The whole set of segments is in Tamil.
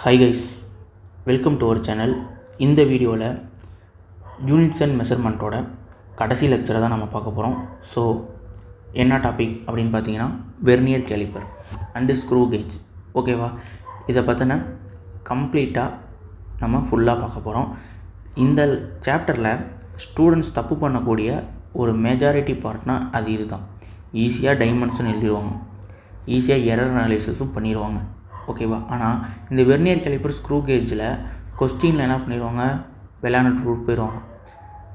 Hi guys, welcome to our channel. இந்த வீடியோவில் யூனிட்ஸ் அண்ட் மெஷர்மெண்ட்டோட கடைசி லெக்சரை தான் நம்ம பார்க்க போகிறோம். ஸோ என்ன டாபிக் அப்படின்னு பார்த்தீங்கன்னா vernier caliper and screw gauge. ஓகேவா, இதை பற்றின கம்ப்ளீட்டாக நம்ம ஃபுல்லாக பார்க்க போகிறோம். இந்த சாப்டரில் ஸ்டூடெண்ட்ஸ் தப்பு பண்ணக்கூடிய ஒரு மெஜாரிட்டி பார்ட்னா அது இது தான். ஈஸியாக டைமென்ஷன் எழுதிடுவாங்க, ஈஸியாக எரர் அனாலிசிஸும் பண்ணிடுவாங்க. ஓகேவா, ஆனால் இந்த வெர்னியர் கேலிப்பர் ஸ்க்ரூ கேஜில் கொஸ்டினில் என்ன பண்ணிடுவாங்க, விளையாண்டுட்டு ரூட் போயிடுவாங்க.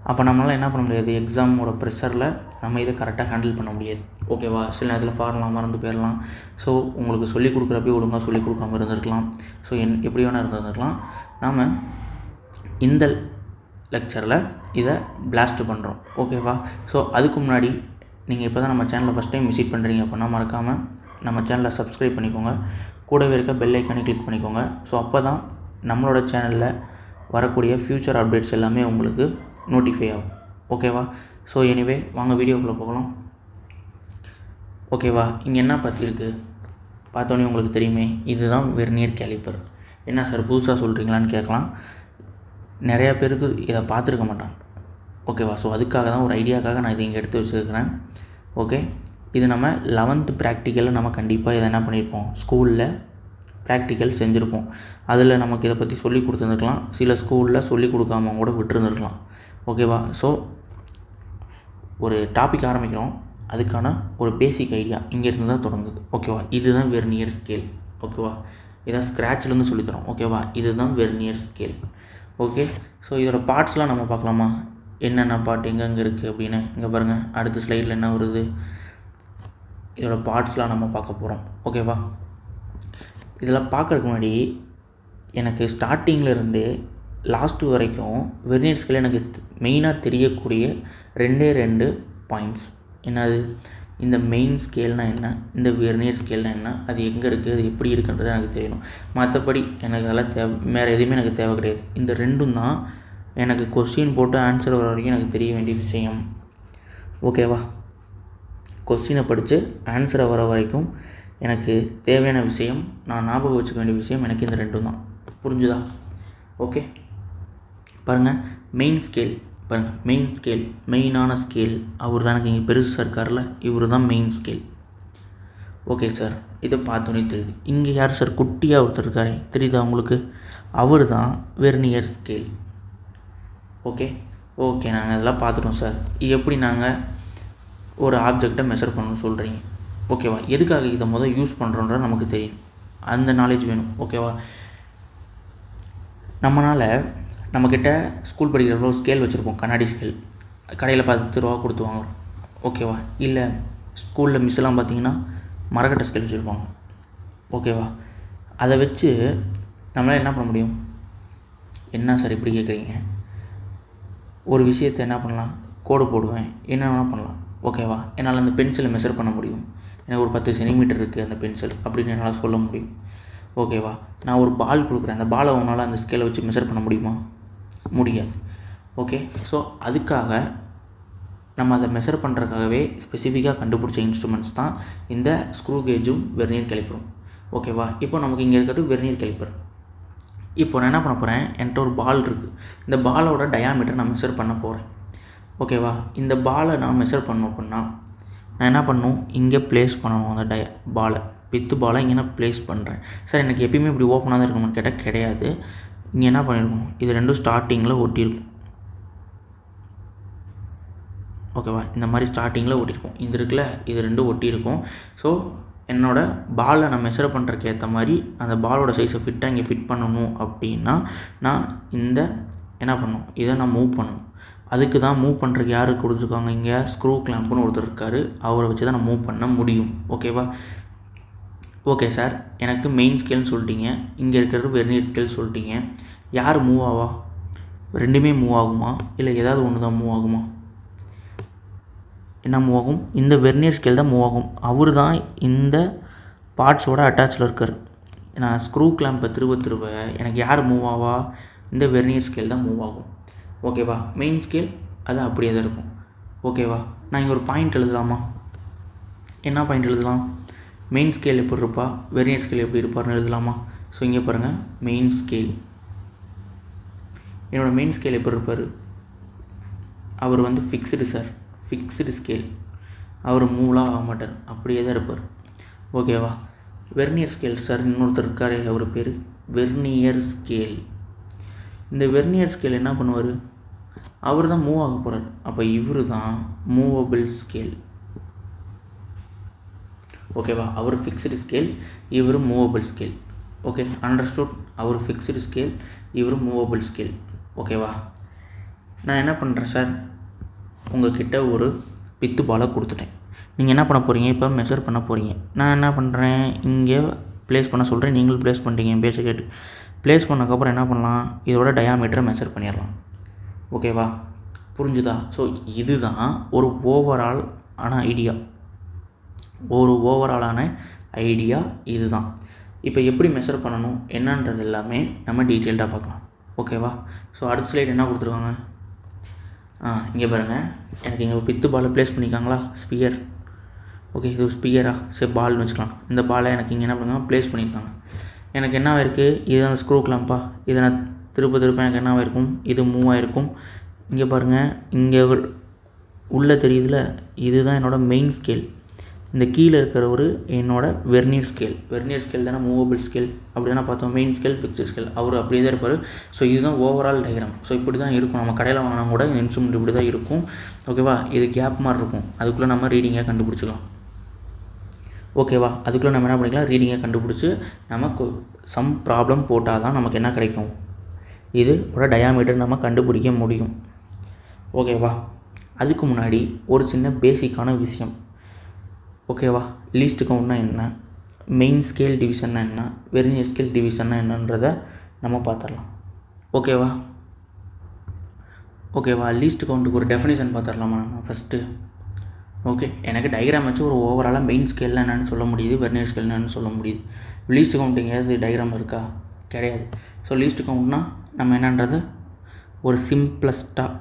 அப்போ நம்மளால் என்ன பண்ண முடியாது, எக்ஸாமோட ப்ரெஷரில் நம்ம இதை கரெக்டாக ஹேண்டில் பண்ண முடியாது. ஓகேவா, சில நேரத்தில் ஃபார்முலா மறந்து போயிடலாம். ஸோ உங்களுக்கு சொல்லிக் கொடுக்குறப்பே ஒழுங்காக சொல்லிக் கொடுக்காமல் இருந்திருக்கலாம். ஸோ எப்படி வேணால் இருந்திருக்கலாம். நாம் இந்த லெக்சரில் இதை பிளாஸ்ட் பண்ணுறோம். ஓகேவா, ஸோ அதுக்கு முன்னாடி நீங்கள் இப்போ தான் நம்ம சேனலை ஃபஸ்ட் டைம் விசிட் பண்ணுறீங்க அப்படின்னா மறக்காமல் நம்ம சேனலை சப்ஸ்கிரைப் பண்ணிக்கோங்க. கூடவே இருக்க பெல் ஐக்கானை கிளிக் பண்ணிக்கோங்க. ஸோ அப்போ தான் நம்மளோட சேனலில் வரக்கூடிய ஃப்யூச்சர் அப்டேட்ஸ் எல்லாமே உங்களுக்கு நோட்டிஃபை ஆகும். ஓகேவா, ஸோ எனிவே வாங்க வீடியோக்குள்ளே போகலாம். ஓகேவா, இங்கே என்ன பார்த்திருக்கு பார்த்தோன்னே உங்களுக்கு தெரியுமே, இதுதான் வெர்னியர் கேலிப்பர். என்ன சார் புதுசாக சொல்கிறீங்களான்னு கேட்கலாம். நிறையா பேருக்கு இதை பார்த்துருக்க மாட்டாங்க. ஓகேவா, ஸோ அதுக்காக தான் ஒரு ஐடியாக்காக நான் இதை இங்கே எடுத்து வச்சுருக்கிறேன். ஓகே, இது நம்ம 11th ப்ராக்டிக்கலில் நம்ம கண்டிப்பாக இதை என்ன பண்ணியிருப்போம், ஸ்கூலில் ப்ராக்டிக்கல் செஞ்சுருப்போம். அதில் நமக்கு இதை பற்றி சொல்லி கொடுத்துருந்துருக்கலாம். சில ஸ்கூலில் சொல்லி கொடுக்காம கூட விட்டுருந்துருக்கலாம். ஓகேவா, ஸோ ஒரு டாபிக் ஆரம்பிக்கிறோம். அதுக்கான ஒரு பேசிக் ஐடியா இங்கேருந்து தான் தொடங்குது. ஓகேவா, இதுதான் வெர்னியர் ஸ்கேல். ஓகேவா, இதான் ஸ்க்ராட்ச்லேருந்து சொல்லித்தரோம். ஓகேவா, இதுதான் வெர்னியர் ஸ்கேல். ஓகே, ஸோ இதோட பார்ட்ஸ்லாம் நம்ம பார்க்கலாமா, என்னென்ன பார்ட் எங்கெங்கே இருக்குது அப்படின்னு. இங்கே பாருங்கள், அடுத்த ஸ்லைடில் என்ன வருது, இதோட பார்ட்ஸ்லாம் நம்ம பார்க்க போகிறோம். ஓகேவா, இதெல்லாம் பார்க்குறதுக்கு முன்னாடி எனக்கு ஸ்டார்டிங்கில் இருந்தே லாஸ்ட்டு வரைக்கும் வெர்னியர் ஸ்கேல் எனக்கு மெயினாக தெரியக்கூடிய ரெண்டு பாயிண்ட்ஸ். என்னது, இந்த மெயின் ஸ்கேல்னால் என்ன, இந்த வெர்னியர் ஸ்கேல்னால் என்ன, அது எங்கே இருக்குது, அது எப்படி இருக்குன்றது எனக்கு தெரியணும். மற்றபடி எனக்கு அதெல்லாம் வேறு எதுவுமே எனக்கு தேவை கிடையாது. இந்த ரெண்டும் தான் எனக்கு கொஸ்டின் போட்டு ஆன்சர் வர வரைக்கும் எனக்கு தெரிய வேண்டிய விஷயம். ஓகேவா, கொஸ்டினை படித்து ஆன்சரை வர வரைக்கும் எனக்கு தேவையான விஷயம், நான் ஞாபகம் வச்சுக்க வேண்டிய விஷயம் எனக்கு இந்த ரெண்டும் தான். புரிஞ்சுதா? ஓகே, பாருங்கள், மெயின் ஸ்கேல் பாருங்கள். மெயின் ஸ்கேல், மெயினான ஸ்கேல் அவர் தான். எனக்கு இங்கே பெருசாக இருக்கார்ல, இவர் தான் மெயின் ஸ்கேல். ஓகே சார், இதை பார்த்தோன்னே தெரியுது. இங்கே யார் சார் குட்டியாக ஒருத்தர் இருக்காரே, தெரியுதா உங்களுக்கு, அவர் தான் வெர்னியர் ஸ்கேல். ஓகே ஓகே, நாங்கள் அதெல்லாம் பார்த்துட்டோம் சார். எப்படி நாங்கள் ஒரு ஆப்ஜெக்டை மெஷர் பண்ணணும்னு சொல்கிறீங்க. ஓகேவா, எதுக்காக இதை யூஸ் பண்ணுறோன்றது நமக்கு தெரியும், அந்த நாலேஜ் வேணும். ஓகேவா, நம்மளால் நம்மக்கிட்ட ஸ்கூல் படிக்கிறப்போ ஸ்கேல் வச்சுருப்போம், கண்ணாடி ஸ்கேல், கடையில் 10 ரூபா கொடுத்து வாங்குறோம். ஓகேவா, இல்லை ஸ்கூலில் மிஸ்ஸெல்லாம் பார்த்தீங்கன்னா மரக்கட்டை ஸ்கேல் வச்சுருப்பாங்க. ஓகேவா, அதை வச்சு நம்மளால் என்ன பண்ண முடியும், என்ன சார் இப்படி கேட்குறீங்க, ஒரு விஷயத்தை என்ன பண்ணலாம், கோடு போடுவேன், என்ன வேணால் பண்ணலாம். ஓகேவா, என்னால் அந்த பென்சிலை மெஷர் பண்ண முடியும். எனக்கு ஒரு 10 சென்டிமீட்டர் இருக்குது அந்த பென்சில் அப்படின்னு என்னால் சொல்ல முடியும். ஓகேவா, நான் ஒரு பால் கொடுக்குறேன், அந்த பாலை உன்னால் அந்த ஸ்கேலை வச்சு மெஷர் பண்ண முடியுமா, முடியாது. ஓகே, ஸோ அதுக்காக நம்ம அதை மெஷர் பண்ணுறதுக்காகவே ஸ்பெசிஃபிக்காக கண்டுபிடிச்ச இன்ஸ்ட்ருமெண்ட்ஸ் தான் இந்த ஸ்க்ரூ கேஜும் வெர்னியர் கேலிப்பரும். ஓகேவா, இப்போ நமக்கு இங்கே இருக்கிறது வெர்னியர் கேலிப்பர். இப்போ நான் என்ன பண்ண போகிறேன், என்கிட்ட ஒரு பால் இருக்குது, இந்த பாலோட டயாமீட்டர் நான் மெஷர் பண்ண போகிறேன். ஓகேவா, இந்த பாலை நான் மெஷர் பண்ணணும் அப்படின்னா நான் என்ன பண்ணணும், இங்கே ப்ளேஸ் பண்ணணும். அந்த பாலை பாலை இங்கே நான் ப்ளேஸ் பண்ணுறேன். சார் எனக்கு எப்பயுமே இப்படி ஓப்பனாக தான் இருக்கணும்னு கேட்டால் கிடையாது. இங்கே என்ன பண்ணியிருக்கோம், இது ரெண்டும் ஸ்டார்டிங்கில் ஒட்டியிருக்கும். ஓகேவா, இந்த மாதிரி ஸ்டார்டிங்கில் ஒட்டியிருக்கும். இது இருக்குல்ல, இது ரெண்டும் ஒட்டியிருக்கும். ஸோ என்னோடய பாலை நான் மெஷர் பண்ணுறதுக்கு ஏற்ற மாதிரி அந்த பாலோட சைஸை ஃபிட்டாக இங்கே ஃபிட் பண்ணணும் அப்படின்னா நான் இந்த என்ன பண்ணணும், இதை நான் மூவ் பண்ணணும். அதுக்கு தான் மூவ் பண்ணுறதுக்கு யாருக்கு கொடுத்துருக்காங்க, இங்கே ஸ்க்ரூ கிளாம்ப்னு ஒருத்தர் இருக்கார், அவரை வச்சு தான் நான் மூவ் பண்ண முடியும். ஓகேவா, ஓகே சார், எனக்கு மெயின் ஸ்கேல்னு சொல்லிட்டீங்க, இங்கே இருக்கிறது வெர்னியர் ஸ்கேல் சொல்லிட்டீங்க. யார் மூவ் ஆவா, ரெண்டுமே மூவ் ஆகுமா, இல்லை ஏதாவது ஒன்று தான் மூவ் ஆகுமா, என்ன மூவ் ஆகும், இந்த வெர்னியர் ஸ்கேல் தான் மூவ் ஆகும். அவர் தான் இந்த பார்ட்ஸோட அட்டாச்சில் இருக்கார். நான் ஸ்க்ரூ கிளாம்பை திரும்ப எனக்கு யார் மூவ் ஆவா, இந்த வெர்னியர் ஸ்கேல் தான் மூவ் ஆகும். ஓகேவா, மெயின் ஸ்கேல் அது அப்படியே தான் இருக்கும். ஓகேவா, நான் இங்கே ஒரு பாயிண்ட் எழுதலாமா, என்ன பாயிண்ட் எழுதலாம், மெயின் ஸ்கேல் எப்படி இருப்பா, வெர்னியர் ஸ்கேல் எப்படி இருப்பார்னு எழுதலாமா. ஸோ இங்கே பாருங்கள் மெயின் ஸ்கேல். என்னோடய மெயின் ஸ்கேல் எப்படி இருப்பார்? அவர் வந்து ஃபிக்ஸ்டு சார், ஃபிக்ஸ்டு ஸ்கேல். அவர் மூவலாக ஆக மாட்டார், அப்படியே தான் இருப்பார். ஓகேவா? வெர்னியர் ஸ்கேல் சார் இன்னொருத்தர் இருக்கார், அவர் பேர் வெர்னியர் ஸ்கேல். இந்த வெர்னியர் ஸ்கேல் என்ன பண்ணுவார்? அவர் தான் மூவ் ஆக போகிறார். அப்போ இவர் தான் மூவபிள் ஸ்கேல். ஓகேவா? அவர் ஃபிக்ஸ்டு ஸ்கேல், இவர் மூவபிள் ஸ்கேல். Okay, understood? அவர் ஃபிக்ஸ்டு ஸ்கேல், இவர் மூவபிள் ஸ்கேல். ஓகேவா? நான் என்ன பண்ணுறேன் சார், உங்கள்கிட்ட ஒரு பித்து பாலை கொடுத்துட்டேன். நீங்கள் என்ன பண்ண போகிறீங்க? இப்போ மெஷர் பண்ண போகிறீங்க. நான் என்ன பண்ணுறேன், இங்கே ப்ளேஸ் பண்ண சொல்கிறேன், நீங்களும் ப்ளேஸ் பண்ணிட்டீங்க என் பேச்சை கேட்டு. ப்ளேஸ் பண்ணக்கப்புறம் என்ன பண்ணலாம், இதோட டயாமீட்டரை மெஷர் பண்ணிடலாம். ஓகேவா? புரிஞ்சுதா? ஸோ இதுதான் ஒரு ஓவரால் ஆன ஐடியா. ஒரு ஓவராலான ஐடியா இது தான். இப்போ எப்படி மெஷர் பண்ணணும் என்னன்றது எல்லாமே நம்ம டீட்டெயில்டாக பார்க்கலாம். ஓகேவா? ஸோ அடுத்த ஸ்லைடு என்ன கொடுத்துருக்காங்க, இங்கே பாருங்கள். எனக்கு இங்கே பித்து பாலை ப்ளேஸ் பண்ணிக்காங்களா, ஸ்பியர். ஓகே, இது ஸ்பியரா, சரி பால்னு வச்சுக்கலாம். இந்த பாலை எனக்கு இங்கே என்ன பண்ணுங்க ப்ளேஸ் பண்ணியிருக்காங்க. எனக்கு என்ன இருக்குது, இது அந்த ஸ்க்ரூ கிளாம்பா, இதை நான் திருப்ப எனக்கு என்ன ஆகிருக்கும், இது மூவ் ஆகிருக்கும். இங்கே பாருங்கள், இங்கே உள்ளே தெரியுதுல, இதுதான் என்னோடய மெயின் ஸ்கேல். இந்த கீழே இருக்கிற ஒரு என்னோடய வெர்னியர் ஸ்கேல். வெர்னியர் ஸ்கேல் தானே மூவபிள் ஸ்கேல், அப்படி தானே பார்த்தோம். மெயின் ஸ்கேல், ஃபிக்ஸ்டு ஸ்கேல், அவர் அப்படியே தான் இருப்பார். ஸோ இதுதான் ஓவரால் டயக்ராம். ஸோ இப்படி தான் இருக்கும். நம்ம கடையில் வாங்கினா கூட இந்த இன்ஸ்ட்ருமெண்ட் இப்படி தான் இருக்கும். ஓகேவா? இது கேப் மாதிரி இருக்கும், அதுக்குள்ளே நம்ம ரீடிங்காக கண்டுபிடிச்சிக்கலாம். ஓகேவா? அதுக்குள்ளே நம்ம என்ன பண்ணிக்கலாம், ரீடிங்கை கண்டுபிடிச்சி நமக்கு சம் ப்ராப்ளம் போட்டால் தான் நமக்கு என்ன கிடைக்கும், இதோட டயாமீட்டர் நம்ம கண்டுபிடிக்க முடியும். ஓகேவா? அதுக்கு முன்னாடி ஒரு சின்ன பேசிக்கான விஷயம். ஓகேவா? லீஸ்ட் கவுண்ட்னா என்ன, மெயின் ஸ்கேல் டிவிஷன்னா என்ன, வெர்னியர் ஸ்கேல் டிவிஷன்னா என்னன்றதை நம்ம பார்த்துடலாம். ஓகேவா? லீஸ்ட் கவுண்ட்டுக்கு ஒரு டெஃபினேஷன் பார்த்துடலாமா நம்ம ஃபஸ்ட்டு? ஓகே, எனக்கு டயக்ராம் வச்சு ஒரு ஓவராலாக மெயின் ஸ்கேலில் என்னென்னு சொல்ல முடியுது, வெர்னியர் ஸ்கேல் என்னென்னு சொல்ல முடியுது. லீஸ்ட் கவுண்ட் எங்கேயாவது டயக்ராம் இருக்கா? கிடையாது. ஸோ லீஸ்ட் கவுண்ட்னா நம்ம என்னன்றது ஒரு சிம்பிளஸ்ட்டாக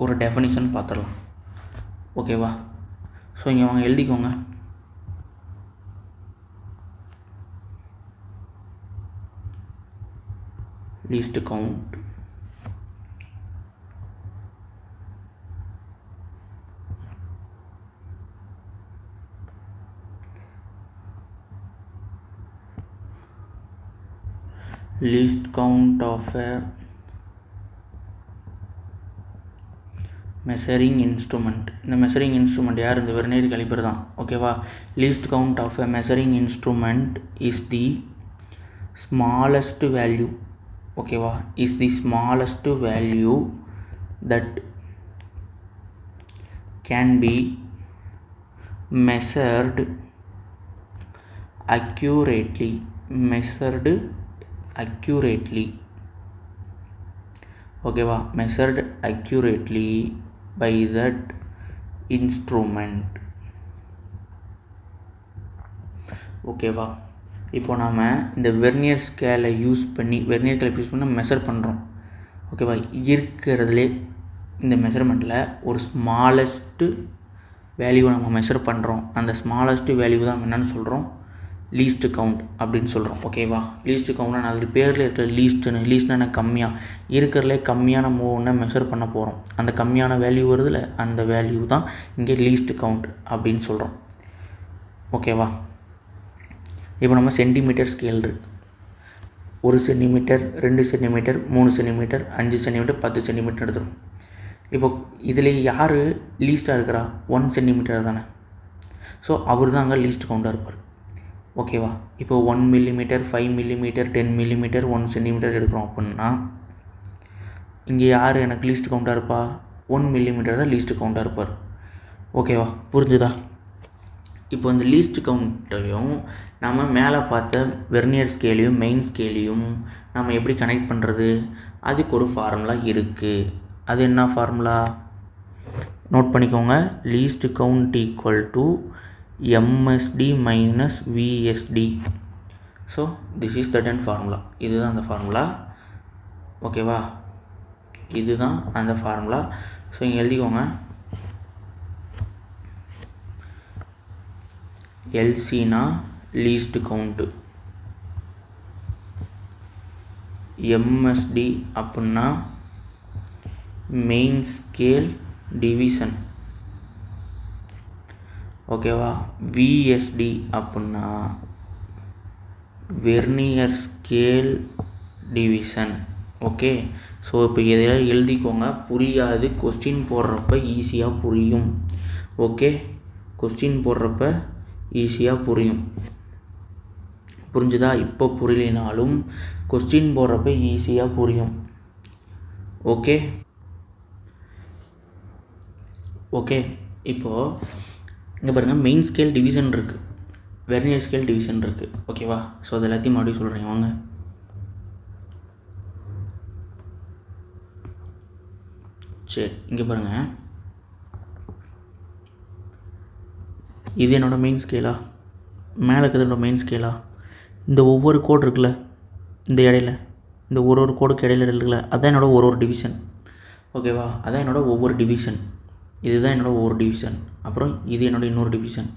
ஒரு டெஃபினிஷன் பார்த்துடலாம். ஓகேவா? ஸோ இங்கே வாங்க எழுதிக்கோங்க. Least count least count of a measuring instrument. இந்த மெஷரிங் இன்ஸ்ட்ருமெண்ட் யார்? இந்த வெர்னியர் காலிப்பர் தான். ஓகேவா? Least count of a measuring instrument is the smallest value. ஓகேவா? is the smallest value that can be measured accurately. ஓகேவா? measured accurately by that instrument. ஓகேவா? இப்போ நாம் இந்த வெர்னியர் ஸ்கேலை யூஸ் பண்ணி மெஷர் பண்ணுறோம். ஓகேவா? இருக்கிறதுலே இந்த மெஷர்மெண்ட்டில் ஒரு ஸ்மாலஸ்ட்டு வேல்யூவை நம்ம மெஷர் பண்ணுறோம். அந்த ஸ்மாலஸ்ட்டு வேல்யூ தான் என்னென்னு சொல்கிறோம், லீஸ்ட் கவுண்ட் அப்படின்னு சொல்கிறோம். ஓகேவா? லீஸ்ட் கவுண்ட்னா அது பேரில் இருக்கிற லீஸ்ட்னா கம்மியாக இருக்கிறதுலே கம்மியான ஒன்றை மெஷர் பண்ண போகிறோம். அந்த கம்மியான வேல்யூ வருதுல, அந்த வேல்யூ தான் இங்கே லீஸ்ட் கவுண்ட் அப்படின்னு சொல்கிறோம். ஓகேவா? இப்போ நம்ம சென்டிமீட்டர் ஸ்கேல் இருக்குது. 1 centimetre, 2 centimetre, 3 centimetre, 5 centimetre, 10 centimetre எடுத்துரும். இப்போ இதில் யார் லீஸ்ட்டாக இருக்கிறா? 1 சென்டிமீட்டர் தானே. ஸோ அவர் தான் அங்கே லீஸ்ட் கவுண்டாக இருப்பார். ஓகேவா? இப்போ 1 மில்லிமீட்டர், 5 மில்லிமீட்டர், 10 மில்லிமீட்டர், 1 சென்டிமீட்டர் எடுக்கிறோம் அப்படின்னா இங்கே யார் எனக்கு லீஸ்ட் கவுண்டாக இருப்பா? 1 மில்லிமீட்டர் தான் லீஸ்ட் கவுண்டாக இருப்பார். ஓகேவா? புரிஞ்சுதா? இப்போ இந்த லீஸ்ட் கவுண்ட்டையும் நம்ம மேலே பார்த்த வெர்னியர் ஸ்கேலையும் மெயின் ஸ்கேலையும் நம்ம எப்படி கனெக்ட் பண்ணுறது? அதுக்கு ஒரு ஃபார்முலா இருக்குது. அது என்ன ஃபார்முலா? நோட் பண்ணிக்கோங்க. Least count equal to MSD minus VSD. So this is that and formula. இதுதான் அந்த ஃபார்முலா. ஓகேவா? இதுதான் அந்த ஃபார்முலா. ஸோ இங்கே எழுதிக்கோங்க. எல்சினா லீஸ்ட் கவுண்ட்டு. எம்எஸ்டி அப்படின்னா மெயின் ஸ்கேல் டிவிஷன். ஓகேவா? விஎஸ்டி அப்படின்னா vernier scale division. Okay. So இப்போ எதையாவது எழுதிக்கோங்க, புரியாது கொஸ்டின் போடுறப்ப ஈஸியாக புரியும். ஓகே, கொஸ்டின் போடுறப்ப ஈஸியாக புரியும். புரிஞ்சுதா? இப்போ புரியலினாலும் கொஸ்டின் போடுறப்ப ஈஸியாக புரியும். ஓகே ஓகே இப்போது இங்கே பாருங்கள், மெயின் ஸ்கேல் டிவிஷன் இருக்குது, வெர்னியர் ஸ்கேல் டிவிஷன் இருக்குது. ஓகேவா? ஸோ அது எல்லாத்தையும் மறுபடியும் சொல்கிறேன் வாங்க. சரி, இங்கே பாருங்கள், இது என்னோடய மெயின் ஸ்கேலா, மேலே இருக்கிறது என்னோடய மெயின் ஸ்கேலா. இந்த ஒவ்வொரு கோடு இருக்குல்ல, இந்த இடையில இந்த ஒரு கோடுக்கு இடையில இருக்குல்ல, அதுதான் என்னோடய ஒரு டிவிஷன். ஓகேவா? அதான் என்னோடய ஒவ்வொரு டிவிஷன். இதுதான் என்னோடய ஒவ்வொரு டிவிஷன். அப்புறம் இது என்னோடய இன்னொரு டிவிஷன்,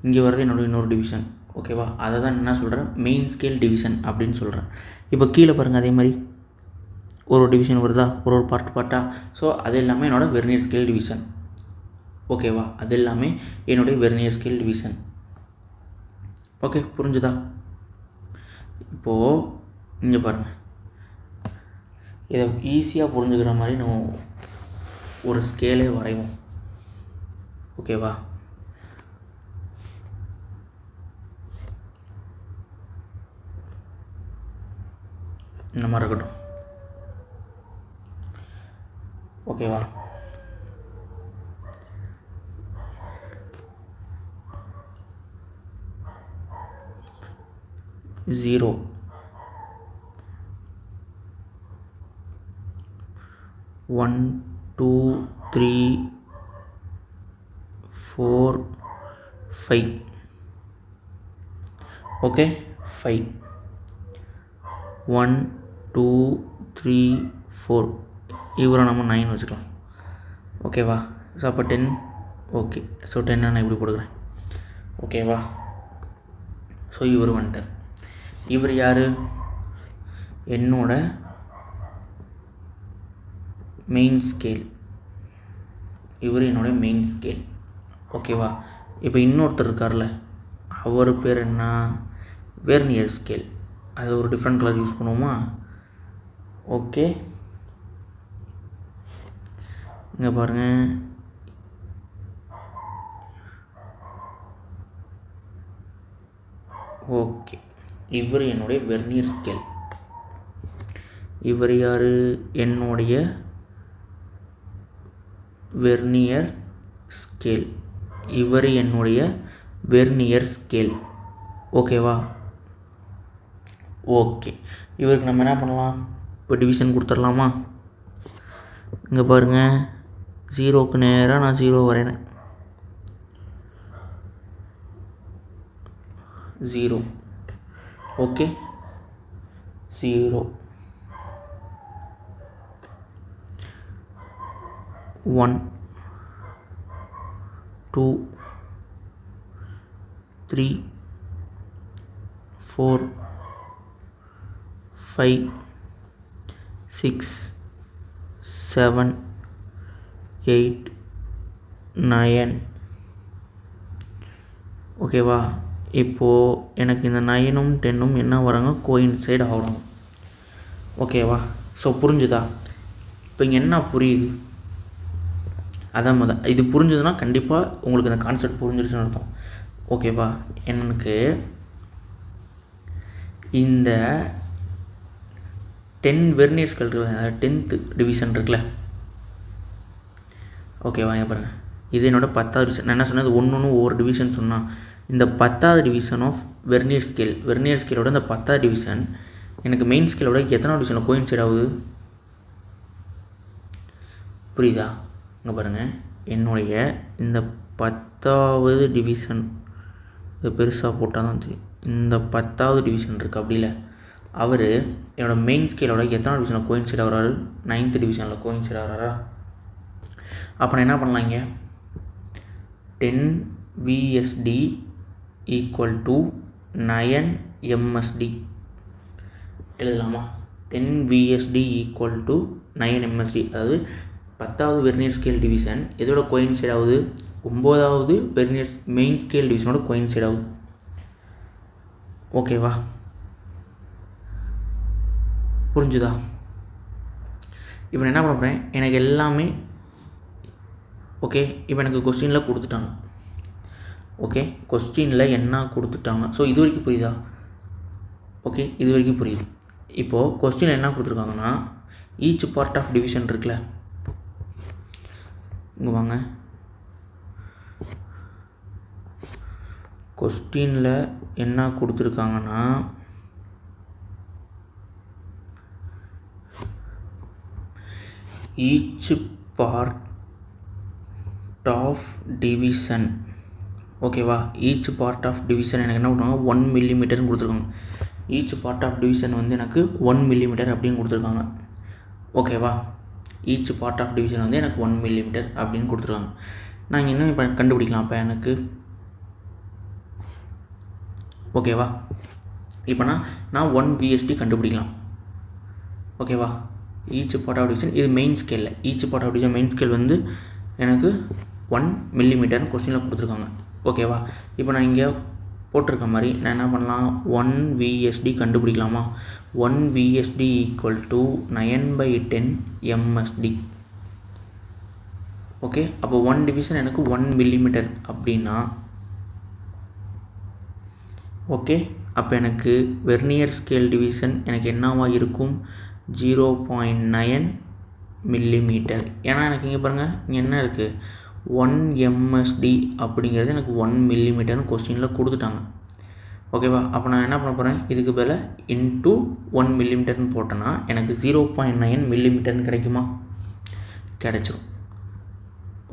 இங்கே வர்றது என்னோடய இன்னொரு டிவிஷன். ஓகேவா? அதை தான் என்ன சொல்கிறேன், மெயின் ஸ்கேல் டிவிஷன் அப்படின்னு சொல்கிறேன். இப்போ கீழே பாருங்கள், அதே மாதிரி ஒரு டிவிஷன் வருதா, ஒரு பார்ட்டாக. ஸோ அது எல்லாமே என்னோடய வெர்னியர் ஸ்கேல் டிவிஷன். ஓகேவா? அது எல்லாமே என்னுடைய வெர்னியர் ஸ்கேல் டிவிஷன். ஓகே, புரிஞ்சுதா? இப்போது இங்கே பாருங்கள், இதை ஈஸியாக புரிஞ்சுக்கிற மாதிரி நம்ம ஒரு ஸ்கேலே வரைவோம். ஓகேவா? இந்த மாதிரி இருக்கட்டும். ஓகேவா? ஜீரோ, 1 2 3 4 5. ஓகே, 5 1 2 3 4. இவரை நம்ம 9 வச்சுக்கலாம். ஓகேவா? ஸோ அப்போ 10. ஓகே, ஸோ 10 நான் இப்படி போடுக்கிறேன். ஓகேவா? ஸோ இவர் வந்துட்டார். இவர் யார்? என்னோட மெயின் ஸ்கேல். இவர் என்னோட மெயின் ஸ்கேல். ஓகேவா? இப்போ இன்னொருத்தர் இருக்கார்ல, அவர் பேர் என்ன? Vernier scale. அது ஒரு டிஃப்ரெண்ட் கலர் யூஸ் பண்ணுவோமா? ஓகே, இங்கே பாருங்கள், ஓகே, இவர் என்னுடைய வெர்னியர் ஸ்கேல். இவர் யார்? என்னுடைய வெர்னியர் ஸ்கேல். இவர் என்னுடைய வெர்னியர் ஸ்கேல். ஓகேவா? ஓகே, இவருக்கு நம்ம என்ன பண்ணலாம், இப்போ டிவிஷன் கொடுத்துடலாமா? இங்கே பாருங்கள், 0க்கு நேராக நான் 0 வரைகிறேன். 0. ஓகே, 0 1 2 3 4 5 6 7 8 9. ஓகேவா? இப்போது எனக்கு இந்த 9ம் 10ம் என்ன வராங்க, கோயின்சைட் ஆகணும். ஓகேவா? ஸோ புரிஞ்சுதா? இப்போ இங்கே என்ன புரியுது, அதான் இது புரிஞ்சுதுன்னா கண்டிப்பாக உங்களுக்கு இந்த கான்செப்ட் புரிஞ்சிருச்சுன்னு அர்த்தம். ஓகேவா? எனக்கு இந்த 10 வெர்னியர் ஸ்கேல் இருக்குல்ல, 10th டிவிஷன் இருக்குல்ல. ஓகேவா? இங்கே பாருங்கள், இது என்னோடய 10வது டிவிஷன். நான் என்ன சொன்னது, ஒன்று ஒவ்வொரு டிவிஷன் சொன்னால், இந்த 10வது division of vernier scale. Vernier ஸ்கேலோட இந்த 10வது டிவிஷன் எனக்கு மெயின் ஸ்கேலோட எத்தனாவது டிவிஷனில் கோயின்சைட் ஆகுது? புரியுதா? இங்கே பாருங்கள், என்னுடைய இந்த 10வது டிவிஷன், இது பெருசாக போட்டால் தான் தெரியும். இந்த 10வது டிவிஷன் இருக்குது, அப்படி இல்லை, அவர் என்னோடய மெயின் ஸ்கேலோட எத்தனாவது டிவிஷனில் கோயின்சைட் ஆகிறாரு? 9th டிவிஷனில் கோயின்சைட் ஆகிறாரா? அப்போ நான் என்ன பண்ணலாம், இங்கே 10 VSD ஈக்குவல் டு 9 MSD எழுதலாமா? 10 VSD ஈக்குவல் டு 9 MSD. அதாவது 10வது வெர்னியர் ஸ்கேல் டிவிஷன் எதோட கோயின்சைட் ஆகுது? 9வது வெர்னியர் மெயின் ஸ்கேல் டிவிஷனோட கோயின்சைட் ஆகுது. ஓகேவா? புரிஞ்சுதா? இப்போ நான் என்ன பண்ண போகிறேன், எனக்கு எல்லாமே ஓகே. இப்போ எனக்கு கொஸ்டினில் கொடுத்துட்டாங்க. ஓகே, கொஸ்டினில் என்ன கொடுத்துட்டாங்க? ஸோ இது வரைக்கும் புரியுதா? ஓகே, இது வரைக்கும் புரியுது. இப்போது கொஸ்டினில் என்ன கொடுத்துருக்காங்கன்னா, ஈச் பார்ட் ஆஃப் டிவிஷன் இருக்குல்ல, இங்கே வாங்க. கொஸ்டினில் என்ன கொடுத்துருக்காங்கன்னா, ஈச் பார்ட் ஆஃப் டிவிஷன். ஓகேவா? ஈச் பார்ட் ஆஃப் டிவிஷன் எனக்கு என்ன பண்ணுவாங்க, 1 மில்லிமீட்டர்னு கொடுத்துருக்காங்க. ஈச் பார்ட் ஆஃப் டிவிஷன் வந்து எனக்கு 1 மில்லிமீட்டர் அப்படின்னு கொடுத்துருக்காங்க. ஓகேவா? ஈச் பார்ட் ஆஃப் டிவிஷன் வந்து எனக்கு 1 மில்லிமீட்டர் அப்படின்னு கொடுத்துருக்காங்க. நான் இங்கே இன்னும் இப்போ கண்டுபிடிக்கலாம். இப்போ எனக்கு ஓகேவா? இப்போ நான் 1 VSD கண்டுபிடிக்கலாம். ஓகேவா? ஈச் பார்ட் ஆஃப் டிவிஷன் இது மெயின் ஸ்கேலில். Each part of division main scale வந்து எனக்கு 1 மில்லிமீட்டர்னு கொஸ்டினில் கொடுத்துருக்காங்க. ஓகேவா? இப்போ நான் இங்கே போட்டிருக்க மாதிரி நான் என்ன பண்ணலாம், 1 VSD கண்டுபிடிக்கலாமா? 1 VSD equal to 9/10 MSD. Okay, அப்போ 1 டிவிஷன் எனக்கு 1 மில்லிமீட்டர் அப்படின்னா, ஓகே, அப்போ எனக்கு வெர்னியர் ஸ்கேல் டிவிஷன் எனக்கு என்னவா இருக்கும், 0.9 மில்லிமீட்டர். ஏன்னா எனக்கு இங்கே பாருங்கள், இங்கே என்ன இருக்குது, 1 MSD அப்படிங்கிறது எனக்கு 1 மில்லிமீட்டர்னு கொஸ்டினில் கொடுத்துட்டாங்க. ஓகேவா? அப்போ நான் என்ன பண்ண போகிறேன், இதுக்கு பதில் இன்ட்டு 1 மில்லிமீட்டர்னு போட்டேன்னா எனக்கு 0.9 மில்லிமீட்டர்னு கிடைக்குமா? கிடைச்சிரும்.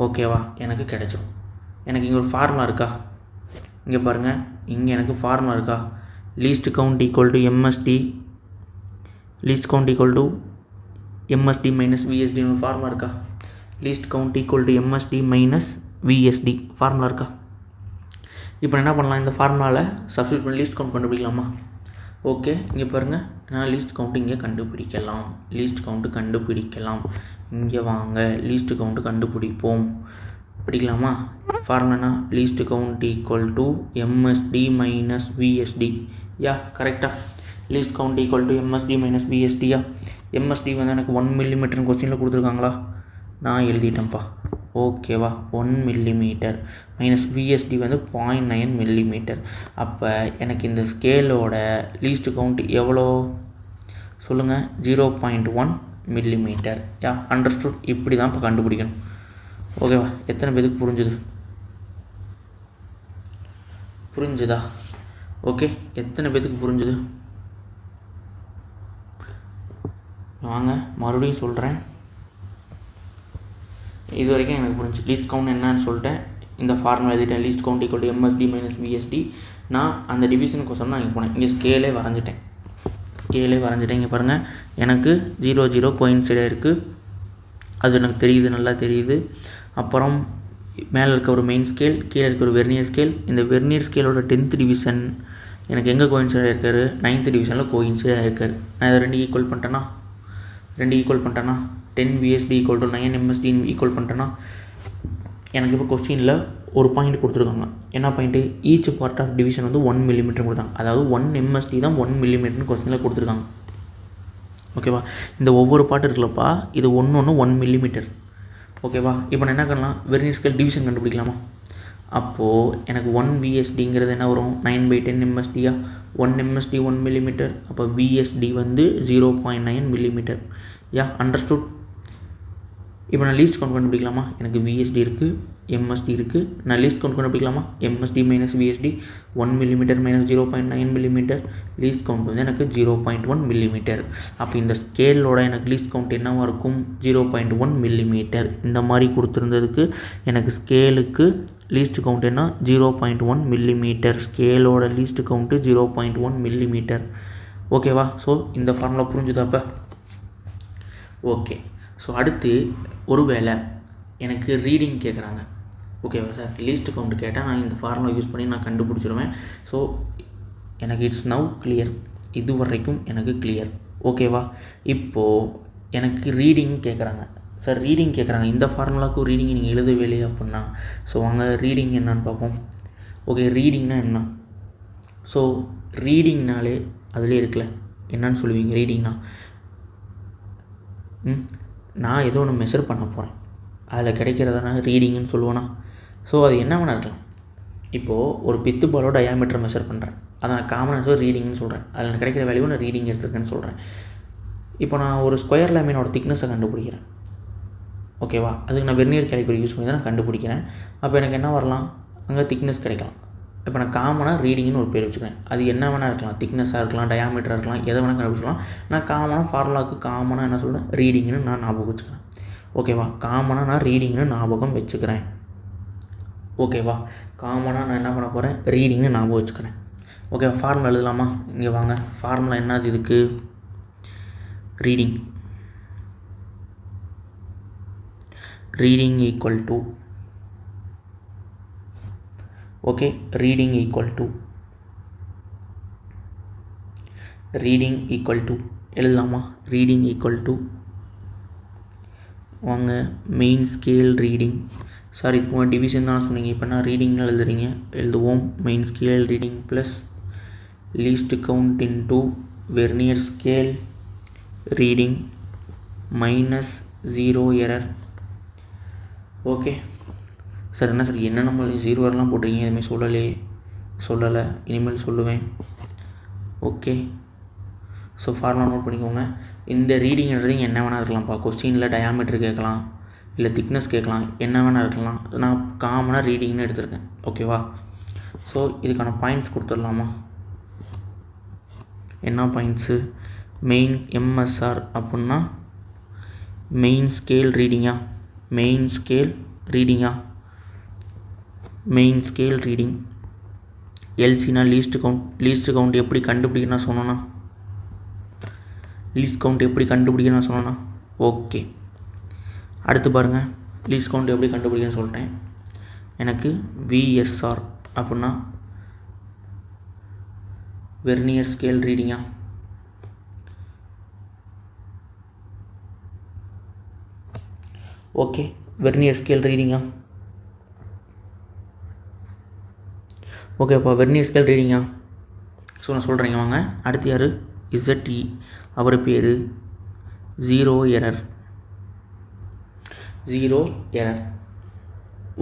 ஓகேவா? எனக்கு கிடைச்சிரும். எனக்கு இங்கே ஒரு ஃபார்முலா இருக்கா? இங்கே பாருங்கள், இங்கே எனக்கு ஃபார்முலா இருக்கா? Least count equal to MSD, least count equal to MSD minus VSDன்னு ஒரு ஃபார்முலா இருக்கா? Least count equal to MSD minus VSD formula இருக்கா? இப்போ என்ன பண்ணலாம், இந்த ஃபார்முலாவில் சப்ஸ்டியூட் பண்ணி லீஸ்ட் கவுண்ட் கண்டுபிடிக்கலாமா? ஓகே, இங்கே பாருங்கள், நான் லீஸ்ட் கவுண்ட் இங்கே கண்டுபிடிக்கலாம். லீஸ்ட் கவுண்ட்டு கண்டுபிடிக்கலாம். இங்கே வாங்க, லீஸ்ட் கவுண்ட்டு கண்டுபிடிப்போம். பிடிக்கலாமா? ஃபார்முலானா least count equal to MSD minus VSD. Yeah, கரெக்டாக? Least count equal to MSD minus VSDயா? MSD வந்து எனக்கு 1 மில்லிமீட்டர்னு கொஸ்டினில் கொடுத்துருக்காங்களா? நான் எழுதிட்டேன்ப்பா. ஓகேவா? 1 மில்லிமீட்டர் மைனஸ் VSD வந்து 0.9 மில்லிமீட்டர். அப்போ எனக்கு இந்த ஸ்கேலோட லீஸ்ட் கவுண்ட் எவ்வளோ சொல்லுங்கள்? 0.1 மில்லிமீட்டர். யா, அண்டர்ஸ்டுட்? இப்படி தான் இப்போ கண்டுபிடிக்கணும். ஓகேவா? எத்தனை பேருக்கு புரிஞ்சுது? புரிஞ்சுதா? ஓகே, எத்தனை பேருக்கு புரிஞ்சுது? வாங்க மறுபடியும் சொல்கிறேன். இது வரைக்கும் எனக்கு புரிஞ்சு. லீஸ்ட் கவுண்ட் என்னன்னு சொல்லிட்டேன், இந்த ஃபார்முலா எழுதிட்டேன். Least count equal to MSD minus VSD. நான் அந்த டிவிஷனுக்கோசரம் தான் இங்கே போனேன். இங்கே ஸ்கேலே வரைஞ்சிட்டேன். இங்கே பாருங்கள், எனக்கு 0 0 கோயின்சைடாக இருக்குது. அது எனக்கு தெரியுது, நல்லா தெரியுது. அப்புறம் மேலே இருக்க ஒரு மெயின் ஸ்கேல், கீழே இருக்க ஒரு வெர்னியர் ஸ்கேல். இந்த வெர்னியர் ஸ்கேலோட 10th டிவிஷன் எனக்கு எங்கே கோயின்சைடாக இருக்காரு? 9th டிவிஷனில் கோயின்சைடாக இருக்காரு. நான் இதை 2 ஈக்குவல் பண்ணிட்டேன்னா 10 VSD equal to 9 MSD equal பண்ணிட்டேன்னா எனக்கு இப்போ கொஸ்டினில் ஒரு பாயிண்ட் கொடுத்துருக்காங்க. என்ன point? Each part of division வந்து 1 மில்லிமீட்டர் கொடுத்தாங்க. அதாவது 1 MSD தான் 1 மில்லிமீட்டர்னு கொஸ்டினில் கொடுத்துருக்காங்க. ஓகேவா? இந்த ஒவ்வொரு பாட்டு இருக்குல்லப்பா, இது ஒன்று 1 மில்லிமீட்டர். ஓகேவா? இப்போ நான் என்ன பண்ணலாம், வெர்னியர் ஸ்கேல் டிவிஷன் கண்டுபிடிக்கலாமா? அப்போது எனக்கு 1 VSDங்கிறது என்ன வரும்? 9/10 MSDயா? 1 MSD 1 மில்லிமீட்டர். அப்போ VSD வந்து 0.9 மில்லிமீட்டர். யா, அண்டர்ஸ்டுட்? இப்போ நான் லீஸ்ட் கவுண்ட் கண்டுபிடிக்கலாமா? எனக்கு VSD இருக்குது, MSD இருக்குது. நான் லீஸ்ட் கவுண்ட் கண்டுபிடிக்கலாமா? MSD minus VSD 1 millimetre minus 0.9 millimetre. Least count வந்து எனக்கு 0.1 மில்லிமீட்டர். அப்போ இந்த ஸ்கேலோட எனக்கு லீஸ்ட் கவுண்ட் என்னவாக இருக்கும்? 0.1 மில்லிமீட்டர். இந்த மாதிரி கொடுத்துருந்ததுக்கு எனக்கு ஸ்கேலுக்கு லீஸ்ட் கவுண்ட் என்ன? 0.1 மில்லிமீட்டர். ஸ்கேலோட லீஸ்ட் கவுண்ட்டு 0.1 மில்லிமீட்டர். ஓகேவா? ஸோ இந்த ஃபார்முலா புரிஞ்சுதாப்பா? ஓகே. ஸோ அடுத்து ஒருவேளை எனக்கு ரீடிங் கேட்குறாங்க. ஓகேவா சார்? லீஸ்ட் கவுண்ட் கேட்டால் நான் இந்த ஃபார்முலா யூஸ் பண்ணி நான் கண்டுபிடிச்சிடுவேன். ஸோ எனக்கு இட்ஸ் நவ் கிளியர். இது வரைக்கும் எனக்கு கிளியர். ஓகேவா? இப்போது எனக்கு ரீடிங் கேட்குறாங்க. சார் ரீடிங் கேட்குறாங்க, இந்த ஃபார்முலாவுக்கும் ரீடிங் நீங்கள் எழுதவே இல்லையா அப்படின்னா, ஸோ வாங்க ரீடிங் என்னன்னு பார்ப்போம். ஓகே, ரீடிங்னா என்ன? ஸோ ரீடிங்னாலே அதிலே இருக்குல்ல, என்னன்னு சொல்லுவீங்க ரீடிங்னா? நான் ஏதோ ஒன்று மெஷர் பண்ண போகிறேன், அதில் கிடைக்கிறதான ரீடிங்குன்னு சொல்லுவேன்னா. ஸோ அது என்ன வேணா இருக்கலாம். இப்போது ஒரு பித்து பாலோட டயாமீட்டர் மெஷர் பண்ணுறேன், அதை நான் காமன் ஆன்சர் ரீடிங்னு சொல்கிறேன், அதில் கிடைக்கிற வேல்யூ நான் ரீடிங் எடுத்துருக்கேன்னு சொல்கிறேன். இப்போ நான் ஒரு ஸ்கொயர் லேமினோட திக்னஸை கண்டுபிடிக்கிறேன். ஓகேவா? அதுக்கு நான் வெர்னியர் கேலிப்பர் யூஸ் பண்ணி தான் நான் கண்டுபிடிக்கிறேன். அப்போ எனக்கு என்ன வரலாம், அங்கே திக்னஸ் கிடைக்கலாம். இப்போ நான் காமனாக ரீடிங்னு ஒரு பேர் வச்சுக்கிறேன். அது என்ன வேணால் இருக்கலாம், திக்னஸாக இருக்கலாம், டயாமீட்டராக இருக்கலாம், எதை வேணால் கண்டுபிடிச்சிக்கலாம். நான் காமனாக ஃபார்முலாவுக்கு காமனாக என்ன சொல்கிறேன், ரீடிங்னு நான் ஞாபகம் வச்சுக்கிறேன். ஓகேவா? காமனாக நான் ரீடிங்னு ஞாபகம் வச்சுக்கிறேன். ஓகேவா? காமனாக நான் என்ன பண்ண போகிறேன், ரீடிங்னு ஞாபகம் வச்சுக்கிறேன். ஓகே, ஃபார்முலா எழுதலாமா? இங்கே வாங்க, ஃபார்முலா என்னது இதுக்கு? Reading equal to, okay, reading equal to எழுதலாமா? ரீடிங் ஈக்குவல் டு, வாங்க, மெயின் ஸ்கேல் ரீடிங். சாரி, இப்போ டிவிஷன் தான் சொன்னீங்க, இப்போ நான் ரீடிங்னு எழுதுறீங்க, எழுதுவோம். Main scale reading plus least count into vernier scale reading minus 0 error. Okay sir, என்ன சார் என்ன நம்ம 0 எரர்லாம் போட்டிருக்கீங்க, எதுவுமே சொல்லலை, இனிமேல் சொல்லுவேன். ஓகே, ஸோ ஃபார்முலா நோட் பண்ணிக்கோங்க. இந்த ரீடிங்கிறது இங்கே என்ன வேணால் இருக்கலாம்ப்பா. கொஸ்டினில் டயாமீட்டர் கேட்கலாம், இல்லை திக்னஸ் கேட்கலாம், என்ன வேணால் இருக்கலாம். நான் காமனாக ரீடிங்னு எடுத்திருக்கேன். ஓகேவா? ஸோ இதுக்கான பாயிண்ட்ஸ் கொடுத்துடலாமா? என்ன பாயிண்ட்ஸு? மெயின் எம்எஸ்ஆர் அப்படின்னா மெயின் ஸ்கேல் ரீடிங். எல்சினா லீஸ்ட் கவுண்ட் எப்படி கண்டுபிடிக்கணும்னு சொன்னோன்னா. ஓகே, அடுத்து பாருங்கள், லீஸ்ட் கவுண்ட் எப்படி கண்டுபிடிக்கணும்னு சொல்லிட்டேன். எனக்கு விஎஸ்ஆர் அப்படின்னா வெர்னியர் ஸ்கேல் ரீடிங்கா? ஓகே, வெர்னியர் ஸ்கேல் ரீடிங்கா? ஓகேப்பா, வெர்னியர் ஸ்கேல் ரீடிங்கா? ஸோ நான் சொல்கிறேங்க, வாங்க. அடுத்து யார்? இசட்இ, அவர் பேர் 0 எரர்.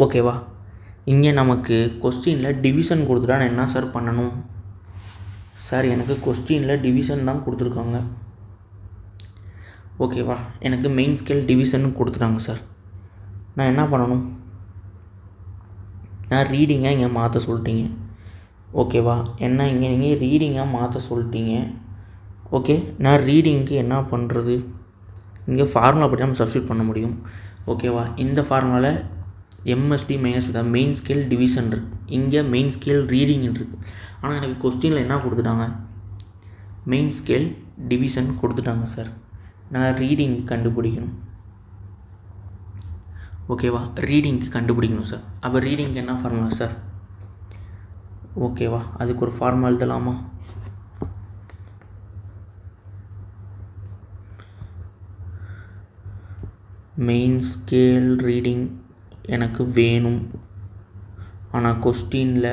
ஓகேவா? இங்கே நமக்கு கொஸ்டினில் டிவிஷன் கொடுத்துட்டா நான் என்ன சார் பண்ணணும்? சார் எனக்கு கொஸ்டினில் டிவிஷன் தான் கொடுத்துருக்காங்க. ஓகேவா? எனக்கு மெயின் ஸ்கேல் டிவிஷன் கொடுத்துட்டாங்க சார். நான் என்ன பண்ணணும்? நான் ரீடிங்காக இங்கே மாற்ற சொல்லிட்டீங்க. ஓகேவா? என்ன இங்கே நீங்கள் ரீடிங்காக மாற்ற சொல்லிட்டீங்க. ஓகே, நான் ரீடிங்க்கு என்ன பண்ணுறது? இங்கே ஃபார்முலா பற்றி நம்ம சப்ஸ்டியூட் பண்ண முடியும். ஓகேவா? இந்த ஃபார்முலாவில் MST minus main scale division இருக்குது, இங்கே மெயின் ஸ்கேல் ரீடிங் இருக்குது. ஆனால் எனக்கு கொஸ்டினில் என்ன கொடுத்துட்டாங்க? மெயின் ஸ்கேல் டிவிஷன் கொடுத்துட்டாங்க சார். நான் ரீடிங் கண்டுபிடிக்கணும். ஓகேவா? ரீடிங்க்கு கண்டுபிடிக்கணும் சார். அப்போ ரீடிங்க்கு என்ன ஃபார்முலா சார்? ஓகேவா? அதுக்கு ஒரு ஃபார்முலா எழுதலாமா? மெயின் ஸ்கேல் ரீடிங் எனக்கு வேணும், ஆனால் கொஸ்டினில்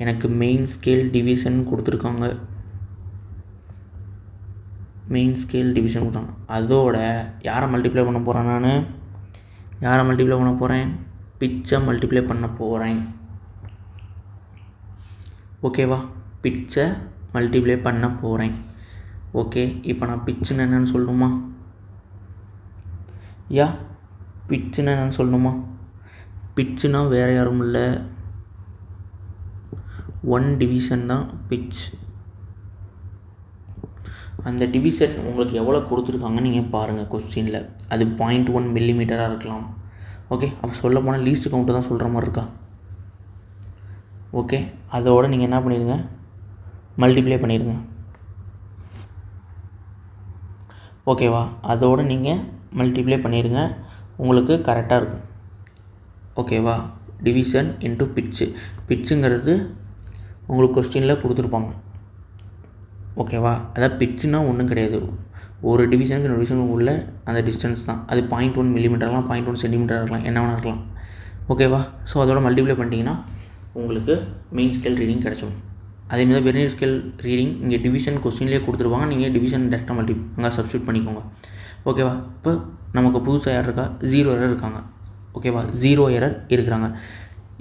எனக்கு மெயின் ஸ்கேல் டிவிஷன் கொடுத்துருக்காங்க. அதோட யாரை மல்டிப்ளை பண்ண போகிறேன்? பிச்சை மல்டிப்ளை பண்ண போகிறேன். ஓகேவா? பிச்சை மல்டிப்ளை பண்ண போகிறேன். ஓகே, இப்போ நான் பிச்சுன்னு என்னென்னு சொல்லணுமா? பிச்சுனா வேறு யாரும் இல்லை, 1 டிவிஷன் தான் பிச். அந்த டிவிஷன் உங்களுக்கு எவ்வளோ கொடுத்துருக்காங்கன்னு நீங்கள் பாருங்கள் கொஸ்டினில். அது 0.1 மில்லிமீட்டராக இருக்கலாம். ஓகே, அப்போ சொல்ல போனால் லீஸ்ட் கவுண்ட்டு தான் சொல்கிற மாதிரி இருக்கா? ஓகே, அதோடு நீங்கள் என்ன பண்ணிடுங்க, மல்டிப்ளை பண்ணிடுங்க. ஓகேவா? அதோடு நீங்கள் மல்டிப்ளை பண்ணிடுங்க, உங்களுக்கு கரெக்டாக இருக்கும். ஓகேவா? டிவிஷன் இன்ட்டு பிச்சுங்கிறது உங்களுக்கு கொஸ்டினில் கொடுத்துருப்பாங்க. ஓகேவா? அதாவது பிட்ச்னா ஒன்றும் கிடையாது. ஒரு டிவிஷனுக்கு இன்னொரு டிவிஷனுக்கு உள்ள அந்த டிஸ்டன்ஸ் தான். அது 0.1 மில்லிமீட்டர் இருக்கலாம், 0.1 சென்டிமீட்டர் இருக்கலாம், என்ன வேணா இருக்கலாம். ஓகேவா? ஸோ அதோட மல்டிப்ளை பண்ணிட்டீங்கன்னா உங்களுக்கு மெயின் ஸ்கேல் ரீடிங் கிடச்சிடும். அதேமாதிரி வெர்னியர் ஸ்கேல் ரீடிங் இங்கே டிவிஷன் கொஸ்டின்லேயே கொடுத்துருவாங்க. நீங்கள் டிவிஷன் டேரெக்டாக அங்கே சப்ஸ்டியூட் பண்ணிக்கோங்க. ஓகேவா? இப்போ நமக்கு புதுசாக யார் இருக்கா? 0 எரர் இருக்காங்க. ஓகேவா? 0 எரர் இருக்கிறாங்க.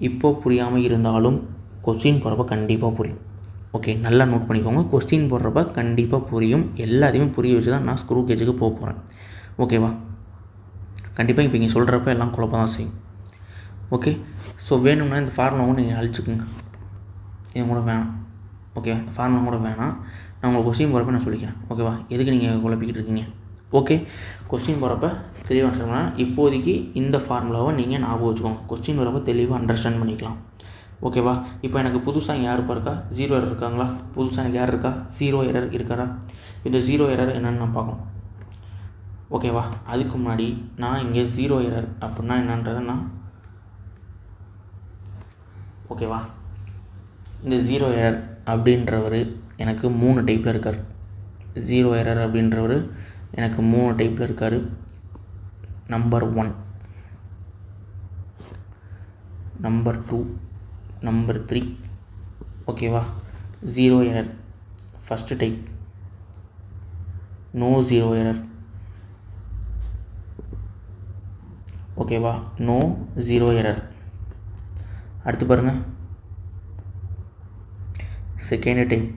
இப்போ புரியாமல் இருந்தாலும் கொஸ்டின் போடுறப்ப கண்டிப்பாக புரியும். ஓகே, நல்லா நோட் பண்ணிக்கோங்க. கொஸ்டின் போடுறப்ப கண்டிப்பாக புரியும். எல்லாத்தையுமே புரிய வச்சு தான் நான் ஸ்க்ரூ கேஜுக்கு போக போகிறேன். ஓகேவா? கண்டிப்பாக இப்போ இங்கே சொல்கிறப்ப எல்லாம் குழப்பம் தான் செய்யும். ஓகே, ஸோ வேணும்னா இந்த ஃபார்முலாவும் நீங்கள் அழிச்சுக்குங்க. இது கூட வேணாம். ஓகே, ஃபார்முலா கூட வேணாம். நான் உங்களுக்கு கொஸ்டின் போகிறப்ப நான் சொல்லிக்கிறேன். ஓகேவா? எதுக்கு நீங்கள் குழப்பிக்கிட்டு இருக்கீங்க? ஓகே, கொஸ்டின் போகிறப்ப தெளிவாக அண்டர்ஸ்டாண்ட். இப்போதைக்கு இந்த ஃபார்முலாவை நீங்கள் ஞாபகம் வச்சுக்கோங்க. கொஸ்டின் வரப்போ தெளிவாக அண்டர்ஸ்டாண்ட் பண்ணிக்கலாம். ஓகேவா? இப்போ எனக்கு புதுசாக யார் இருக்கா? 0 எரர் இருக்காங்களா? புதுசாக எனக்கு யார் இருக்கா? 0 எரர் இருக்காரா? இந்த 0 எரர் என்னென்னு நான் பார்க்கணும். ஓகேவா? அதுக்கு முன்னாடி நான் இங்கே 0 எரர் அப்படின்னா என்னன்றதை ஓகேவா? இந்த 0 எரர் அப்படின்றவர் எனக்கு 3 டைப்பில் இருக்கார். 0 எரர் அப்படின்றவர் எனக்கு 3 டைப்பில் இருக்கார். Number 1, number 2, number 3. ஓகேவா? 0 error first type, no 0 error. ஓகேவா? No 0 error. அடுத்து பாருங்கள், செகண்ட் டைப்,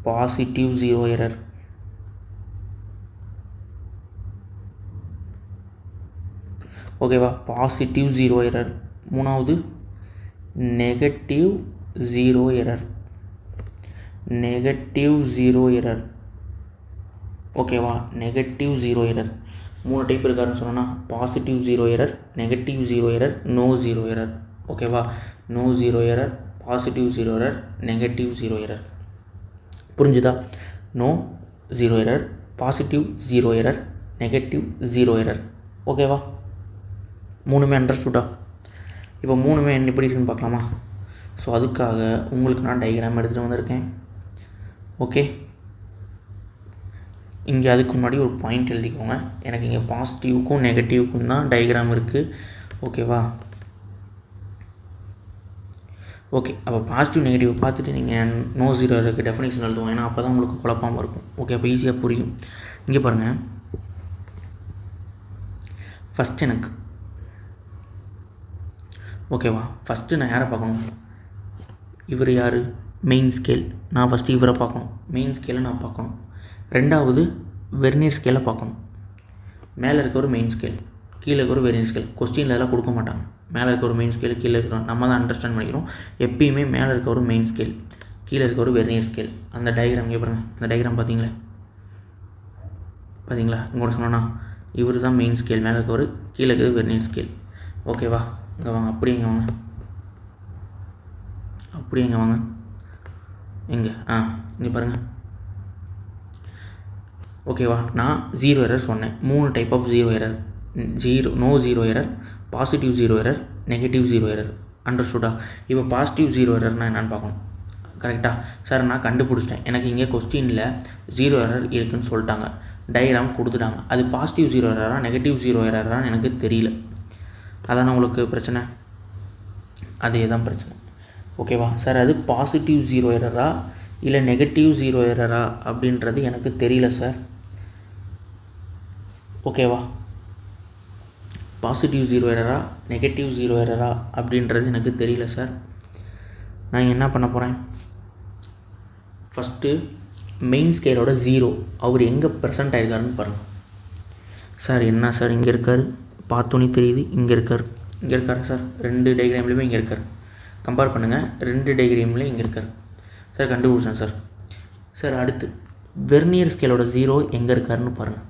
பாசிட்டிவ் 0 எரர். ஓகேவா? Positive 0 error. மூணாவது நெகட்டிவ் 0 எரர். Negative 0 error. ஓகேவா? Negative 0 error. 3 டைப் இருக்காருன்னு சொன்னோன்னா positive 0 error, negative 0 error, no 0 error. ஓகேவா? No 0 error, positive 0 error, negative 0 error. புரிஞ்சுதா? No 0 error, positive 0 error, negative 0 error. ஓகேவா? மூணுமே அண்டர்ஸ்டுடா? இப்போ மூணுமே என்ன எப்படி இருக்குன்னு பார்க்கலாமா? ஸோ அதுக்காக உங்களுக்கு நான் டயக்ராம் எடுத்துகிட்டு வந்திருக்கேன். ஓகே, இங்கே அதுக்கு முன்னாடி ஒரு பாயிண்ட் எழுதிக்கோங்க. எனக்கு இங்கே பாசிட்டிவ்க்கும் நெகட்டிவ்க்கும் தான் டயக்ராம் இருக்குது. ஓகேவா? ஓகே, அப்போ பாசிட்டிவ் நெகட்டிவ் பார்த்துட்டு நீங்கள் நோ 0 எரருக்கு டெஃபினேஷன் எழுதுவோம். ஏன்னா அப்போ தான் உங்களுக்கு குழப்பமாக இருக்கும். ஓகே, அப்போ ஈஸியாக புரியும். இங்கே பாருங்கள், ஃபஸ்ட் எனக்கு ஓகேவா? ஃபஸ்ட்டு நான் யாரை பார்க்கணும்? இவர் யார்? Main scale. நான் ஃபஸ்ட்டு இவரை பார்க்கணும். மெயின் ஸ்கேலை நான் பார்க்கணும். ரெண்டாவது வெர்னியர் ஸ்கேலை பார்க்கணும். மேலே இருக்க ஒரு மெயின் ஸ்கேல், கீழே இருக்க ஒரு வெர்னியர் ஸ்கேல். கொஸ்டினில் எல்லாம் கொடுக்க மாட்டாங்க. மேலே இருக்க ஒரு மெயின் ஸ்கேல், கீழே இருக்கிறோம். நம்ம தான் அண்டர்ஸ்டாண்ட் பண்ணிக்கிறோம். எப்பயுமே மேலே இருக்க ஒரு மெயின் ஸ்கேல், கீழே இருக்க ஒரு வெர்னியர் ஸ்கேல். அந்த டயக்ராம் இங்கே பாருங்கள். அந்த டயக்ராம் பார்த்தீங்களா? இங்கோட சொன்னோன்னா இவர் தான் மெயின் ஸ்கேல், மேலே இருக்க ஒரு, கீழே இருக்கிறது வெர்னியர் ஸ்கேல். ஓகேவா? இங்கே வாங்க, அப்படியே இங்கே வாங்க, அப்படியே இங்கே வாங்க. எங்கே? இங்கே பாருங்கள். ஓகேவா? நான் 0 எரர் சொன்னேன். 3 type of 0 error. No 0 error, positive 0 error, negative 0 error. அண்டர்ஸ்டுடா? இப்போ பாசிட்டிவ் 0 எரர்னால் என்னென்னு பார்க்கணும். கரெக்டாக? சார் நான் கண்டுபிடிச்சிட்டேன். எனக்கு இங்கே கொஸ்டினில் 0 எரர் இருக்குதுன்னு சொல்லிட்டாங்க, டயக்ராம் கொடுத்துட்டாங்க. அது பாசிட்டிவ் 0 எரரா நெகட்டிவ் 0 எரரான்னு எனக்கு தெரியல. அதான உங்களுக்கு பிரச்சனை? அதே தான் பிரச்சனை. ஓகேவா? சார் அது பாசிட்டிவ் 0 எரரா இல்லை நெகட்டிவ் 0 எரரா அப்படின்றது எனக்கு தெரியல சார். ஓகேவா? பாசிட்டிவ் 0 எரரா நெகட்டிவ் 0 எரரா அப்படின்றது எனக்கு தெரியல சார். நான் என்ன பண்ண போகிறேன்? ஃபஸ்ட்டு மெயின் ஸ்கேலோட 0 அவர் எங்கே ப்ரெசென்ட் ஆகிருக்காருன்னு பாருங்கள். சார் என்ன சார் இங்கே இருக்கார், பார்த்தோன்னே தெரியுது. இங்கே இருக்கார் சார். 2 டயக்ராம்லேயுமே இங்கே இருக்கார். கம்பேர் பண்ணுங்கள். 2 டயக்ராம்லேயும் இங்கே இருக்கார் சார். கண்டுபிடிச்சேன் சார். சார் அடுத்து வெர்னியர் ஸ்கேலோட 0 எங்கே இருக்காருன்னு பாருங்கள்.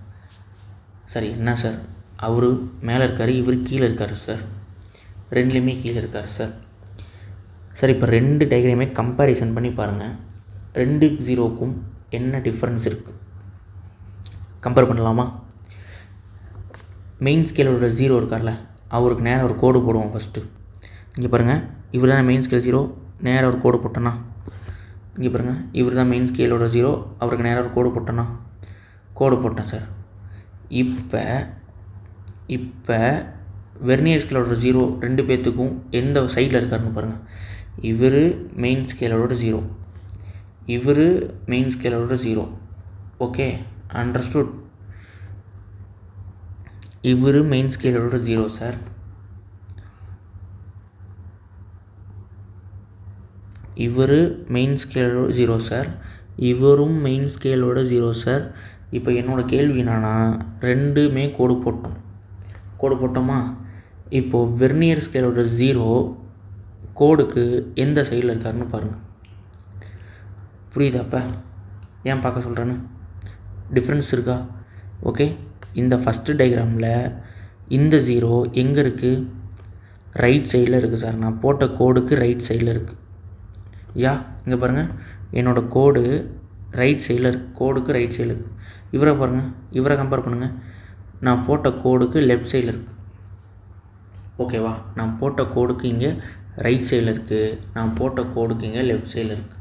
சார் என்ன சார், அவர் மேலே இருக்கார், இவர் கீழே இருக்கார் சார். 2லேயுமே கீழே இருக்கார் சார். சார் இப்போ 2 டயக்ராமே கம்பேரிசன் பண்ணி பாருங்கள். 2 0க்கும் என்ன டிஃப்ரென்ஸ் இருக்குது கம்பேர் பண்ணலாமா? மெயின் ஸ்கேலோட 0 இருக்கார்ல, அவருக்கு நேராக ஒரு கோடு போடுவோம் ஃபஸ்ட்டு. இங்கே பாருங்கள், இவர் தானே மெயின் ஸ்கேல் 0. நேராக ஒரு கோடு போட்டோன்னா இங்கே பாருங்கள், இவர் தான் மெயின் ஸ்கேலோட 0, அவருக்கு நேராக ஒரு கோடு போட்டேன்னா கோடு போட்டேன் சார். இப்போ வெர்னியர் ஸ்கேலோட 0 2 பேர்த்துக்கும் எந்த சைடில் இருக்காருன்னு பாருங்கள். இவர் மெயின் ஸ்கேலோட 0, இவர் மெயின் ஸ்கேலோட 0. Okay, understood. இவர் மெயின் ஸ்கேலோட 0 சார். இவர் மெயின் ஸ்கேலோட 0 சார். இவரும் மெயின் ஸ்கேலோட 0 சார். இப்போ என்னோடய கேள்வி என்னன்னா, ரெண்டுமே கோடு போட்டோமா? இப்போது வெர்னியர் ஸ்கேலோட 0 கோடுக்கு எந்த சைடில் இருக்காருன்னு பாருங்கள். புரியுதாப்பா ஏன் பார்க்க சொல்கிறேன்னு? டிஃப்ரென்ஸ் இருக்கா? ஓகே, இந்த ஃபஸ்ட்டு டயக்ராமில் இந்த 0 எங்கே இருக்குது? ரைட் சைடில் இருக்குது சார். நான் போட்ட கோடுக்கு ரைட் சைடில் இருக்குது. இங்கே பாருங்கள், என்னோடய கோடு ரைட் சைடில் இருக்குது, கோடுக்கு ரைட் சைடில் இருக்குது. இவரை பாருங்கள், இவரை கம்பேர் பண்ணுங்கள், நான் போட்ட கோடுக்கு லெஃப்ட் சைடில் இருக்குது. ஓகேவா, நான் போட்ட கோடுக்கு இங்கே ரைட் சைடில் இருக்குது, நான் போட்ட கோடுக்கு இங்கே லெஃப்ட் சைடில் இருக்குது.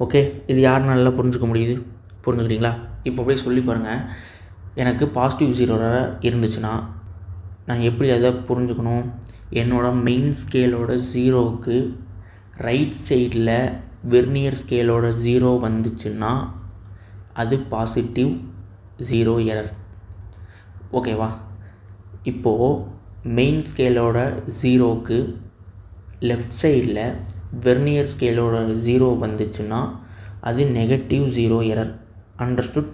ஓகே, இது யார் நல்லா புரிஞ்சுக்க முடியுது? புரிஞ்சுக்கிட்டீங்களா? இப்போ அப்படியே சொல்லி பாருங்கள். எனக்கு பாசிட்டிவ் 0 இருந்துச்சுன்னா நான் எப்படி அதை புரிஞ்சுக்கணும்? என்னோடய மெயின் ஸ்கேலோட 0க்கு ரைட் சைடில் வெர்னியர் ஸ்கேலோட 0 வந்துச்சுன்னா அது பாசிட்டிவ் 0 எரர். ஓகேவா? இப்போது மெயின் ஸ்கேலோட 0க்கு லெஃப்ட் சைடில் வெர்னியர் ஸ்கேலோட 0 வந்துச்சுன்னா அது நெகட்டிவ் 0 எரர். அண்டர்ஸ்டுட்?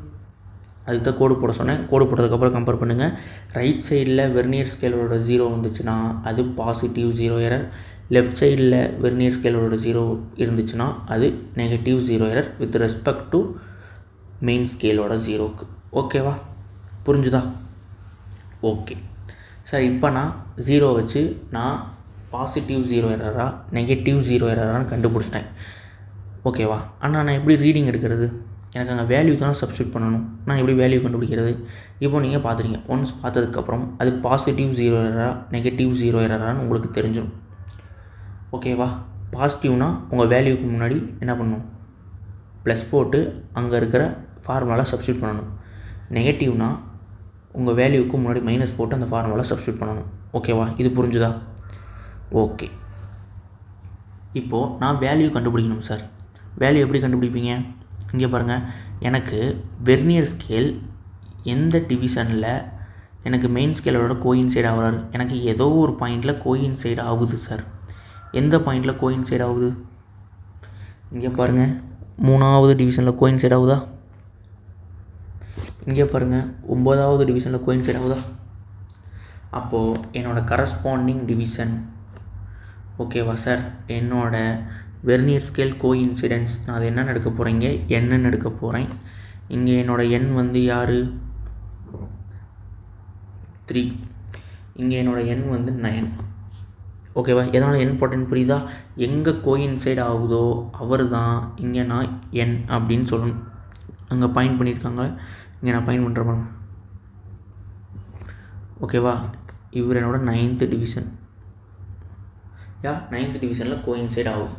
அதுக்கு தான் கோடு போட சொன்னேன். கோடு போட்டதுக்கப்புறம் கம்பேர் பண்ணுங்கள். ரைட் சைடில் வெர்னியர் ஸ்கேலோட 0 வந்துச்சுன்னா அது பாசிட்டிவ் 0 எரர். லெஃப்ட் சைடில் வெர்னியர் ஸ்கேலோட 0 இருந்துச்சுன்னா அது negative 0 error with respect to main ஸ்கேலோட 0க்கு. ஓகேவா? புரிஞ்சுதா? ஓகே சார், இப்போ நான் 0 வச்சு நான் பாசிட்டிவ் 0 எரரா நெகட்டிவ் 0 எரரான்னு கண்டுபிடிச்சிட்டேன். ஓகேவா? ஆனால் நான் எப்படி ரீடிங் எடுக்கிறது? எனக்கு அங்கே வேல்யூ தான் சப்ஸ்டியூட் பண்ணணும். நான் எப்படி வேல்யூ கண்டுபிடிக்கிறது? இப்போ நீங்கள் பார்த்துறீங்க. ஒன்ஸ் பார்த்ததுக்கப்புறம் அது பாசிட்டிவ் 0 எரரா நெகட்டிவ் 0 எரரான்னு உங்களுக்கு தெரிஞ்சிடும். ஓகேவா? பாசிட்டிவ்னா உங்கள் வேல்யூக்கு முன்னாடி என்ன பண்ணணும்? ப்ளஸ் போட்டு அங்கே இருக்கிற ஃபார்முலாவில் சப்ஸ்டியூட் பண்ணணும். நெகட்டிவ்னா உங்கள் வேல்யூக்கு முன்னாடி மைனஸ் போட்டு அந்த ஃபார்முலாவில் சப்ஸ்டியூட் பண்ணணும். ஓகேவா? இது புரிஞ்சுதா? ஓகே, இப்போது நான் வேல்யூ கண்டுபிடிக்கணும் சார். வேல்யூ எப்படி கண்டுபிடிப்பீங்க? இங்கே பாருங்கள், எனக்கு வெர்னியர் ஸ்கேல் எந்த டிவிஷனில் எனக்கு மெயின் ஸ்கேலோட கோயின்சைட் ஆகிறாரு? எனக்கு ஏதோ ஒரு பாயிண்டில் கோயின்சைட் ஆகுது சார். எந்த பாயிண்டில் கோயின்சைட் ஆகுது? இங்கே பாருங்கள், 3வது டிவிஷனில் கோயின்சைட் ஆகுதா? இங்கே பாருங்கள், 9வது டிவிஷனில் கோயின்சைட் ஆகுதா? அப்போது என்னோடய கரஸ்பாண்டிங் டிவிஷன். ஓகேவா சார்? என்னோடய வெர்னியர் ஸ்கேல் கோஇன்சிடென்ஸ் நான் அது என்னென்னு எடுக்க போகிறேங்க? என்னன்னு எடுக்க போகிறேன். இங்கே என்னோடய எண் வந்து யார்? 3. இங்கே என்னோடய எண் வந்து 9. ஓகேவா? எதனால் எண் போட்டேன்னு புரியுதா? எங்கே கோயின்சைட் ஆகுதோ அவர் தான் இங்கே நான் எண் அப்படின்னு சொல்லணும். அங்கே பாயிண்ட் பண்ணியிருக்காங்க, இங்கே நான் பாயிண்ட் பண்ணுறேன். ஓகேவா? இவர் என்னோட 9th டிவிஷன். 9th டிவிஷனில் கோயின்சைட் ஆகுது.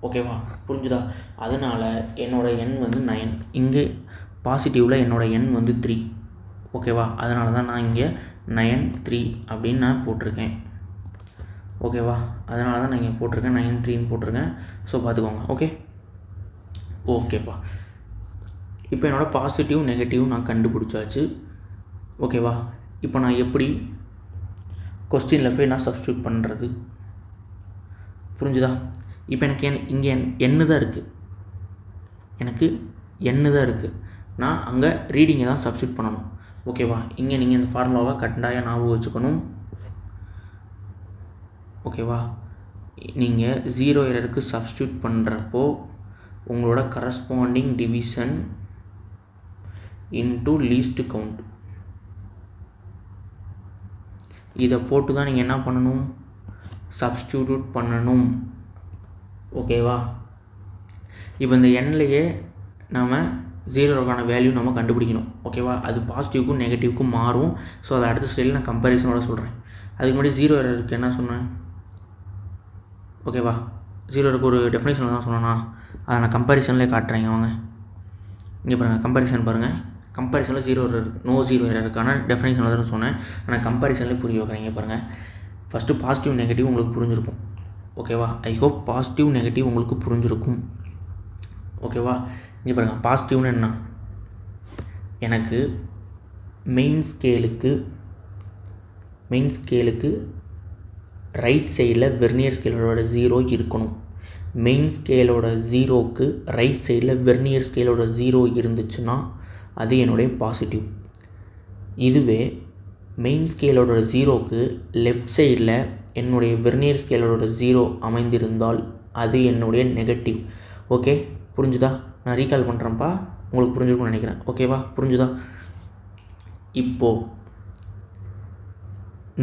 ஓகேவா? புரிஞ்சுதா? அதனால் என்னோடய எண் வந்து 9. இங்கே பாசிட்டிவில் என்னோடய எண் வந்து 3. ஓகேவா? அதனால தான் நான் இங்கே 9 3 அப்படின்னு நான் போட்டிருக்கேன். ஓகேவா? அதனால தான் நான் இங்கே போட்டிருக்கேன் 9 3ன்னு போட்டிருக்கேன். ஸோ பார்த்துக்கோங்க. ஓகேப்பா. இப்போ என்னோடய பாசிட்டிவ் நெகட்டிவ் நான் கண்டுபிடிச்சாச்சு. ஓகேவா? இப்போ நான் எப்படி கொஸ்டினில் போய் நான் சப்ஸ்டியூட் பண்ணுறது? புரிஞ்சுதா? இப்போ எனக்கு இங்கே எண்ணு தான் இருக்குது. எனக்கு எண்ணு தான் இருக்குது. நான் அங்கே ரீடிங்கை தான் சப்ஸ்டியூட் பண்ணணும். ஓகேவா? இங்கே நீங்கள் இந்த ஃபார்முலாவை கட்டாயம் ஞாபகம் வச்சுக்கணும். ஓகேவா? நீங்கள் 0 எரருக்கு சப்ஸ்டியூட் பண்ணுறப்போ உங்களோட corresponding division into least count இதை போட்டு தான் நீங்கள் என்ன பண்ணணும்? சப்ஸ்டியூட் பண்ணணும். ஓகேவா? இப்போ இந்த எண்ணிலையே நாம் 0க்கான வேல்யூ நம்ம கண்டுபிடிக்கணும். ஓகேவா? அது பாசிட்டிவ்க்கும் நெகட்டிவ்க்கும் மாறும். ஸோ அதை அடுத்த ஸ்டைலில் நான் கம்பேரிசனோட சொல்கிறேன். அதுக்கு முன்னாடி 0 எரருக்கு என்ன சொன்னேன்? ஓகேவா? 0 எரருக்கு ஒரு டெஃபினேஷனில் தான் சொன்னேன்னா அதை நான் கம்பேரிசன்லேயே காட்டுறேங்க வாங்க. இங்கே பாருங்கள், கம்பேரிசன் பாருங்கள். கம்பேரிசனில் 0 எரர், நோ 0 எரருக்கான டெஃபினேஷன் தான் சொன்னேன். ஆனால் கம்பேரிசன்லேயே புரிய வைக்கிறீங்க பாருங்கள். ஃபஸ்ட்டு பாசிட்டிவ் நெகட்டிவ் உங்களுக்கு புரிஞ்சிருக்கும். ஓகேவா? ஐ ஹோப் பாசிட்டிவ் நெகட்டிவ் உங்களுக்கு புரிஞ்சிருக்கும். ஓகேவா? இங்கே பாருங்கள், பாசிட்டிவ்னு என்ன, எனக்கு மெயின் ஸ்கேலுக்கு ரைட் சைடில் வெர்னியர் ஸ்கேலோட 0 இருக்கணும். மெயின் ஸ்கேலோட 0க்கு ரைட் சைடில் வெர்னியர் ஸ்கேலோட 0 இருந்துச்சுன்னா அது என்னுடைய பாசிட்டிவ். இதுவே மெயின் ஸ்கேலோட 0க்கு லெஃப்ட் சைடில் என்னுடைய வெர்னியர் ஸ்கேலோட 0 அமைந்திருந்தால் அது என்னுடைய நெகட்டிவ். ஓகே, புரிஞ்சுதா? நான் ரீகால் பண்ணுறேன்ப்பா, உங்களுக்கு புரிஞ்சுருக்கும்னு நினைக்கிறேன். ஓகேவா? புரிஞ்சுதா? இப்போது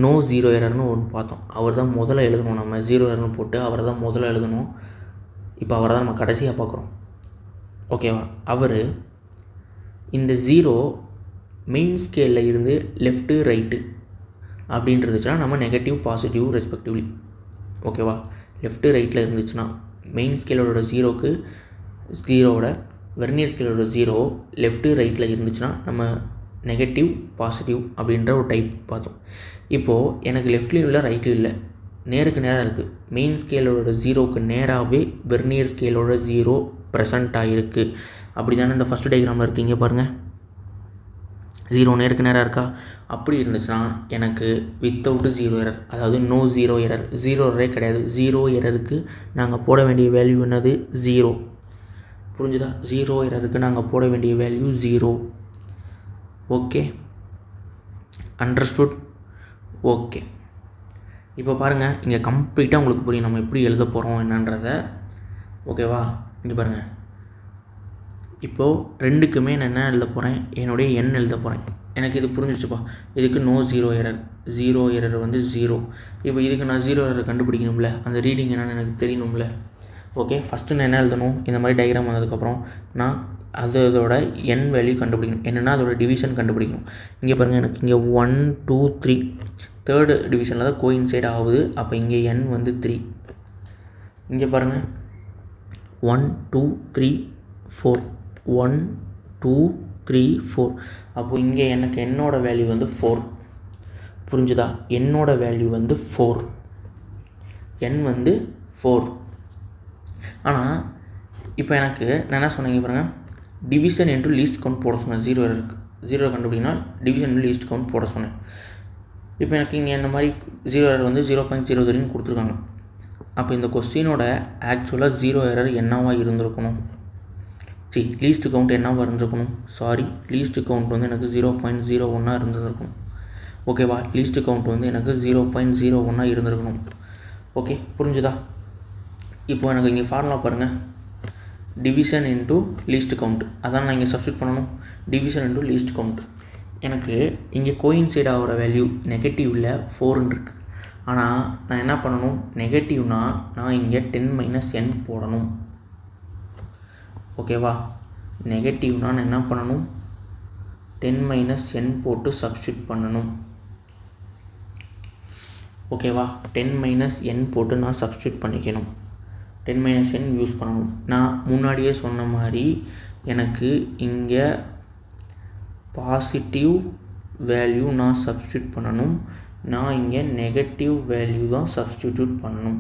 நோ 0 எரர்னு ஒன்று பார்த்தோம். அவர் தான் முதல்ல எழுதணும். நம்ம 0 எரர்னு போட்டு அவரை தான் முதல்ல எழுதணும். இப்போ அவரை தான் நம்ம கடைசியாக பார்க்குறோம். ஓகேவா? அவர் இந்த 0 மெயின் ஸ்கேலில் இருந்து லெஃப்ட்டு ரைட்டு அப்படின்ட்டு இருந்துச்சுன்னா நம்ம நெகட்டிவ் பாசிட்டிவ் ரெஸ்பெக்டிவ்லி. ஓகேவா? லெஃப்ட்டு ரைட்டில் இருந்துச்சுன்னா மெயின் ஸ்கேலோட 0க்கு 0வோட வெர்னியர் ஸ்கேலோட 0 லெஃப்ட்டு ரைட்டில் இருந்துச்சுன்னா நம்ம நெகட்டிவ் பாசிட்டிவ் அப்படின்ற ஒரு டைப் பார்த்தோம். இப்போது எனக்கு லெஃப்ட்லேயும் இல்லை ரைட்லேயும் இல்லை, நேருக்கு நேராக இருக்குது. மெயின் ஸ்கேலோட 0க்கு நேராகவே வெர்னியர் ஸ்கேலோட 0 ப்ரெசண்ட் ஆகிருக்கு. அப்படி தானே இந்த ஃபஸ்ட்டு டயக்ராமில் இருக்கீங்க பாருங்கள். 0 நேருக்கு நேராக இருக்கா? அப்படி இருந்துச்சுன்னா எனக்கு வித்தவுட் 0 எரர், அதாவது நோ 0 எரர், 0 எரரே கிடையாது. 0 எரருக்கு நாங்கள் போட வேண்டிய வேல்யூ என்னது? 0. புரிஞ்சுதா? 0 எரருக்கு நாங்கள் போட வேண்டிய வேல்யூ 0. Okay, understood? ஓகே, இப்போ பாருங்கள், இங்கே கம்ப்ளீட்டாக உங்களுக்கு புரியும் நம்ம எப்படி எழுத போகிறோம் என்னன்றதை. ஓகேவா? இங்கே பாருங்கள், இப்போது ரெண்டுக்குமே நான் என்ன எழுத போகிறேன்? என்னுடைய எண் எழுத போகிறேன். எனக்கு இது புரிஞ்சிச்சுப்பா. இதுக்கு நோ 0 எரர், 0 எரர் வந்து 0. இப்போ இதுக்கு நான் 0 எரர் கண்டுபிடிக்கணும்ல, அந்த ரீடிங் என்னென்னு எனக்கு தெரியணும்ல. ஓகே, ஃபஸ்ட்டு நான் என்ன எழுதணும்? இந்த மாதிரி டயக்ராம் வந்ததுக்கப்புறம் நான் அதோட என் வேல்யூ கண்டுபிடிக்கணும். என்னென்னா அதோட டிவிஷன் கண்டுபிடிக்கணும். இங்கே பாருங்கள், எனக்கு இங்கே 1 2 3 தேர்டு டிவிஷனில் தான் கோயின்சைட் ஆகுது. அப்போ இங்கே என் வந்து 3. இங்கே பாருங்கள், 1 2 3 4, 1 2 3 4. அப்போது இங்கே எனக்கு என்னோட வேல்யூ வந்து 4. புரிஞ்சுதா? என்னோட வேல்யூ வந்து 4, என் வந்து 4. ஆனால் இப்போ எனக்கு நான் என்ன சொன்னீங்க பாருங்கள், டிவிஷன் இன்ட்டு லீஸ்ட் கவுண்ட் போட சொன்னேன். 0 இருக்குது, 0 கண்டுபிடிக்கனா டிவிஷன் இன்ட்டு லீஸ்ட் கவுண்ட் போட சொன்னேன். இப்போ எனக்கு இங்கே இந்த மாதிரி 0 எரர் வந்து 0.03 கொடுத்துருக்காங்க. அப்போ இந்த கொஸ்டினோட ஆக்சுவலாக 0 எரர் என்னவாக இருந்திருக்கணும்? லீஸ்ட் கவுண்ட் என்னவாக இருந்திருக்கணும்? லீஸ்ட் கவுண்ட் வந்து எனக்கு 0.01 இருந்திருக்கணும். ஓகேவா? லீஸ்ட் கவுண்ட் வந்து எனக்கு 0.01 இருந்திருக்கணும். ஓகே, புரிஞ்சுதா? இப்போ எனக்கு இங்கே ஃபார்முலா பாருங்கள், டிவிஷன் இன்ட்டு லீஸ்ட் கவுண்ட். அதான் நான் இங்கே சப்ஸ்டியூட் பண்ணணும். Division into least count. எனக்கு இங்கே கோயின்சைட் ஆகிற வேல்யூ நெகட்டிவில் 4 இருக்குது. ஆனால் நான் என்ன பண்ணணும்? நெகட்டிவ்னா நான் இங்கே 10 - n போடணும். ஓகேவா? நெகட்டிவ்னா நான் என்ன பண்ணணும்? 10 - n போட்டு சப்ஸ்டியூட் பண்ணணும். ஓகேவா? 10 - n போட்டு நான் சப்ஸ்டியூட் பண்ணிக்கணும். 10 - n யூஸ் பண்ணணும். நான் முன்னாடியே சொன்ன மாதிரி எனக்கு இங்கே பாசிட்டிவ் வேல்யூ நான் சப்ஸ்டியூட் பண்ணணும். நான் இங்கே நெகட்டிவ் வேல்யூ தான் சப்ஸ்டிடியூட் பண்ணணும்.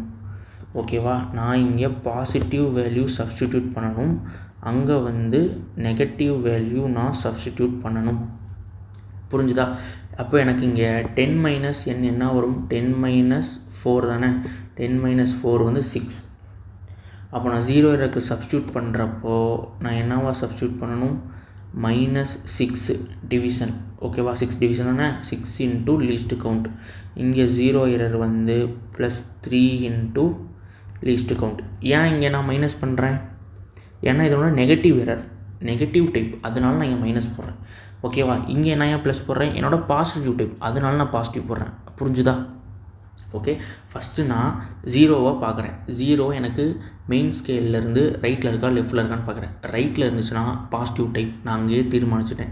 ஓகேவா? நான் இங்கே பாசிட்டிவ் வேல்யூ சப்ஸ்டிடியூட் பண்ணணும், அங்கே வந்து நெகட்டிவ் வேல்யூ நான் சப்ஸ்டிடியூட் பண்ணணும். புரிஞ்சுதா? அப்போ எனக்கு இங்கே 10 - n என்ன வரும்? 10 - 4 தானே. 10 - 4 வந்து 6. அப்போ நான் 0 எரருக்கு சப்ஸ்டியூட் பண்ணுறப்போ நான் என்னவா சப்ஸ்டியூட் பண்ணணும்? -6 டிவிஷன். ஓகேவா? 6 டிவிஷன் தானே. 6 இன்ட்டு லீஸ்ட் கவுண்ட். இங்கே 0 எரர் வந்து +3 இன்ட்டு லீஸ்ட் கவுண்ட். ஏன் இங்கே நான் மைனஸ் பண்ணுறேன்? ஏன்னா இதோட நெகட்டிவ் எரர், நெகட்டிவ் டைப், அதனால நான் இங்கே மைனஸ் போடுறேன். ஓகேவா? இங்கே நான் ஏன் ப்ளஸ் போடுறேன்? என்னோட பாசிட்டிவ் டைப், அதனால நான் பாசிட்டிவ் போடுறேன். புரிஞ்சுதா? ஓகே, ஃபஸ்ட்டு நான் 0 பார்க்குறேன். 0 எனக்கு மெயின் ஸ்கேல்லேருந்து ரைட்டில் இருக்கா லெஃப்ட்டில் இருக்கான்னு பார்க்குறேன். ரைட்டில் இருந்துச்சுன்னா பாசிட்டிவ் டைப், நான் அங்கேயே தீர்மானிச்சிட்டேன்.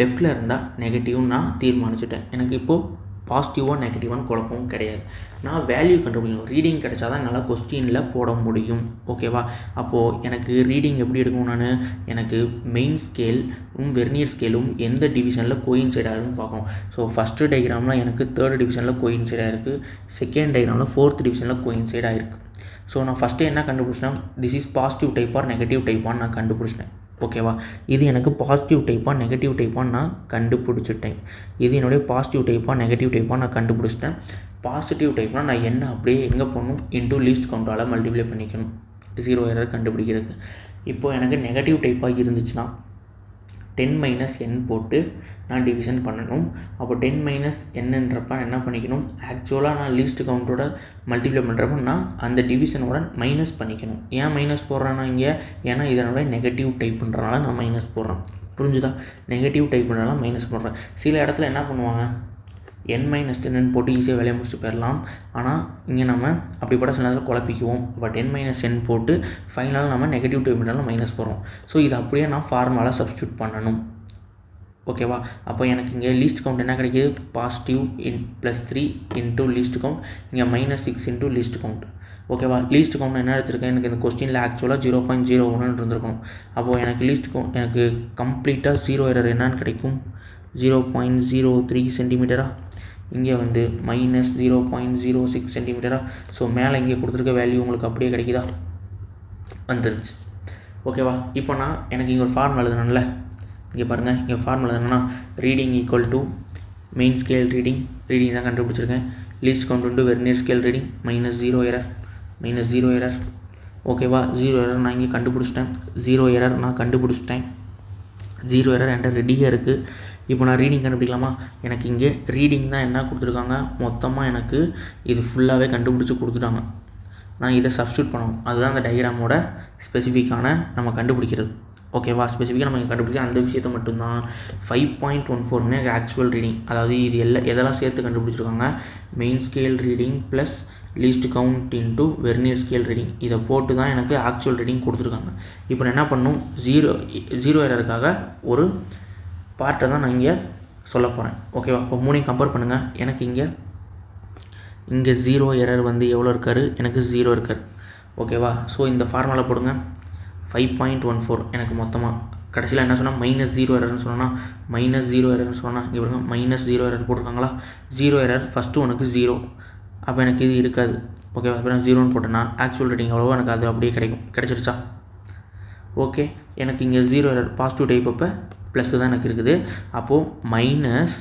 லெஃப்ட்டில் இருந்தால் நெகட்டிவ் நான் தீர்மானிச்சிட்டேன். எனக்கு இப்போது பாசிட்டிவாக நெகட்டிவான குழப்பமும் கிடையாது. நான் வேல்யூ கண்டுபிடிக்கணும். ரீடிங் கிடைச்சா தான் என்னால் கொஸ்டினில் போட முடியும். ஓகேவா? அப்போது எனக்கு ரீடிங் எப்படி எடுக்கணும்? நான் எனக்கு மெயின் ஸ்கேலும் வெர்னியர் ஸ்கேலும் எந்த டிவிஷனில் கோயின்சைட் ஆகுதுன்னு பார்க்கணும். ஸோ ஃபஸ்ட்டு டயக்ராமில் எனக்கு 3rd டிவிஷனில் கோயின்சைட் ஆகிருக்கு, செகண்ட் டயக்ராமில் 4th டிவிஷனில் கோயின்சைட் ஆகிருக்கு. ஸோ நான் ஃபஸ்ட்டு என்ன கண்டுபிடிச்சேன், this is positive type or negative டைப்பான்னு நான் கண்டுபிடிச்சிட்டேன். ஓகேவா? இது எனக்கு பாசிட்டிவ் டைப்பாக நெகட்டிவ் டைப்பான்னு நான் கண்டுபிடிச்சிட்டேன். இது என்னுடைய பாசிட்டிவ் டைப்பாக நெகட்டிவ் டைப்பாக நான் கண்டுபிடிச்சிட்டேன். பாசிட்டிவ் டைப்னால் நான் என்ன அப்படியே எங்கே போகணும், இன்டூ லீஸ்ட் கவுண்டால் மல்டிப்ளை பண்ணிக்கணும் 0 எரர் கண்டுபிடிக்கிறதுக்கு. இப்போது எனக்கு நெகட்டிவ் டைப்பாக இருந்துச்சுன்னா 10 - n போட்டு நான் டிவிஷன் பண்ணணும். அப்போ 10 - nன்றப்ப என்ன பண்ணிக்கணும், ஆக்சுவலாக நான் லீஸ்ட் கவுண்டோட மல்டிப்ளை பண்ணுறப்ப நான் அந்த டிவிஷனோட மைனஸ் பண்ணிக்கணும். ஏன் மைனஸ் போடுறேன்னா இங்கே, ஏன்னா இதனோட நெகட்டிவ் டைப்புன்றனால நான் மைனஸ் போடுறேன். புரிஞ்சுதா? நெகட்டிவ் டைப்புன்றனால மைனஸ் போடுறேன். சில இடத்துல என்ன பண்ணுவாங்க, n - 10 போட்டு ஈஸியாக வேலையை முடிச்சுட்டு போயிடலாம். ஆனால் இங்கே நம்ம அப்படி போட சில நேரத்தில் குழப்பிக்குவோம். பட் n - n போட்டு ஃபைனலாக நம்ம நெகட்டிவ் டைப்னாலும் மைனஸ் போடுறோம். ஸோ இது அப்படியே நான் ஃபார்முலாவில் சப்ஸ்டியூட் பண்ணணும். ஓகேவா? அப்போ எனக்கு இங்கே லீஸ்ட் கவுண்ட் என்ன கிடைக்கிது, பாசிட்டிவ் +3 இன்ட்டு லீஸ்ட் கவுண்ட், இங்கே -6 இன்ட்டு லீஸ்ட் கவுண்ட். ஓகேவா? லீஸ்ட் கவுண்ட் என்ன எடுத்திருக்கேன், எனக்கு இந்த கொஸ்டினில் ஆக்சுவலாக 0.01 இருந்திருக்கணும். அப்போது எனக்கு லீஸ்ட் கவுண்ட் எனக்கு கம்ப்ளீட்டாக 0 எரர் என்னன்னு கிடைக்கும், 0.03 சென்டிமீட்டரா, இங்கே வந்து -0.06 சென்டிமீட்டரா. ஸோ மேலே இங்கே கொடுத்துருக்க வேல்யூ உங்களுக்கு அப்படியே கிடைக்குதா, வந்துருச்சு. ஓகேவா? இப்போ நான் எனக்கு இங்கே ஒரு ஃபார்முலா எழுதணும்ல, இங்கே பாருங்கள், இங்கே ஃபார்முலா என்னன்னா reading equal to main scale reading தான் கண்டுபிடிச்சிருக்கேன், least count into vernier scale reading -0 error. ஓகேவா? 0 எரர் நான் இங்கே கண்டுபிடிச்சிட்டேன். 0 எரர் நான் கண்டுபிடிச்சிட்டேன். 0 எரர் என்கிட்ட ரெடியாக இருக்குது. இப்போ நான் ரீடிங் கண்டுபிடிக்கலாமா? எனக்கு இங்கே ரீடிங் தான் என்ன கொடுத்துருக்காங்க, மொத்தமாக எனக்கு இது ஃபுல்லாகவே கண்டுபிடிச்சி கொடுத்துட்டாங்க. நான் இதை சப்ஸ்டியூட் பண்ணணும். அதுதான் அந்த டயக்ராமோட ஸ்பெசிஃபிக்கான நம்ம கண்டுபிடிக்கிறது. ஓகேவா? ஸ்பெசிஃபிக்காக நம்ம கண்டுபிடிக்க அந்த விஷயத்தை மட்டும்தான். 5.14 எனக்கு ஆக்சுவல் ரீடிங், அதாவது இது எதெல்லாம் சேர்த்து கண்டுபிடிச்சிருக்காங்க, main scale reading plus least count into vernier scale reading, இதை போட்டு தான் எனக்கு ஆக்சுவல் ரீடிங் கொடுத்துருக்காங்க. இப்போ நான் என்ன பண்ணணும், 0 எரருக்காக ஒரு பார்ட்டை தான் நான் இங்கே சொல்ல போகிறேன். ஓகேவா? இப்போ மூணையும் கம்பேர் பண்ணுங்கள். எனக்கு இங்கே 0 எரர் வந்து எவ்வளோ இருக்காரு, எனக்கு 0 இருக்கார். ஓகேவா? ஸோ இந்த ஃபார்முலா போடுங்க. 5.14 எனக்கு மொத்தமாக கடைசியில் என்ன சொன்னால் -0 எரர்னு சொன்னால் -0 எரர்னு சொன்னால் இங்கே பாருங்க -0 எரர் போட்டிருக்காங்களா. 0 எரர் ஃபஸ்ட்டு உனக்கு 0, அப்போ எனக்கு இது இருக்காது. ஓகேவா? அப்போ நான் 0ன்னு போட்டேன்னா ஆக்சுவல் ரேட்டிங் எவ்வளவோ எனக்கு அது அப்படியே கிடைச்சிருச்சா. ஓகே, எனக்கு இங்கே 0 எரர் பாசிட்டிவ் டைப் அப்போ ப்ளஸ் தான் எனக்கு இருக்குது. அப்போது மைனஸ்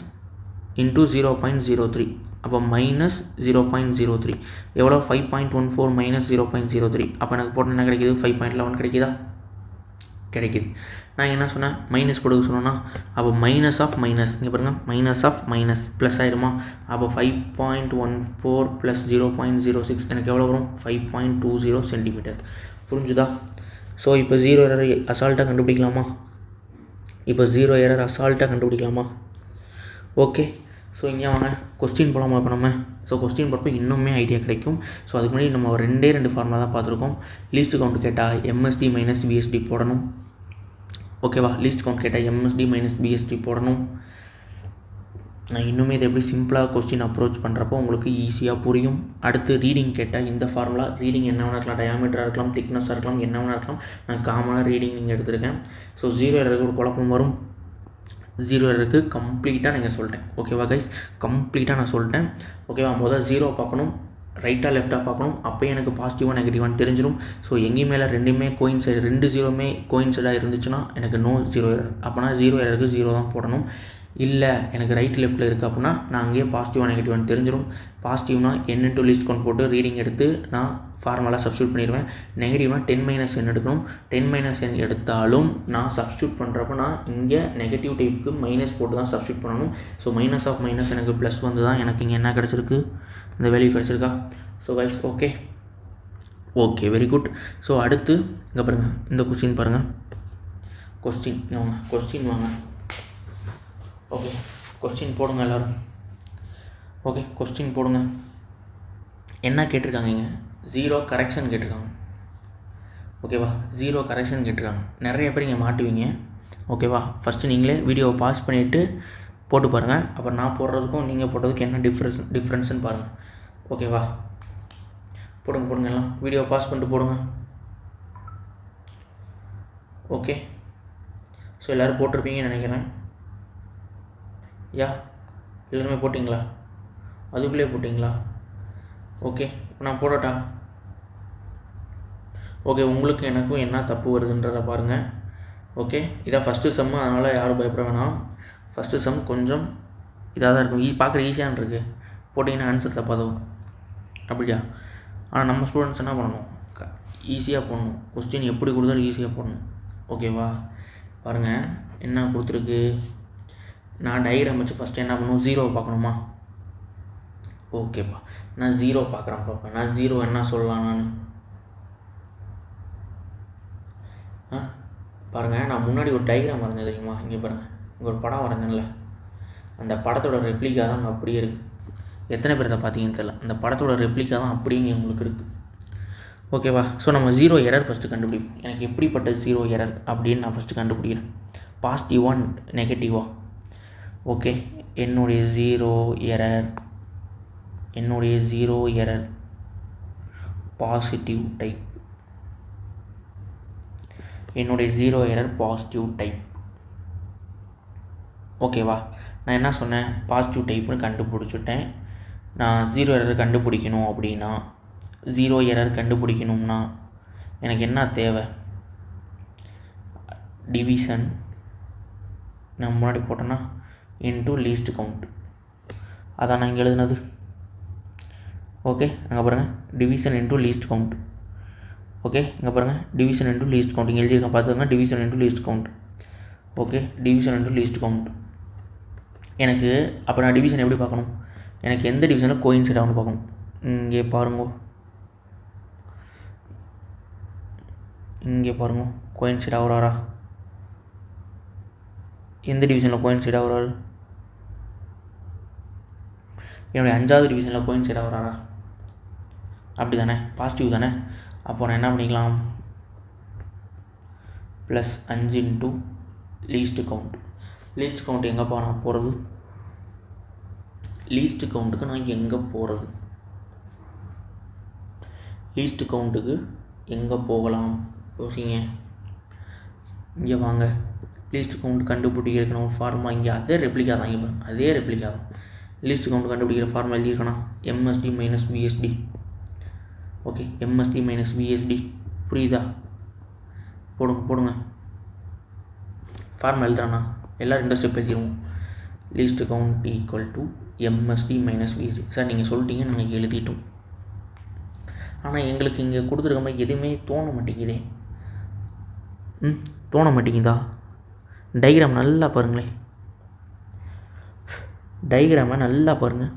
இன்ட்டு 0.03, அப்போ -0.03 எவ்வளோ, 5.14 - 0.03. அப்போ எனக்கு போட்டு என்ன கிடைக்கிது, 5.11 கிடைக்குதா, கிடைக்கிது. நான் என்ன சொன்னேன், மைனஸ் போடுக்க சொன்னோன்னா, அப்போ மைனஸ் ஆஃப் மைனஸ், இங்கே பாருங்கள், மைனஸ் ஆஃப் மைனஸ் ப்ளஸ் ஆகிடுமா. அப்போ 5.14 + 0.06 எனக்கு எவ்வளோ வரும், 5.20 சென்டிமீட்டர். புரிஞ்சுதா? ஸோ இப்போ 0 எரர் அசால்ட்டாக கண்டுபிடிக்கலாமா? ஓகே, ஸோ இங்கே வாங்க கொஸ்டின் போகலாமா இப்போ நம்ம. ஸோ கொஸ்டின் போகிறப்ப இன்னுமே ஐடியா கிடைக்கும். ஸோ அதுக்கு முன்னாடி நம்ம 2 ஃபார்முலா தான் பார்த்துருக்கோம். லீஸ்ட் கவுண்ட் கேட்டால் MSD - BSD போடணும். ஓகேவா? லீஸ்ட் கவுண்ட் கேட்டால் MSD - BSD போடணும். நான் இன்னுமே இதை எப்படி சிம்பிளாக கொஸ்டின் அப்ரோச் பண்ணுறப்போ உங்களுக்கு ஈஸியாக புரியும். அடுத்து ரீடிங் கேட்டால் இந்த ஃபார்முலா, ரீடிங் என்ன வேணா இருக்கலாம், டயாமீட்டராக இருக்கலாம், திக்னஸாக இருக்கலாம், என்ன வேணா இருக்கலாம். நான் காமனாக ரீடிங் நீங்கள் எடுத்திருக்கேன். ஸோ 0 எரருக்கு ஒரு குழப்பம் வரும். 0 எரருக்கு கம்ப்ளீட்டாக நீங்கள் சொல்லிட்டேன். ஓகேவா கைஸ்? கம்ப்ளீட்டாக நான் சொல்லிட்டேன். ஓகேவா? முதல் 0 பார்க்கணும், ரைட்டாக லெஃப்டாக பார்க்கணும். அப்போயே எனக்கு பாசிட்டிவாக நெகட்டிவான்னு தெரிஞ்சிடும். ஸோ எங்கேயுமே 2 கோயின்சைடு, 2 0மே கோயின்சைடாக இருந்துச்சுன்னா எனக்கு நோ 0 எரர். அப்போனா 0 எரருக்கு 0 தான் போடணும். இல்லை எனக்கு ரைட் லெஃப்ட்டில் இருக்குது அப்படின்னா நான் அங்கேயே பாசிட்டிவாக நெகட்டிவான்னு தெரிஞ்சிடும். பாசிட்டிவ்னா n இன்ட்டு லீஸ்ட் கவுண்ட் போட்டு ரீடிங் எடுத்து நான் ஃபார்முலா சப்ஸ்டியூட் பண்ணிடுவேன். நெகட்டிவ்னா 10 - n எடுக்கணும். 10 - n எடுத்தாலும் நான் சப்ஸ்டியூட் பண்ணுறப்ப நான் இங்கே நெகட்டிவ் டைப்புக்கு மைனஸ் போட்டு தான் சப்ஸ்டியூட் பண்ணணும். ஸோ மைனஸ் ஆஃப் மைனஸ் எனக்கு ப்ளஸ் வந்து தான் எனக்கு இங்கே என்ன கிடச்சிருக்கு, இந்த வேல்யூ கிடச்சிருக்கா. So guys okay very good. So அடுத்து இங்கே பாருங்கள், இந்த கொஸ்டின் பாருங்கள். கொஸ்டின் வாங்க. ஓகே, கொஸ்டின் போடுங்க எல்லோரும். ஓகே, கொஸ்டின் போடுங்க. என்ன கேட்டிருக்காங்க இங்கே, 0 கரெக்ஷன் கேட்டிருக்காங்க. ஓகேவா? 0 கரெக்ஷன் கேட்டிருக்காங்க. நிறைய பேர் இங்கே மாட்டுவீங்க. ஓகேவா? ஃபஸ்ட்டு நீங்களே வீடியோவை பாஸ் பண்ணிவிட்டு போட்டு பாருங்கள். அப்புறம் நான் போடுறதுக்கும் நீங்கள் போடுறதுக்கும் என்ன டிஃப்ரென்ஸ்னு பாருங்கள். ஓகேவா? போடுங்க எல்லாம். வீடியோ பாஸ் பண்ணிட்டு போடுங்க. ஓகே, ஸோ எல்லோரும் போட்டிருப்பீங்கன்னு நினைக்கிறேன். எல்லோருமே போட்டிங்களா? அதுக்குள்ளே போட்டிங்களா? ஓகே, இப்போ நான் போடட்டா? ஓகே, உங்களுக்கு எனக்கும் என்ன தப்பு வருதுன்றதை பாருங்கள். ஓகே, இதான் ஃபஸ்ட்டு செம்மு, அதனால் யாரும் பயப்பட வேணாம். ஃபஸ்ட்டு செம் கொஞ்சம் இதாக தான் இருக்கும். பார்க்குற ஈஸியாக இருக்குது, போட்டிங்கன்னா ஆன்சர் தப்பாதவும் அப்படியா? ஆனால் நம்ம ஸ்டூடெண்ட்ஸ் என்ன பண்ணணும், ஈஸியாக போடணும். கொஸ்டின் எப்படி கொடுத்தாலும் ஈஸியாக போடணும். ஓகேவா? பாருங்கள் என்ன கொடுத்துருக்கு. நான் டயக்ராம் வச்சு ஃபஸ்ட்டு என்ன பண்ணணும், 0 பார்க்கணுமா? ஓகேப்பா, நான் 0 பார்க்குறேன். பார்ப்பேன் நான் 0 என்ன சொல்லலாம். நான் பாருங்கள், நான் முன்னாடி ஒரு டயக்ராம் வரைஞ்சேன் தெரியுமா? இங்கே பாருங்கள், இங்கே ஒரு படம் வரைஞ்சேன்ல, அந்த படத்தோட ரெப்ளிகா தான் அங்கே அப்படியே இருக்குது. எத்தனை பேர் அதை பார்த்தீங்கன்னு தெரியல. அந்த படத்தோட ரெப்ளிகா தான் அப்படியே இங்கே உங்களுக்கு இருக்குது. ஓகேவா? ஸோ நம்ம 0 எரர் ஃபஸ்ட்டு கண்டுபிடிப்போம். எனக்கு எப்படிப்பட்ட 0 எரர் அப்படின்னு நான் ஃபஸ்ட்டு கண்டுபிடிக்கிறேன். பாசிட்டிவா நெகட்டிவா? ஓகே, என்னுடைய 0 எரர் பாசிட்டிவ் டைப். என்னுடைய 0 எரர் பாசிட்டிவ் டைப். ஓகேவா? நான் என்ன சொன்னேன், பாசிட்டிவ் டைப்னு கண்டுபிடிச்சிட்டேன். நான் 0 எரர் கண்டுபிடிக்கணும் அப்படின்னா, 0 எரர் கண்டுபிடிக்கணும்னா எனக்கு என்ன தேவை? டிவிஷன் நான் முன்னாடி போட்டேன்னா இன்ட்டு லீஸ்ட் கவுண்ட். அதான் நான் இங்கே எழுதுனது. ஓகே, அங்கே பாருங்கள், division into least count. Okay, இங்கே பாருங்கள், டிவிஷன் இன்ட்டு லீஸ்ட் கவுண்ட். இங்கே எழுதியிருக்கேன் பார்த்துக்கோங்க, division into least count. Okay, division into least count. எனக்கு அப்போ நான் டிவிஷன் எப்படி பார்க்கணும், எனக்கு எந்த டிவிஷனில் கோயின்சைட் ஆகும்னு பார்க்கணும். இங்கே பாருங்க கோயின்சைட் ஆகுறாரா? எந்த டிவிஷனில் கோயின்சைட் ஆகுறாரு? என்னுடைய 5வது டிவிஷனில் கோயின்சைட் ஆகுறாரா? அப்படி தானே, பாசிட்டிவ் தானே. அப்போ நான் என்ன பண்ணிக்கலாம், +5 into least count. Least count எங்கேப்பா நான் போகிறது? லீஸ்ட் கவுண்ட்டுக்கு நான் எங்கே போகிறது? லீஸ்ட் கவுண்ட்டுக்கு எங்கே போகலாம் யோசிங்க. இங்கே வாங்க, லீஸ்ட் கவுண்ட் கண்டுபிடிக்கணும் ஃபார்முலா இங்கே அதே ரெப்ளிகா தான். இங்கே அதே ரெப்ளிகா தான். லீஸ்ட் கவுண்ட் கண்டுபிடிக்கிற ஃபார்முலா எழுதியிருக்கணும், MSD - VSD. ஓகே, MSD - VSD புரியுதா? போடுங்க ஃபார்முலா எழுதுறானா? எல்லோரும் இந்த ஸ்டெப் எழுதிடுவோம். Least count equal to MSD - VSD. Sir நீங்கள் சொல்லிட்டீங்க, நாங்கள் எழுதிட்டோம். ஆனால் எங்களுக்கு இங்கே கொடுத்துருக்க மாதிரி எதுவுமே தோண மாட்டேங்குதே. தோண மாட்டேங்குதா? டயக்ராம் நல்லா பாருங்களேன், டயக்ராமை நல்லா பாருங்கள்.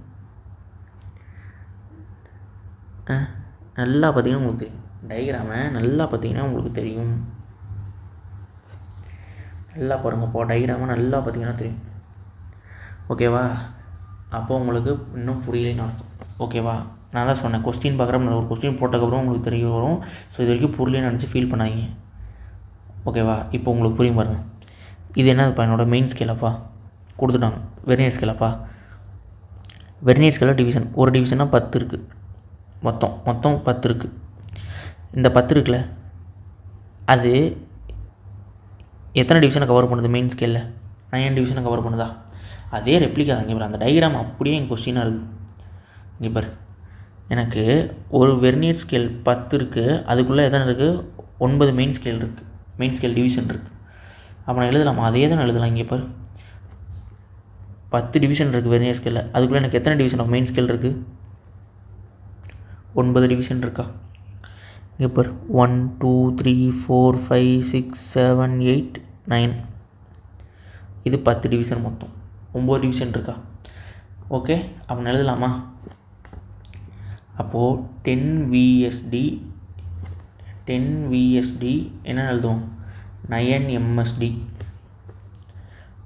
நல்லா பார்த்தீங்கன்னா உங்களுக்கு தெரியும். டயக்ராமை நல்லா பார்த்தீங்கன்னா உங்களுக்கு தெரியும். நல்லா பாருங்கப்போ, டயக்ராமை நல்லா பார்த்தீங்கன்னா தெரியும். ஓகேவா? அப்போது உங்களுக்கு இன்னும் புரியலைன்னு அர்த்தம். ஓகேவா? நான் தான் சொன்னேன், கொஸ்டின் பார்க்குறப்ப ஒரு கொஸ்டின் போட்டதுக்கப்புறம் உங்களுக்கு தெரிய வரும். ஸோ இது வரைக்கும் புரியலன்னு நினச்சி ஃபீல் பண்ணாதீங்க. ஓகேவா? இப்போ உங்களுக்கு புரியும் பாருங்கள். இது என்னதுப்பா, என்னோடய மெயின் ஸ்கேலப்பா கொடுத்துட்டாங்க. வெர்னியர் ஸ்கேலப்பா. வெர்னியர் ஸ்கேலில் டிவிஷன், ஒரு டிவிஷனாக 10 இருக்குது. மொத்தம் 10 இருக்குது. இந்த 10 இருக்குல்ல, அது எத்தனை டிவிஷனை கவர் பண்ணுது? மெயின் ஸ்கேலில் 9 டிவிஷனை கவர் பண்ணுதா? அதே ரெப்ளிகா தான். இங்கே பாரு, அந்த டயக்ராம் அப்படியே என் கொஸ்டினாக இருக்குது. இங்கே பாரு, எனக்கு ஒரு வெர்னியர் ஸ்கேல் 10 இருக்குது, அதுக்குள்ளே எத்தனை இருக்குது? 9 மெயின் ஸ்கேல் இருக்குது, மெயின் ஸ்கேல் டிவிஷன் இருக்குது. அப்போ நான் எழுதலாமா? அதே தான் எழுதலாம். இங்கே பாரு, 10 டிவிஷன் இருக்குது வெர்னியர் ஸ்கேலில், அதுக்குள்ளே எனக்கு எத்தனை டிவிஷன் ஆஃப் மெயின் ஸ்கேல் இருக்குது? 9 டிவிஷன் இருக்கா? இங்கே பாரு, 1 2 3 4 5 6 7 8 9. இது 10 டிவிஷன், மொத்தம் 9 டிவிஷன் இருக்கா? ஓகே, அப்போ எழுதலாமா? அப்போது 10 VSD என்ன எழுதுவோம்? 9 MSD.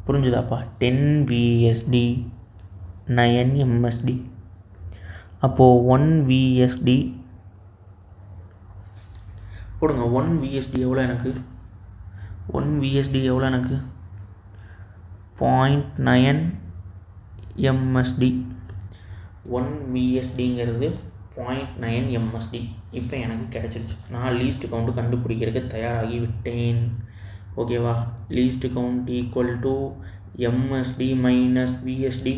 புரிஞ்சுதாப்பா? 10 VSD 9 MSD. அப்போது 1 VSD போடுங்க. 1 VSD எவ்வளோ எனக்கு? 1 VSD எவ்வளோ எனக்கு? 0.9 எம்எஸ்டி. 1 விஎஸ்டிங்கிறது 0.9 எம்எஸ்டி. இப்போ எனக்கு கிடச்சிருச்சு. நான் லீஸ்ட் கவுண்ட்டு கண்டுபிடிக்கிறதுக்கு தயாராகி விட்டேன். ஓகேவா? Least count equal to MSD minus VST.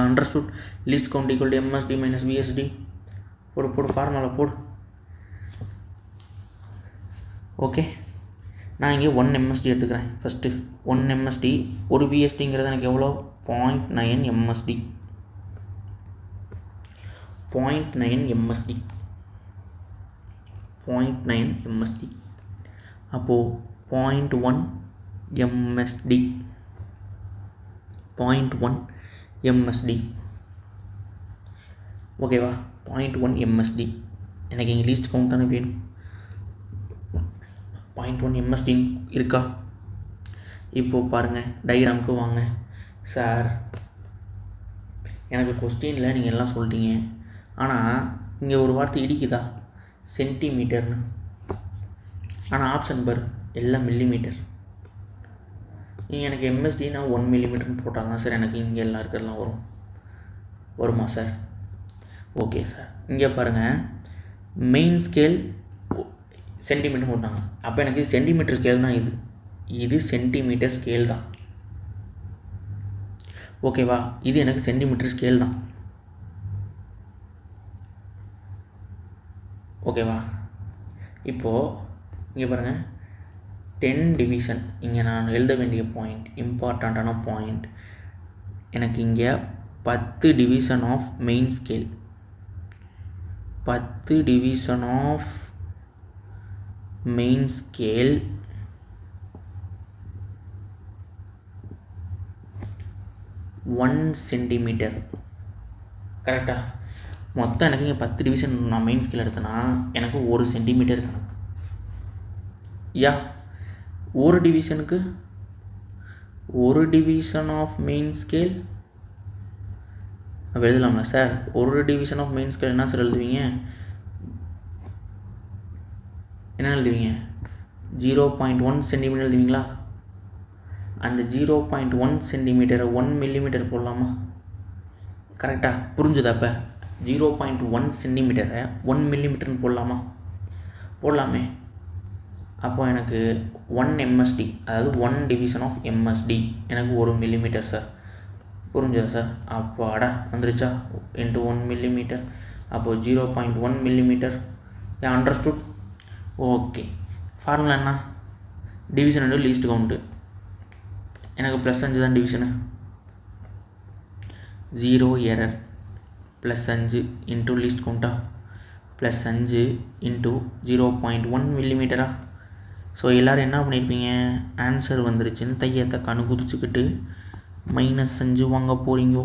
Understood? Least count equal to MSD minus VST. போடு ஃபார்முலா போடு. ஓகே, நான் இங்கே 1 எம்எஸ்டி எடுத்துக்கிறேன். ஃபஸ்ட்டு 1 எம்எஸ்டி, ஒரு விஎஸ்டிங்கிறது எனக்கு எவ்வளோ? 0.9 எம்எஸ்டி. 0.9 எம்எஸ்டி. 0.9 எம்எஸ்டி. அப்போது 0.1 எம்எஸ்டி. 0.1 எம்எஸ்டி. ஓகேவா? 0.1 எம்எஸ்டி. எனக்கு இங்கே லீஸ்ட் கவுண்ட் தானே வேணும். 0.1 எம்எஸ்டி இருக்கா? இப்போது பாருங்கள், டயக்ராமுக்கு வாங்க. சார், எனக்கு கொஸ்டினில் நீங்கள் எல்லாம் சொல்லிட்டீங்க, ஆனால் இங்கே ஒரு வார்த்தை இடிக்குதா? சென்டிமீட்டர்னு. ஆனால் ஆப்ஷன் பார் எல்லாம் மில்லிமீட்டர். நீங்கள் எனக்கு எம்எஸ்டினா 1 மில்லிமீட்டர்னு போட்டால் தான் சார் எனக்கு இங்கே எல்லாம் இருக்கிறதெல்லாம் வருமா சார்? ஓகே சார், இங்கே பாருங்கள், மெயின் ஸ்கேல் சென்டிமீட்டர் போட்டாங்க. அப்போ எனக்கு சென்டிமீட்டர் ஸ்கேல் தான் இது சென்டிமீட்டர் ஸ்கேல் தான். ஓகேவா? இது எனக்கு சென்டிமீட்டர் ஸ்கேல் தான். ஓகேவா? இப்போது இங்கே பாருங்கள், 10 டிவிஷன். இங்கே நான் எழுத வேண்டிய பாயிண்ட், இம்பார்ட்டண்ட்டான பாயிண்ட், எனக்கு இங்கே 10 division of main scale. 10 division of main scale 1 centimetre. கரெக்டாக? மொத்தம் எனக்கு இங்கே 10 டிவிஷன் நான் மெயின் ஸ்கேல் எடுத்தேன்னா எனக்கு 1 சென்டிமீட்டர் கணக்கு. ஒரு டிவிஷனுக்கு 1 டிவிஷன் ஆஃப் மெயின் ஸ்கேல் அப்போ எழுதலாமா sir? 1 division of main scale என்ன சார் எழுதுவீங்க? என்ன எழுதுவீங்க? 0.1 சென்டிமீட்டர் எழுதுவீங்களா? அந்த 0.1 சென்டிமீட்டரை 1 மில்லிமீட்டர் போடலாமா? கரெக்டாக? புரிஞ்சுதா? அப்போ 0.1 சென்டிமீட்டரை 1 மில்லிமீட்டர்னு போடலாமா? போடலாமே. அப்போ எனக்கு 1 எம்எஸ்டி, அதாவது 1 டிவிஷன் ஆஃப் எம்எஸ்டி எனக்கு 1 மில்லிமீட்டர் சார். புரிஞ்சுதா சார்? அப்பாடா, வந்துருச்சா? Into 1 millimetre. அப்போது 0.1 மில்லிமீட்டர். அண்டர்ஸ்டுட்? ஓகே. ஃபார்முலா என்ன? Division and least count. எனக்கு +5 தான் டிவிஷனு. 0 எரர். +5 இன்ட்டு லீஸ்ட் கவுண்ட்டா? +5 இன்ட்டு 0.1 மில்லிமீட்டரா? ஸோ எல்லோரும் என்ன பண்ணியிருப்பீங்க? ஆன்சர் வந்துருச்சுன்னு தையத்தை கணு குதிச்சுக்கிட்டு -5 வாங்க போகிறீங்க.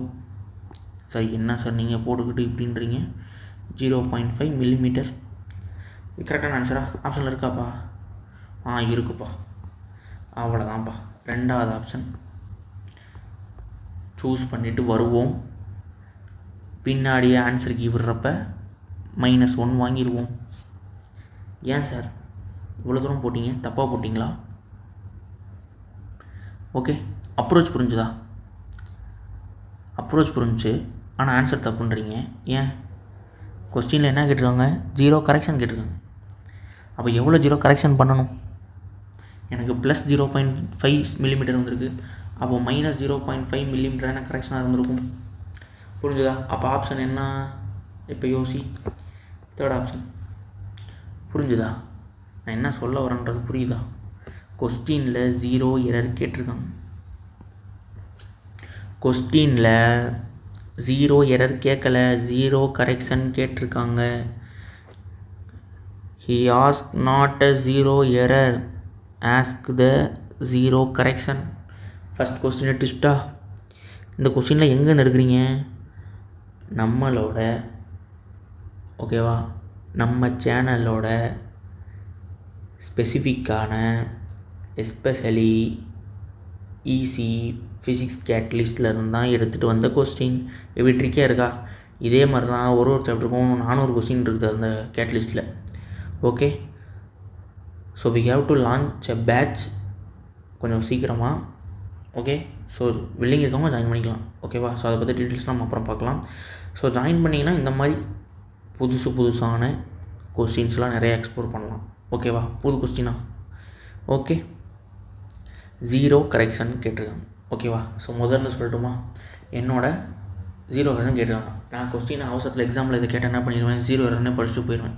சார் என்ன சார் நீங்கள் போட்டுக்கிட்டு இப்படின்றீங்க? 0.5 மில்லிமீட்டர். இது கரெக்டான ஆன்சரா? ஆப்ஷனில் இருக்காப்பா? இருக்குப்பா. அவ்வளோதான்ப்பா. 2வது ஆப்ஷன் சூஸ் பண்ணிவிட்டு வருவோம். பின்னாடியே ஆன்சருக்கு விடுறப்ப -1 வாங்கிடுவோம். ஏன் சார் இவ்வளோ தூரம் போட்டிங்க? தப்பாக போட்டிங்களா? ஓகே, அப்ரோச் புரிஞ்சுதா? அப்ரோச் புரிஞ்சு, ஆனால் ஆன்சர் தப்புன்றீங்க. ஏன்? கொஸ்டினில் என்ன கேட்டிருக்காங்க? 0 கரெக்ஷன் கேட்டிருக்காங்க. அப்போ எவ்வளோ 0 கரெக்ஷன் பண்ணணும்? எனக்கு +0.5 மில்லிமீட்டர் வந்திருக்கு. அப்போ -0.5 மில்லிமீட்டர் என்ன கரெக்ஷனாக இருந்திருக்கும். புரிஞ்சுதா? அப்போ ஆப்ஷன் என்ன? இப்போ யோசி. 3rd option. புரிஞ்சுதா? நான் என்ன சொல்ல வரேன்றது புரியுதா? கொஸ்டினில் 0 எரர் கேட்டிருக்காங்க. கொஸ்டினில் 0 எரர் கேட்கல, 0 கரெக்ஷன் கேட்டிருக்காங்க. He asked not a 0 error, ask the 0 correction. First question ட்விஸ்டா? இந்த கொஸ்டினில் எங்கேருந்து எடுக்கிறீங்க? நம்மளோட ஓகேவா, நம்ம சேனலோட ஸ்பெசிஃபிக்கான எஸ்பெஷலி ஈஸி ஃபிசிக்ஸ் கேட்டலிஸ்ட்லேருந்து தான் எடுத்துகிட்டு வந்த கொஸ்டின். எப்படி ட்ரிக்காக இருக்கா? இதே மாதிரி தான் ஒரு சாப்டருக்கும் 400 கொஸ்டின் இருக்குது அந்த கேட்டலிஸ்ட்டில். Okay, so we have to launch a batch கொஞ்சம் சீக்கிரமாக. ஓகே. ஸோ வில்லிங் இருக்கவங்க ஜாயின் பண்ணிக்கலாம். ஓகேவா. ஸோ அதை பற்றி டீட்டெயில்ஸ் நம்ம அப்புறம் பார்க்கலாம். ஸோ ஜாயின் பண்ணிங்கன்னா இந்த மாதிரி புதுசான கொஸ்டின்ஸ்லாம் நிறையா எக்ஸ்ப்ளோர் பண்ணலாம். ஓகேவா. புது கொஸ்டினா ஓகே. 0 கரெக்ஷன் கேட்டிருக்காங்க. ஓகேவா. ஸோ முதல்ல சொல்லட்டுமா, என்னோட 0 கரெக்ஷன் கேட்டிருக்காங்க. நான் கொஸ்டின் அவசரத்தில் எக்ஸாமில் இதை கேட்டால் என்ன பண்ணிடுவேன், 0 எரர்னு படிச்சுட்டு போயிடுவேன்.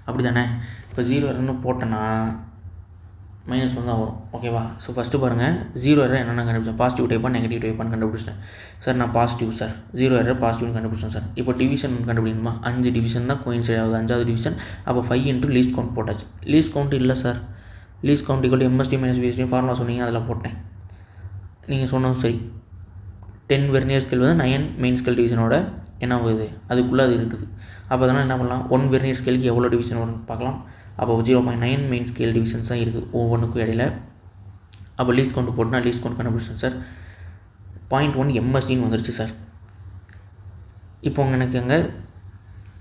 அப்படி தானே. இப்போ 0 எரர்னு போட்டேன்னா -1 தான் வரும். ஓகேவா. ஸோ ஃபஸ்ட்டு பாருங்கள், 0 எரர் என்னென்ன கண்டுபிடிச்சேன், பாசிட்டிவ் டைப்பாக நெகட்டிவ் டைப்பான்னு கண்டுபிடிச்சிட்டேன். சார் நான் பாசிட்டிவ் சார், 0 எரர் பாசிட்டிவ்னு கண்டுபிடிச்சேன் சார். இப்போ டிவிஷன் கண்டுபிடிக்கணுமா, 5 டிவிஷன் தான் கோயின்சைட் ஆகுது, 5வது டிவிஷன். அப்போ 5 × லீஸ்ட் கவுண்ட் போட்டாச்சு. லீஸ்ட் கவுண்ட் இல்லை sir, least count = MSD - VSD formula சொன்னீங்க, அதில் போட்டேன். நீங்கள் சொன்னது சரி. 10 வெர்னியர் ஸ்கேல் வந்து 9 மெயின் ஸ்கேல் டிவிஷனோட என்ன ஆகுது, அதுக்குள்ளே அது இருக்குது. அப்போ அதனால் என்ன பண்ணலாம், 1 வெர்னியர் ஸ்கேலுக்கு எவ்வளோ டிவிஷன் வரும்னு பார்க்கலாம். அப்போ 0.9 மெயின் ஸ்கேல் டிவிஷன்ஸ் தான் இருக்குது ஒவ்வொன்றுக்கும் இடையில. அப்போ லீஸ்ட் கவுண்ட் போட்டுனா லீஸ்ட் கவுண்ட் கண்டுபிடிச்சேன் சார். 0.1 MSDன்னு வந்துருச்சு சார். இப்போ எனக்கு அங்கே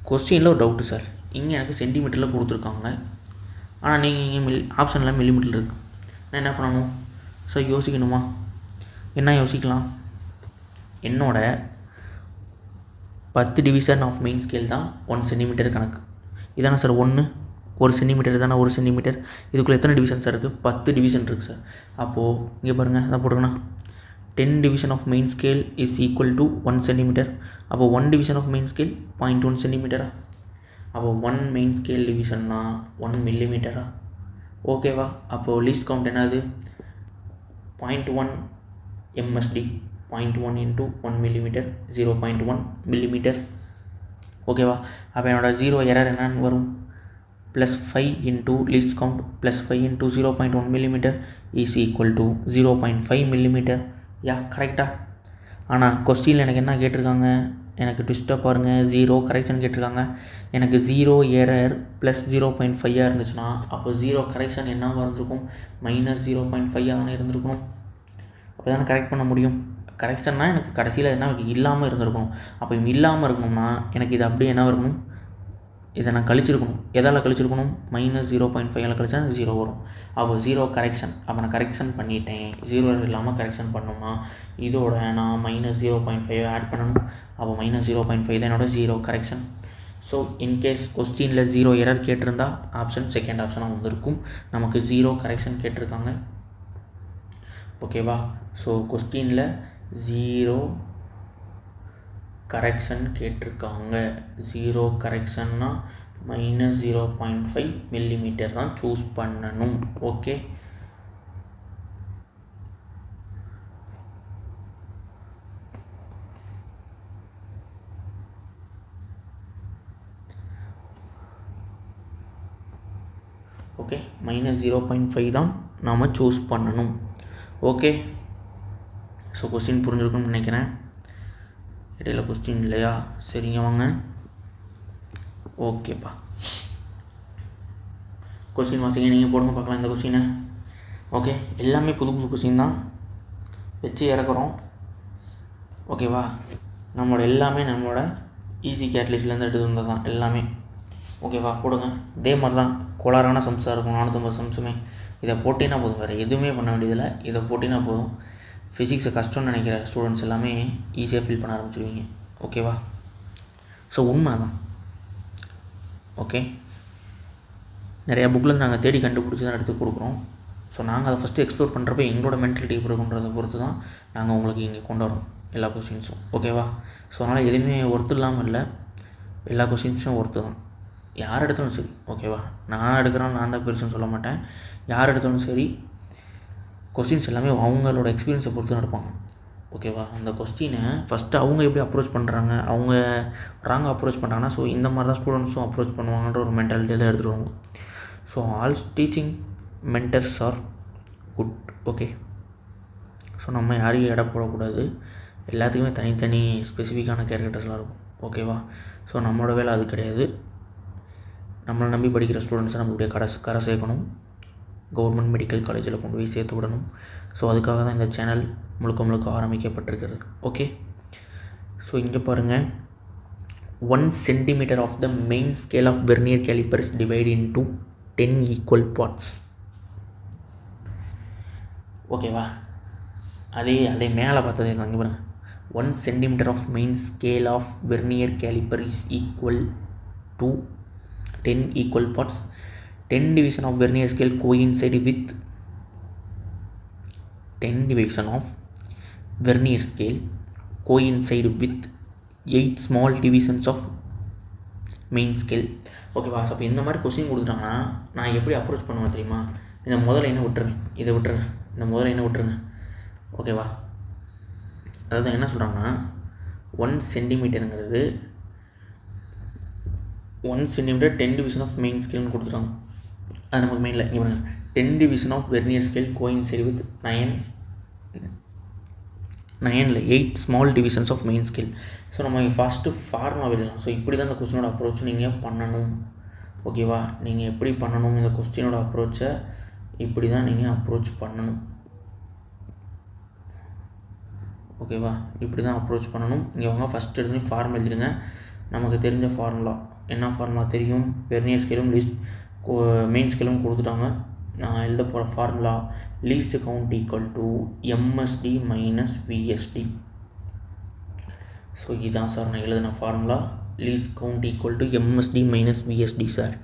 கொஸ்டினில் ஒரு டவுட்டு சார், இங்கே எனக்கு சென்டிமீட்டரில் கொடுத்துருக்காங்க, ஆனால் நீங்கள் இங்கே ஆப்ஷனில் மில்லிமீட்டரில் இருக்குது. நான் என்ன பண்ணணும் சார், யோசிக்கணுமா, என்ன யோசிக்கலாம், என்னோட 10 டிவிஷன் ஆஃப் மெயின் ஸ்கேல் தான் 1 சென்டிமீட்டர் கணக்கு. இதானே சார் 1 சென்டிமீட்டர் தானே 1 சென்டிமீட்டர். இதுக்குள்ளே எத்தனை டிவிஷன் சார் இருக்குது, 10 டிவிஷன் இருக்குது சார். அப்போது இங்கே பாருங்கள், அதான் போட்டுக்கண்ணா, 10 division of main scale is equal to 1 centimetre. அப்போது 1 டிவிஷன் ஆஃப் மெயின் ஸ்கேல் 0.1 சென்டிமீட்டரா. அப்போது 1 மெயின் ஸ்கேல் டிவிஷன் தான் 1 மில்லிமீட்டரா. ஓகேவா. அப்போது லீஸ்ட் கவுண்ட் என்னது, 0.1 MSD, 0.1 × 1 மில்லிமீட்டர், 0.1 மில்லிமீட்டர். ஓகேவா. அப்போ என்னோடய 0 எரர் என்னன்னு வரும், +5 × least count +5 × 0.1 millimetre is equal to 0.5 millimetre. Yeah கரெக்டாக. ஆனால் கொஸ்டினில் எனக்கு என்ன கேட்டிருக்காங்க, எனக்கு ட்விஸ்ட்டாக பாருங்கள், 0 கரெக்ஷன் கேட்டிருக்காங்க. எனக்கு 0 எரர் +0.5 இருந்துச்சுன்னா அப்போ 0 கரெக்ஷன் என்னவாக இருந்திருக்கும், -0.5 இருந்திருக்கணும். அப்போ தானே கரெக்ட் பண்ண முடியும். கரெக்ஷன்னா எனக்கு கடைசியில் என்ன இல்லாமல் இருந்திருக்கணும். அப்போ இல்லாமல் இருக்கணும்னா எனக்கு இது அப்படியே என்ன இருக்கணும், இதை நான் கழிச்சிருக்கணும். எதால் கழிச்சிருக்கணும், -0.5 கழிச்சா எனக்கு 0 வரும். அப்போ 0 கரெக்ஷன். அப்போ நான் கரெக்ஷன் பண்ணிட்டேன், 0 இல்லாமல் கரெக்ஷன் பண்ணோம்னா இதோட நான் -0.5 ஆட் பண்ணணும். அப்போ -0.5 தான் என்னோட 0 கரெக்ஷன். ஸோ இன்கேஸ் கொஸ்டினில் 0 எரர் கேட்டிருந்தா ஆப்ஷன் செகண்ட் ஆப்ஷனாக வந்திருக்கும். நமக்கு 0 கரெக்ஷன் கேட்டிருக்காங்க. ஓகேவா. ஸோ கொஸ்டினில் 0 கரெக்ஷன் கேட்டிருக்காங்க. 0 கரெக்ஷன்னா -0.5 மில்லிமீட்டர் தான் சூஸ் பண்ணணும். ஓகே. ஓகே, -0.5 தான் நாம் சூஸ் பண்ணணும். ஓகே. ஸோ கொஸ்டின் புரிஞ்சிருக்குன்னு நினைக்கிறேன். இடையில கொஸ்டின் இல்லையா, சரிங்க வாங்க. ஓகேப்பா, கொஸ்டின் வாசிங்க, நீங்கள் போடுங்க பார்க்கலாம் இந்த கொஸ்டினை. ஓகே, எல்லாமே புது புது கொஸ்டின் தான் வச்சு இறக்குறோம். ஓகேவா. நம்மளோட ஈஸி கேட்லிஸ்ட்லேருந்து எடுத்து வந்தது தான் எல்லாமே. ஓகேவா, போடுங்க. இதே மாதிரி தான் கோளாறான சம்ஸாக இருக்கும் 450 சம்ஸுமே. இதை போட்டினா போதும், வேறு எதுவுமே பண்ண வேண்டியதில்லை. இதை போட்டினா போதும். ஃபிசிக்ஸை கஷ்டம்னு நினைக்கிற ஸ்டூடெண்ட்ஸ் எல்லாமே ஈஸியாக ஃபீல் பண்ண ஆரம்பிச்சிருவீங்க. ஓகேவா. ஸோ உண்மை தான். ஓகே, நிறையா புக்கில் நாங்கள் தேடி கண்டுபிடிச்சி தான் எடுத்து கொடுக்குறோம். ஸோ நாங்கள் அதை ஃபஸ்ட்டு எக்ஸ்ப்ளோர் பண்ணுறப்ப எங்களோட மென்டாலிட்டி எப்படி இருக்குன்றதை பொறுத்து தான் நாங்கள் உங்களுக்கு இங்கே கொண்டு வரோம் எல்லா கொஸ்டின்ஸும். ஓகேவா. ஸோ அதனால் எதுவுமே ஒர்த்து இல்லாமல் இல்லை, எல்லா கொஸ்டின்ஸும் ஒர்த்து தான். யார் எடுத்தாலும் சரி. ஓகேவா. நான் எடுக்கிறோம், நான் தான் பெருசுன்னு சொல்ல மாட்டேன். யார் எடுத்தாலும் சரி, கொஸ்டின்ஸ் எல்லாமே அவங்களோட எக்ஸ்பீரியன்ஸை பொறுத்து நடப்பாங்க. ஓகேவா. அந்த கொஸ்டினை ஃபஸ்ட்டு அவங்க எப்படி அப்ரோச் பண்ணுறாங்க, அவங்க ராங்காக அப்ரோச் பண்ணுறாங்கன்னா, ஸோ இந்த மாதிரி தான் ஸ்டூடெண்ட்ஸும் அப்ரோச் பண்ணுவாங்கன்ற ஒரு மென்டாலிட்டியில் எடுத்துருவாங்க. So all teaching mentors are good. Okay. So நம்ம யாரையும் எடை போடக்கூடாது. எல்லாத்துக்குமே தனித்தனி ஸ்பெசிஃபிக்கான கேரக்டர்ஸ்லாம் இருக்கும். ஓகேவா. ஸோ நம்மளோட வேலை அது கிடையாது. நம்மளை நம்பி படிக்கிற ஸ்டூடெண்ட்ஸை நம்ம இப்படியே கரை சேர்க்கணும், கவர்மெண்ட் மெடிக்கல் காலேஜில் கொண்டு போய் சேர்த்து விடணும். ஸோ அதுக்காக தான் இந்த சேனல் முழுக்க ஆரம்பிக்கப்பட்டிருக்கிறது. ஓகே. ஸோ இங்கே பாருங்கள், 1 centimetre of the main scale of vernier caliper is divide into 10 equal parts. ஓகேவா. அதே மேலே பார்த்தது இங்கே பாருங்கள். 1 centimeter of main scale of vernier caliper is equal to 10 equal parts. 10 division of vernier scale coincide with 10 division of vernier scale coincide with 8 small divisions of main scale. ஓகேவா? அப்போ இந்த மாதிரி கொஸ்டின் கொடுத்துட்டாங்கன்னா நான் எப்படி அப்ரோச் பண்ணுவேன் தெரியுமா? இந்த முதல் லைனை விட்டுருங்க, இதை விட்டுருங்க, இந்த முதல் லைனை விட்டுருங்க. ஓகேவா? அதாவது என்ன சொல்கிறாங்கன்னா 1 சென்டிமீட்டருங்கிறது 1 சென்டிமீட்டர் 10 டிவிஷன் ஆஃப் மெயின் ஸ்கேல்னு கொடுத்துட்டாங்க. அது நமக்கு மெயினில் இங்கே பாருங்கள். 10 division of vernier scale coincide with 8 small divisions of main scale. So நம்ம ஃபஸ்ட்டு ஃபார்முலா எழுதலாம். ஸோ இப்படி தான் இந்த கொஸ்டினோட அப்ரோச் நீங்கள் பண்ணணும். ஓகேவா? நீங்கள் எப்படி பண்ணணும்? இந்த கொஸ்டினோட அப்ரோச்சை இப்படி தான் நீங்கள் அப்ரோச் பண்ணணும். ஓகேவா? இப்படி தான் அப்ரோச் பண்ணணும். இங்கே வாங்க, ஃபஸ்ட் எடுத்து ஃபார்முலா எழுதிடுங்க. நமக்கு தெரிஞ்ச ஃபார்முலா என்ன ஃபார்முலா தெரியும்? வெர்னியர் ஸ்கேலும் மெயின் ஸ்கேலும் கொடுத்துட்டாங்க. நான் எழுத போகிற formula least count equal to MSD minus VST. So இதுதான் சார் நான் எழுதின formula. Least count equal to MSD minus VST sir.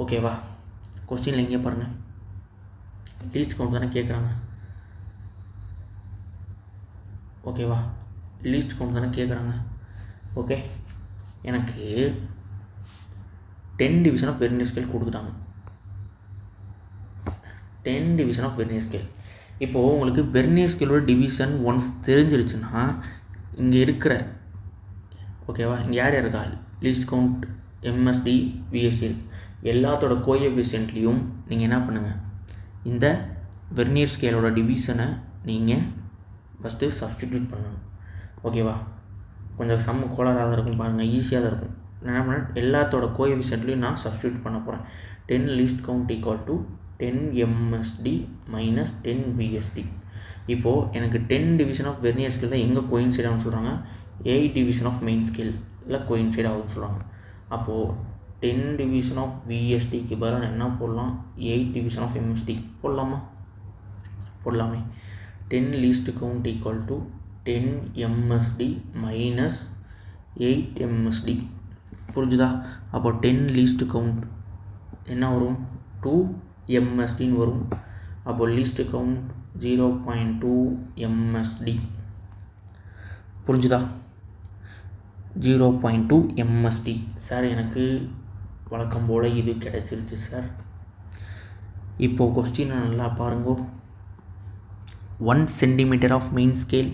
ஓகேவா? கொஸ்டினில் எங்கே பாருங்கள், லீஸ்ட் கவுண்ட் தானே கேட்குறாங்க. ஓகேவா? லீஸ்ட் கவுண்ட் தானே கேட்குறாங்க. ஓகே, எனக்கு 10 டிவிஷன் ஆஃப் வெர்னியர் ஸ்கேல் கொடுத்துட்டாங்க. 10 டிவிஷன் ஆஃப் வெர்னியர் ஸ்கேல். இப்போது உங்களுக்கு வெர்னியர் ஸ்கேலோட டிவிஷன் ஒன்ஸ் தெரிஞ்சிருச்சுன்னா இங்கே இருக்கிற, ஓகேவா, இங்கே யார் இருக்கா, லீஸ்ட் கவுண்ட் எம்எஸ்டி விஎஸ்டி இருக்குது. எல்லாத்தோட கோஎஃபிஷியன்ட்லேயும் நீங்கள் என்ன பண்ணுங்கள், இந்த வெர்னியர் ஸ்கேலோட டிவிஷனை நீங்கள் ஃபஸ்ட்டு சப்ஸ்டிடியூட் பண்ணணும். ஓகேவா? கொஞ்சம் சம்ம கோளாறாக தான் இருக்கும் பாருங்கள், ஈஸியாக தான் இருக்கும். நான் என்ன பண்ணேன், எல்லாத்தோட கோஎஃபிஷியன்ட்லேயும் நான் சப்ஸ்டிடியூட் பண்ண போகிறேன். 10 least count equal to 10 MST minus 10 VST. இப்போது எனக்கு 10 டிவிஷன் ஆஃப் வெர்னியர் ஸ்கேல் தான் எங்கே கோயின்சைட் ஆகுன்னு சொல்கிறாங்க, 8 டிவிஷன் ஆஃப் மெயின் ஸ்கேலில் கோயின்சைட் ஆகுதுன்னு சொல்கிறாங்க. அப்போது 10 டிவிஷன் ஆஃப் விஎஸ்டிக்கு பதிலாக என்ன போடலாம், 8 டிவிஷன் ஆஃப் எம்எஸ்டி போடலாமா? போடலாமே. 10 least count equal to 10 MST minus 8 MST. புரிஞ்சுதா? அப்போ 10 லீஸ்ட் கவுண்ட் என்ன வரும், 2 எம்எஸ்டின்னு வரும். அப்போ லீஸ்ட் கவுண்ட் 0.2 எம்எஸ்டி. புரிஞ்சுதா? 0.2 எம்எஸ்டி. சார் எனக்கு வழக்கம் போல் இது கிடச்சிருச்சு சார். இப்போது கொஸ்டினை நல்லா பாருங்கோ. 1 centimetre of main scale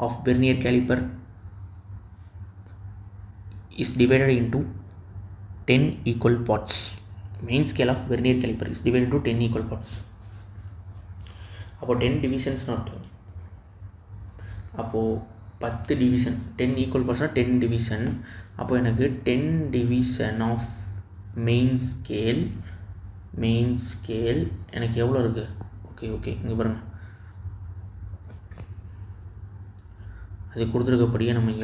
of vernier calliper is divided into 10 equal parts. Main scale of vernier caliper is divided into 10 equal parts. அப்போ 10 டிவிஷன்ஸ்னு அர்த்தம். அப்போது 10 டிவிஷன், 10 ஈக்குவல் பார்ட்ஸ்னால் 10 டிவிஷன். அப்போ எனக்கு 10 டிவிஷன் ஆஃப் மெயின் ஸ்கேல் எனக்கு எவ்வளோ இருக்குது? ஓகே இங்கே பாருங்கள், அது கொடுத்துருக்கப்படியே நம்ம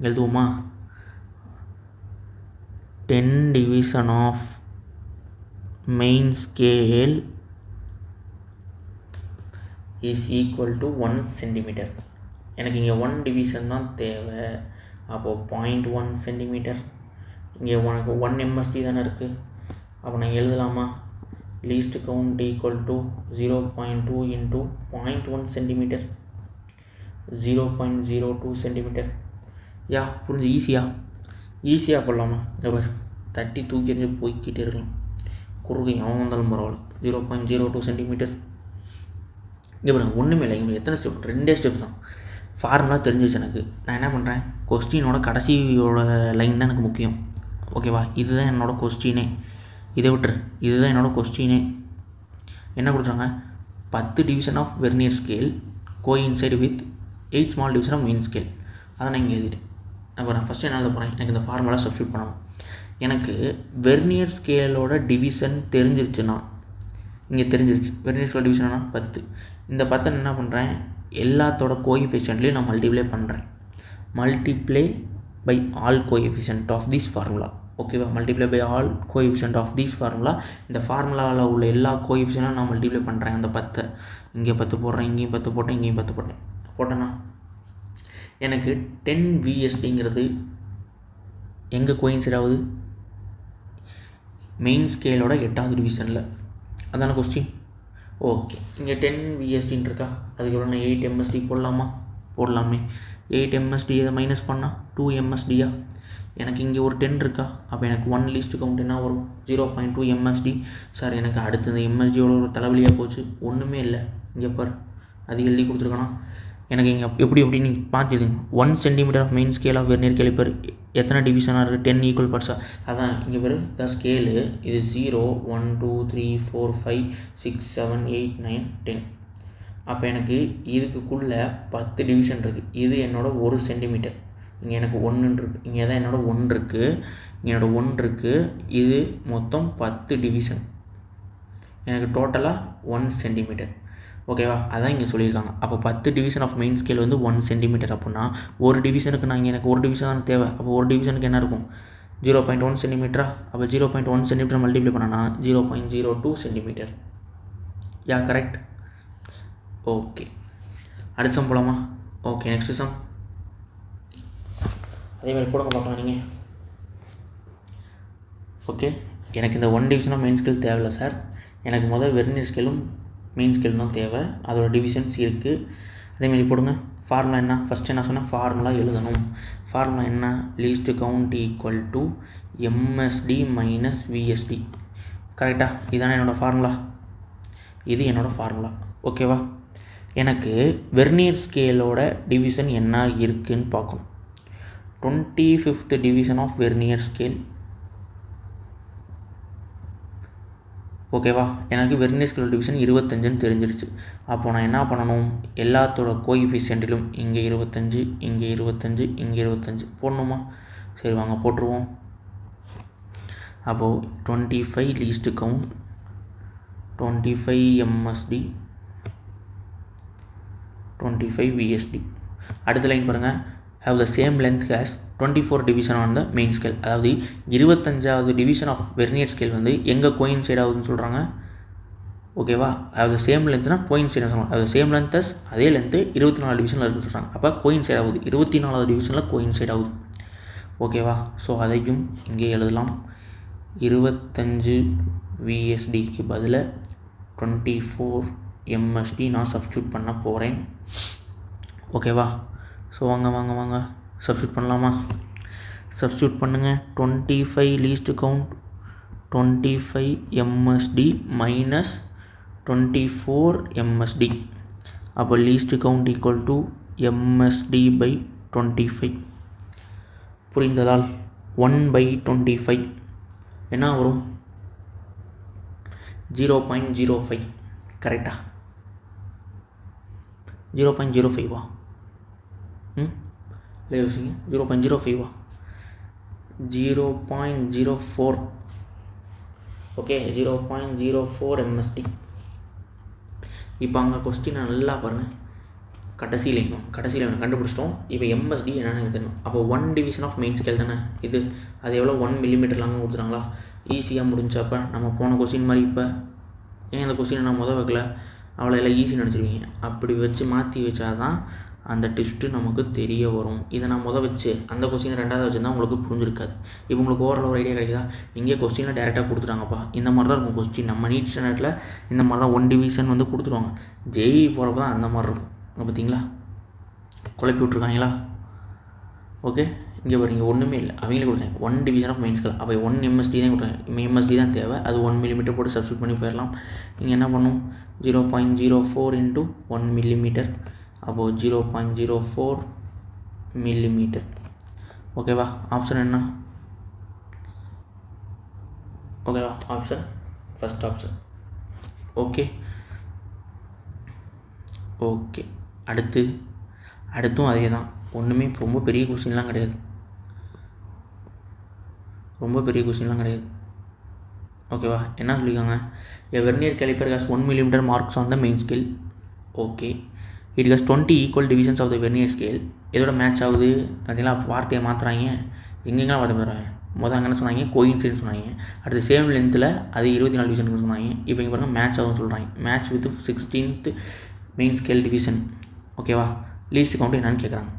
எழுதுவோமா? 10 division of main scale is equal to 1 centimetre. எனக்கு இங்கே 1 டிவிஷன் தான் தேவை. அப்போது 0.1 சென்டிமீட்டர். இங்கே உனக்கு 1 எம்எஸ்டி தானே இருக்குது. அப்போ நான் எழுதலாமா, least count equal to 0.2 into 0.1 centimetre, 0.02 centimetre. Yeah புரிஞ்சு? ஈஸியாக போடலாமா? இவர் தட்டி தூக்கி எறிஞ்சு போய்கிட்டே இருக்கலாம், குறுகை அவன் வந்தாலும் பரவாயில்ல. 0.02 சென்டிமீட்டர். இங்கே பாருங்க, ஒன்றுமே இல்லை. இவங்க எத்தனை ஸ்டெப்? 2 ஸ்டெப் தான். ஃபார்முலா தெரிஞ்சிச்சு எனக்கு. நான் என்ன பண்ணுறேன், கொஸ்டினோட கடைசியோட லைன் தான் எனக்கு முக்கியம். ஓகேவா? இதுதான் என்னோடய கொஸ்டினே. இதை விட்டுரு, இதுதான் என்னோடய கொஸ்டினே. என்ன கொடுத்துறாங்க, 10 division of vernier scale coincide with 8 small division of main scale. அதை நான் இங்கே எழுதிட்டேன். அப்போ நான் ஃபஸ்ட்டு என்ன எழுத போகிறேன், எனக்கு இந்த ஃபார்முலா சப்ஸ்டியூட் பண்ணணும். எனக்கு வெர்னியர் ஸ்கேலோட டிவிஷன் தெரிஞ்சிருச்சுன்னா, இங்கே தெரிஞ்சிருச்சு வெர்னியர் ஸ்கேல் டிவிஷன்னா 10. இந்த 10 என்ன பண்ணுறேன், எல்லாத்தோட கோஎஃபிஷியன்ட்லேயும் நான் மல்டிப்ளை பண்ணுறேன். Multiply by all coefficient of this formula. ஓகேவா. Multiply by all coefficient of these formula. இந்த ஃபார்முலாவில் உள்ள எல்லா கோஎஃபிஷியன்ட்டும் நான் மல்டிப்ளை பண்ணுறேன். அந்த 10 இங்கே 10 போடுறேன், இங்கேயும் 10 போட்டேன், இங்கேயும் 10 போட்டேன். போட்டேன்னா எனக்கு 10 VSDங்கிறது எங்கே கோயின்சைட் ஆகுது? மெயின் ஸ்கேலோட 8வது டிவிஷனில். அதான கொஸ்டின். ஓகே, இங்கே 10 VSDன்னு இருக்கா, அதுக்கப்புறம் நான் 8 MSD போடலாமா? போடலாமே. 8 MSD இதை மைனஸ் பண்ணால் 2 MSDயா? எனக்கு இங்கே ஒரு 10 இருக்கா, அப்போ எனக்கு 1 லீஸ்ட் கவுண்ட் என்ன வரும்? 0.2 MSD. சார் எனக்கு அடுத்து இந்த MSDயோட ஒரு தலைவலியாக போச்சு. ஒன்றுமே இல்லை, இங்கே பார் அது எழுதி கொடுத்துருக்கணும். எனக்கு இங்கே எப்படி நீங்கள் பார்த்துதுங்க. 1 centimetre of main scale of vernier calliper எத்தனை டிவிஷனாக இருக்குது? 10 ஈக்குவல் பார்ட்ஸாக. அதான் இங்கே பாரு, இதான் ஸ்கேலு. இது 0 1 2 3 4 5 6 7 8 9 10. அப்போ எனக்கு இதுக்குள்ளே 10 டிவிஷன் இருக்குது. இது என்னோடய 1 சென்டிமீட்டர். இங்கே எனக்கு 1 இருக்குது, இங்கே தான் என்னோடய 1 இருக்குது, இங்கே என்னோடய 1 இருக்குது. இது மொத்தம் 10 டிவிஷன். எனக்கு டோட்டலாக 1 சென்டிமீட்டர். ஓகேவா, அதான் இங்கே சொல்லியிருக்காங்க. அப்போ 10 டிவிஷன் ஆஃப் மெயின் ஸ்கேல் வந்து 1 சென்டிமீட்டர். அப்படின்னா ஒரு டிவிஷனுக்கு நான் இங்கே எனக்கு ஒரு டிவிஷன் தான் தேவை. அப்போ ஒரு டிவிஷனுக்கு என்ன இருக்கும்? 0.1 சென்டிமீட்டரா? அப்போ 0.1 சென்டிமீட்டர் மல்டிப்ளை பண்ணனா 0.02 சென்டிமீட்டர். யா, கரெக்ட். ஓகே, அடுத்த சம் போகலாமா? ஓகே, நெக்ஸ்ட் சம் அதேமாதிரி போடுங்க பார்க்கலாம் நீங்கள். ஓகே, எனக்கு இந்த 1 டிவிஷன் ஆஃப் மெயின் ஸ்கேல் தேவையில்லை சார். எனக்கு முதல் வெர்னியர் ஸ்கேலும் மெயின் ஸ்கேல் தான் தேவை. அதோட டிவிஷன்ஸ் இருக்குது. அதேமாதிரி போடுங்க. ஃபார்முலா என்ன? ஃபஸ்ட்டு என்ன சொன்னால் ஃபார்முலா எழுதணும். ஃபார்முலா என்ன? Least count equal to MSD minus VSD. கரெக்டாக? இதுதானே என்னோடய ஃபார்முலா. இது என்னோடய ஃபார்முலா. ஓகேவா. எனக்கு வெர்னியர் ஸ்கேலோட டிவிஷன் என்ன இருக்குதுன்னு பார்க்கணும். 25th division of vernier scale. ஓகேவா, எனக்கு வெர்னியர் ஸ்கேல் டிவிஷன் 25ன்னு தெரிஞ்சிருச்சு. அப்போ நான் என்ன பண்ணணும்? எல்லாத்தோட கோஎஃபிஷியன்ட்டிலும் இங்கே 25, இங்கே 25, இங்கே 25 போடணுமா? சரி வாங்க போட்டுருவோம். அப்போது 25 லீஸ்ட் கவுண்ட், 25 MSD, 25 VSD. அடுத்த லைன் பாருங்கள். have the same length as 24 division on the main scale. அதாவது 25வது டிவிஷன் ஆஃப் வெர்னியர் ஸ்கேல் வந்து எங்கே கோயின்சைட் ஆகுதுன்னு சொல்கிறாங்க. ஓகேவா, have the same lengthனா கோயின்சைட் சொல்லுவாங்க. have the same length as அதே லென்த்து 24 டிவிஷனில் இருக்குன்னு சொல்கிறாங்க. அப்போ கோயின்சைட் ஆகுது, 24வது டிவிஷனில் கோயின்சைட் ஆகுது. ஓகேவா, ஸோ அதையும் இங்கே எழுதலாம். 25 VSDக்கு பதில் 24 MSD நான் சப்ஸ்டியூட் பண்ண போகிறேன். ஓகேவா, ஸோ வாங்க சப்ஸ்டியூட் பண்ணலாமா? சப்ஸ்டியூட் பண்ணுங்கள். 25 least count 25 MSD minus 24 MSD. அப்போ least count equal to MSD by 25. புரிந்ததால் 1/25 என்ன வரும்? 0.05. கரெக்டா? 0.05வா? இல்லை யோசிங்க. 0.05வா? 0.04. Okay, 0.04 MSD. இப்போ அங்கே கொஸ்டின் நல்லா பாருங்கள். கடைசியில் கண்டுபிடிச்சிட்டோம். இப்போ MSD என்னென்னு தெரியணும். அப்போ 1 டிவிஷன் ஆஃப் மெயின் ஸ்கேல் தானே இது. அது எவ்வளோ? 1 மில்லிமீட்டர் லாங்க கொடுத்துட்டாங்களா? ஈஸியாக முடிஞ்சப்போ நம்ம போன கொஸ்டின் மாதிரி. இப்போ ஏன் இந்த கொஸ்டினை நான் வைக்கல? அவ்வளோ எல்லாம் ஈஸின்னு நினச்சிருவீங்க. அப்படி வச்சு மாற்றி வச்சா தான் அந்த டெஸ்ட்டு நமக்கு தெரிய வரும். இதை நான் வச்சு அந்த கொஸ்டினை 2வது வச்சுருந்தா உங்களுக்கு புரிஞ்சிருக்காது. இப்போ உங்களுக்கு ஓரளவு ஒரு ஐடியா கிடைக்குதா? இங்கே கொஸ்டினில் டேரெக்டாக கொடுத்துட்டாங்கப்பா. இந்த மாதிரி தான் இருக்கும் கொஸ்டின். நம்ம நீட் ஸ்டாண்டர்டில் இந்த மாதிரி தான் 1 டிவிஷன் வந்து கொடுத்துருவாங்க. ஜேஇ போகிறப்ப தான் அந்த மாதிரி இருக்கும். பார்த்தீங்களா, குழப்பி விட்ருக்காங்களா? ஓகே, இங்கே பாருங்க, ஒன்றுமே இல்லை. அவங்களே கொடுத்தாங்க 1 டிவிஷன் ஆஃப் மெயின் ஸ்கேல். அப்போ 1 MSD தான் கொடுத்தாங்க. MSD தான் தேவை. அது 1 மில்லிமீட்டர் போட்டு சப்ஸ்டியூட் பண்ணி போயிடலாம். இங்கே என்ன பண்ணும்? 0.04 × 1 மில்லிமீட்டர். அப்போது 0.04 மில்லிமீட்டர். ஓகேவா, ஆப்ஷன் என்ன? ஓகேவா, ஆப்ஷன் ஃபஸ்ட் ஆப்ஷன். ஓகே, அடுத்தும் அதே தான். ஒன்றுமே ரொம்ப பெரிய கொஸ்டின்லாம் கிடையாது. ஓகேவா, என்ன சொல்லியிருக்காங்க? A vernier caliper has 1 mm marks on the main scale. Okay, it has 20 equal divisions of the vernier scale. இதோட மேட்ச் ஆகுது. அதெல்லாம் வார்த்தையை மாற்றுறாங்க. எங்கெங்கெல்லாம் வார்த்தை மாற்றுறாங்க? அங்கே என்ன சொன்னாங்க, கோயின்சிடன்ஸ் சொன்னாங்க. அடுத்து சேம் லென்த்தில் அது 24 டிவிஷன் சொன்னாங்க. இப்போ இங்கே பாருங்கள் மேட்ச் ஆகும் சொல்கிறாங்க. Match with 16th main scale division. ஓகேவா, லீஸ்ட் கவுண்ட் என்னன்னு கேட்குறாங்க.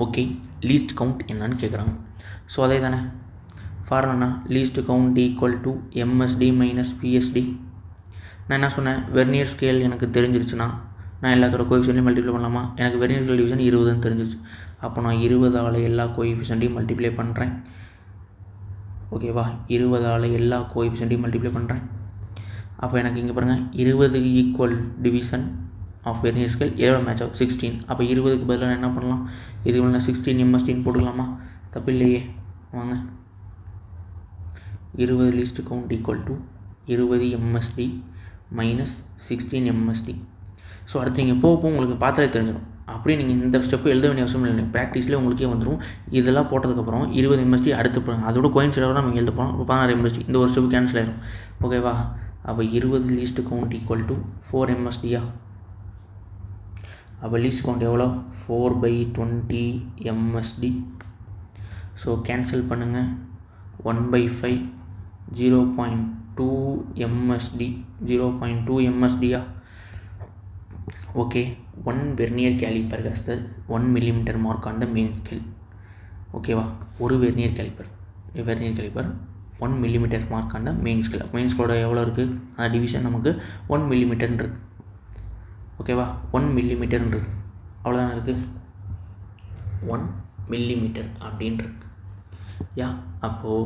ஓகே, லீஸ்ட் கவுண்ட் என்னன்னு கேட்குறாங்க. ஸோ அதே தானே formula, least count equal to MSD minus VSD. நான் என்ன சொன்னேன், வெர்னியர் ஸ்கேல் எனக்கு தெரிஞ்சிருச்சுன்னா நான் எல்லாத்தோட கோஎஃபிஷியன்ட்டையும் மல்டிப்ளை பண்ணலாமா. எனக்கு வெர்னியர் ஸ்கேல் டிவிஷன் 20ன்னு தெரிஞ்சிருச்சு. அப்போ நான் 20ஆல் எல்லா கோஎஃபிஷியன்ட்டையும் மல்டிப்ளை பண்ணுறேன். ஓகேவா, 20ஆல் எல்லா கோஎஃபிஷியன்ட்டையும் மல்டிப்ளை பண்ணுறேன். அப்போ எனக்கு இங்கே பாருங்கள் 20 equal division of vernier scale எவ்வளோ மேட்ச் ஆகும் 16. அப்போ 20க்கு பதிலாக நான் என்ன பண்ணலாம், இதுக்கு நான் 16 எம்எஸ்டின்னு போட்டுக்கலாமா, தப்பு இல்லையே. வாங்க, 20 least count equal to 20 MST minus 16 MST. So அடுத்து நீங்கள் போக உங்களுக்கு பார்த்தாலே தெரிஞ்சிடும். அப்படியே நீங்கள் இந்த ஸ்டெப்பு எழுத வேண்டிய அவசியம் இல்லை, ப்ராக்டிஸ்லேயே உங்களுக்கே வந்துடும். இதெல்லாம் போட்டதுக்கப்புறம் 20 எம்எஸ்டி அடுத்து போகிறாங்க, அதோட கோயின்சிடாக நம்ம எழுத போகிறோம். இப்போ 16 எம்எஸ்டி, இந்த ஒரு ஸ்டெப்பு கேன்சல் ஆகிடும். ஓகேவா, அப்போ 20 லீஸ்ட் கவுண்ட் ஈக்குவல் டு 4 எம்எஸ்டியா. அப்போ லீஸ்ட் கவுண்ட் எவ்வளோ, 4/20 எம்எஸ்டி. ஸோ கேன்சல் பண்ணுங்கள், 1/5 0.2 எம்எஸ்டி, 0.2 எம்எஸ்டியா. Okay, 1 vernier calliper has the 1 millimeter mark on the main scale. ஓகேவா, ஒரு vernier calliper 1 millimeter mark on the main scale. Main ஸ்கேலோட எவ்வளோ இருக்குது, அந்த டிவிஷன் நமக்கு 1 millimeterன்னு இருக்குது. ஓகேவா, 1 millimeterன்னு இருக்குது, அவ்வளோதானே இருக்குது, 1 millimeter அப்படின்னு இருக்கு. யா, அப்போது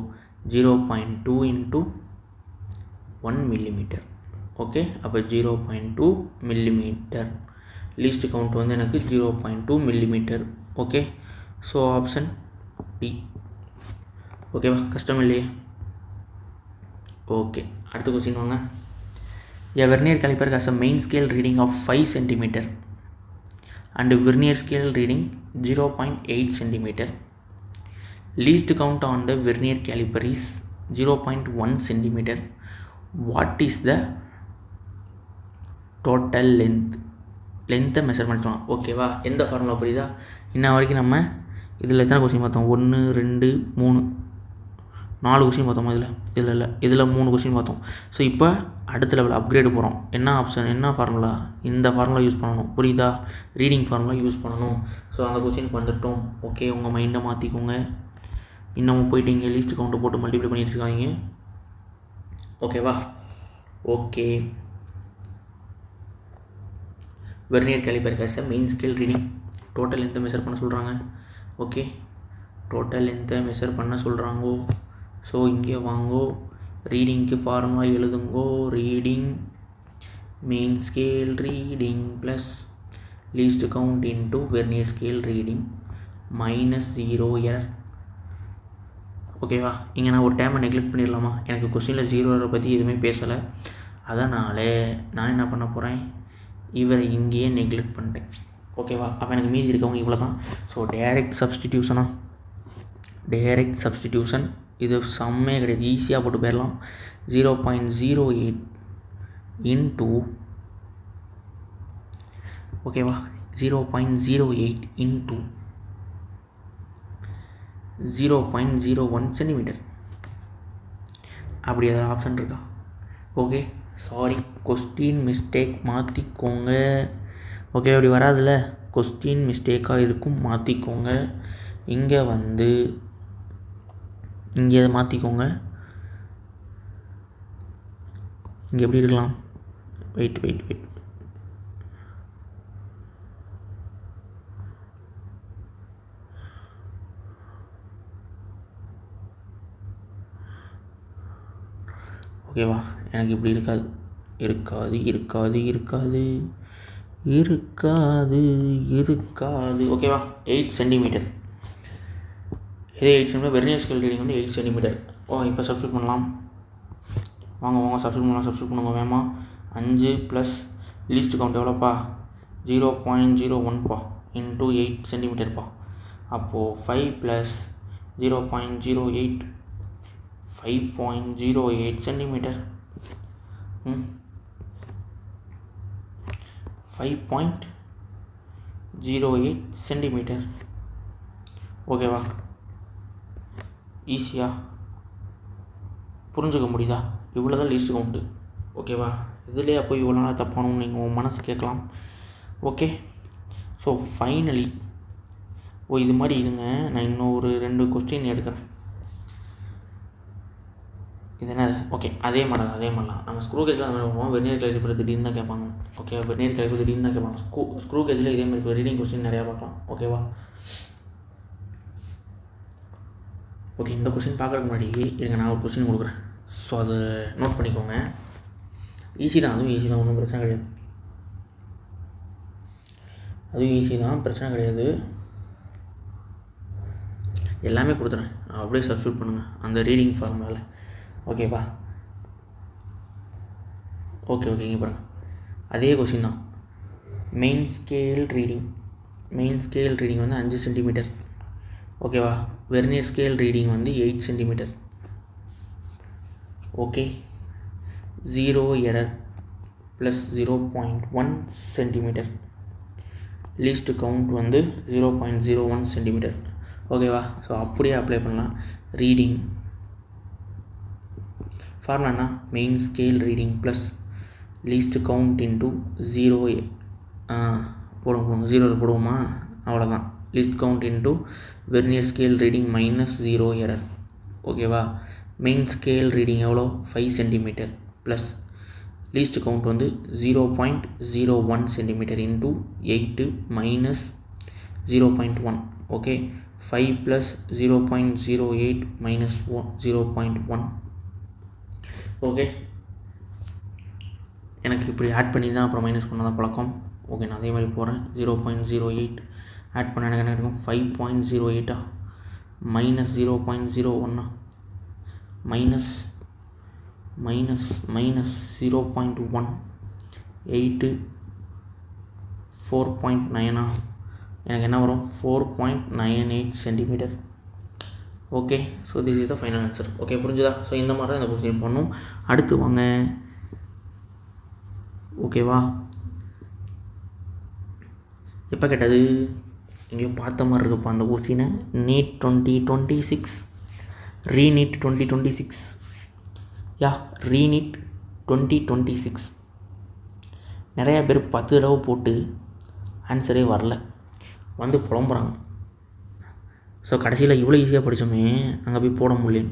0.2 into 1 millimeter. ஓகே, அப்போ 0.2 millimeter. லீஸ்ட் கவுண்ட் வந்து எனக்கு 0.2 millimeter. Okay, so option D. ஓகேவா, கஷ்டம் இல்லையே. ஓகே, அடுத்த கொஸ்டின் வாங்க. A vernier caliper has a main scale reading of 5 cm and vernier scale reading 0.8 cm. Least count on the vernier caliper is 0.1 cm. What is the total length? லென்த்தை மெஷர் பண்ணிட்டோம். ஓகேவா, எந்த ஃபார்முலா புரியுதா. இன்ன வரைக்கும் நம்ம இதில் எத்தனை கொஸ்டின் பார்த்தோம், 1 2 3 4 கொஸ்டின் பார்த்தோமா. இதில் 3 கொஸ்டின் பார்த்தோம். ஸோ இப்போ அடுத்த லெவல் அப்கிரேடு போகிறோம். என்ன ஆப்ஷன், என்ன ஃபார்முலா, இந்த ஃபார்முலா யூஸ் பண்ணணும். புரியுதா, ரீடிங் ஃபார்முலா யூஸ் பண்ணணும். ஸோ அந்த கொஸ்டினுக்கு வந்துட்டோம். ஓகே, உங்கள் மைண்டை மாற்றிக்கோங்க. இன்னமும் போயிட்டு இங்கே லீஸ்ட் கவுண்ட்டை போட்டு மல்டிப்ளை பண்ணிட்டு இருக்காங்க. ஓகேவா, okay. Vernier calliper has a main scale reading. Total லென்த்தை மெஷர் பண்ண சொல்கிறாங்க. ஓகே, டோட்டல் லென்த்தை மெஷர் பண்ண சொல்கிறாங்கோ. ஸோ இங்கே வாங்கோ, ரீடிங்க்கு ஃபார்முலா எழுதுங்கோ. Reading main scale reading plus least count into vernier scale reading minus 0 error. ஓகேவா, இங்கே நான் ஒரு டைமை நெக்லெக்ட் பண்ணிடலாமா. எனக்கு கொஸ்டினில் 0 எரரை பற்றி எதுவுமே பேசலை. அதனால் நான் என்ன பண்ண போகிறேன், இவரை இங்கேயே நெக்லெக்ட் பண்ணிட்டேன். ஓகேவா, அப்போ எனக்கு மீதி இருக்கவங்க இவ்வளோ தான். ஸோ டைரக்ட் சப்ஸ்டிடியூஷன் இது செம்மே கிடையாது, ஈஸியாக போட்டு போயிடலாம். 0.08 இன்ட்டு ஓகேவா 0.08 இன்ட்டு 0.01 சென்டிமீட்டர். அப்படி ஏதாவது ஆப்ஷன் இருக்கா. ஓகே, சாரி, கொஸ்டின் மிஸ்டேக், மாற்றிக்கோங்க. ஓகே, அப்படி வராதுல்ல, கொஸ்டின் மிஸ்டேக்காக இருக்கும், மாற்றிக்கோங்க. இங்கே வந்து இங்கே மாற்றிக்கோங்க. இங்கே எப்படி இருக்கலாம், வெயிட் ஓகேவா, எனக்கு இப்படி இருக்காது. ஓகேவா, 8 சென்டிமீட்டர். இதே 8 சென்டிமீட்டர், வெர்னியர் ஸ்கேல் ரீடிங் வந்து 8 சென்டிமீட்டர். இப்போ சப்ஸ்டியூட் பண்ணலாம். வாங்க சப்ஸ்டியூட் பண்ணுங்க வேமா. 5 ப்ளஸ் லீஸ்ட் கவுண்ட் எவ்வளோப்பா, 0.01பா இன்ட்டு 8 சென்டிமீட்டர்ப்பா. அப்போது 5 ப்ளஸ் 0.08 5.08 சென்டிமீட்டர். 5.08 சென்டிமீட்டர். ஓகேவா, ஈஸியாக புரிஞ்சுக்க முடியுதா? இவ்வளோ தான் லீஸ்ட் கவுண்ட்டு. ஓகேவா? இதுலேயே போய் இவ்வளோ நாளாக தப்பானு நீங்கள் உங்கள் மனசு கேட்கலாம். ஓகே, ஸோ ஃபைனலி இது மாதிரி இதுங்க. நான் இன்னும் ஒரு 2 கொஸ்டின் எடுக்கிறேன். இது என்ன? ஓகே, அதே மாதிரி தான் நம்ம ஸ்க்ரூ கேஜில் அந்த மாதிரி போவோம். வெர்னியர் கேலிப்பர் திடீர்னு தான் கேட்பாங்க. ஓகே, வெர்னியர் கேலிப்பர் திடீர்னு தான் கேட்பாங்க. ஸ்க்ரூ கேஜில் இதே மாதிரி ரீடிங் கொஸ்டின் நிறையா பார்க்கலாம். ஓகேவா? ஓகே, இந்த கொஸ்டின் பார்க்குறதுக்கு முன்னாடி இருங்க, நான் ஒரு கொஸ்டின் கொடுக்குறேன். ஸோ அதை நோட் பண்ணிக்கோங்க. ஈஸி தான், அதுவும் ஈஸி தான், ஒன்றும் பிரச்சனை கிடையாது. அதுவும் ஈஸி தான், பிரச்சனை கிடையாது. எல்லாமே கொடுத்துறேன், அப்படியே சப்ஸ்டியூட் பண்ணுங்கள் அந்த ரீடிங் ஃபார்முலாவில். ஓகேவா? ஓகே, இங்கே பாருங்கள், அதே கொஸ்டின் தான். மெயின் ஸ்கேல் ரீடிங் வந்து 5 சென்டிமீட்டர். ஓகேவா? வெர்னியர் ஸ்கேல் ரீடிங் வந்து 8 centimetre. Okay, 0 error plus 0.1 centimetre. Least count வந்து 0.01 சென்டிமீட்டர். ஓகேவா? ஸோ அப்படியே அப்ளை பண்ணலாம். ரீடிங் ஃபார்முலானா main scale reading plus least count into 0 போடுவோம். 0 போடுவோமா? அவ்வளோதான். Least count into vernier scale reading minus 0 error. ஓகேவா? மெயின் ஸ்கேல் ரீடிங் எவ்வளோ? 5 சென்டிமீட்டர் ப்ளஸ் லீஸ்ட் கவுண்ட் வந்து 0.01 centimetre into 8 minus 0.1. Okay, 5 plus 0.08 minus 0.1. Okay, எனக்கு இப்படி ஆட் பண்ணி தான் அப்புறம் மைனஸ் பண்ண தான் பழக்கம். ஓகே, நான் அதே மாதிரி போகிறேன். 0.08 ஆட் பண்ண எனக்கு என்ன கிடைக்கும்? 5.08 மைனஸ் 0.01 மைனஸ் 0.1 8 4.9 எனக்கு என்ன வரும்? 4.98 centimetre. Okay, so this is the final answer. Okay, புரிஞ்சுதா? ஸோ இந்த மாதிரி தான் இந்த கொஸ்டின் பண்ணணும். அடுத்து வாங்க. ஓகேவா? எப்போ கேட்டது? எங்கேயோ பார்த்த மாதிரி இருக்குப்பா அந்த கொஸ்டினை. NEET 2026, ReNEET 2026. ரீநீட் 2026. நிறையா பேர் 10 தடவை போட்டு ஆன்சரே வரல, வந்து புலம்புறாங்க. ஸோ கடைசியில் இவ்வளோ ஈஸியாக படித்தோமே, அங்கே போய் போட முடியல,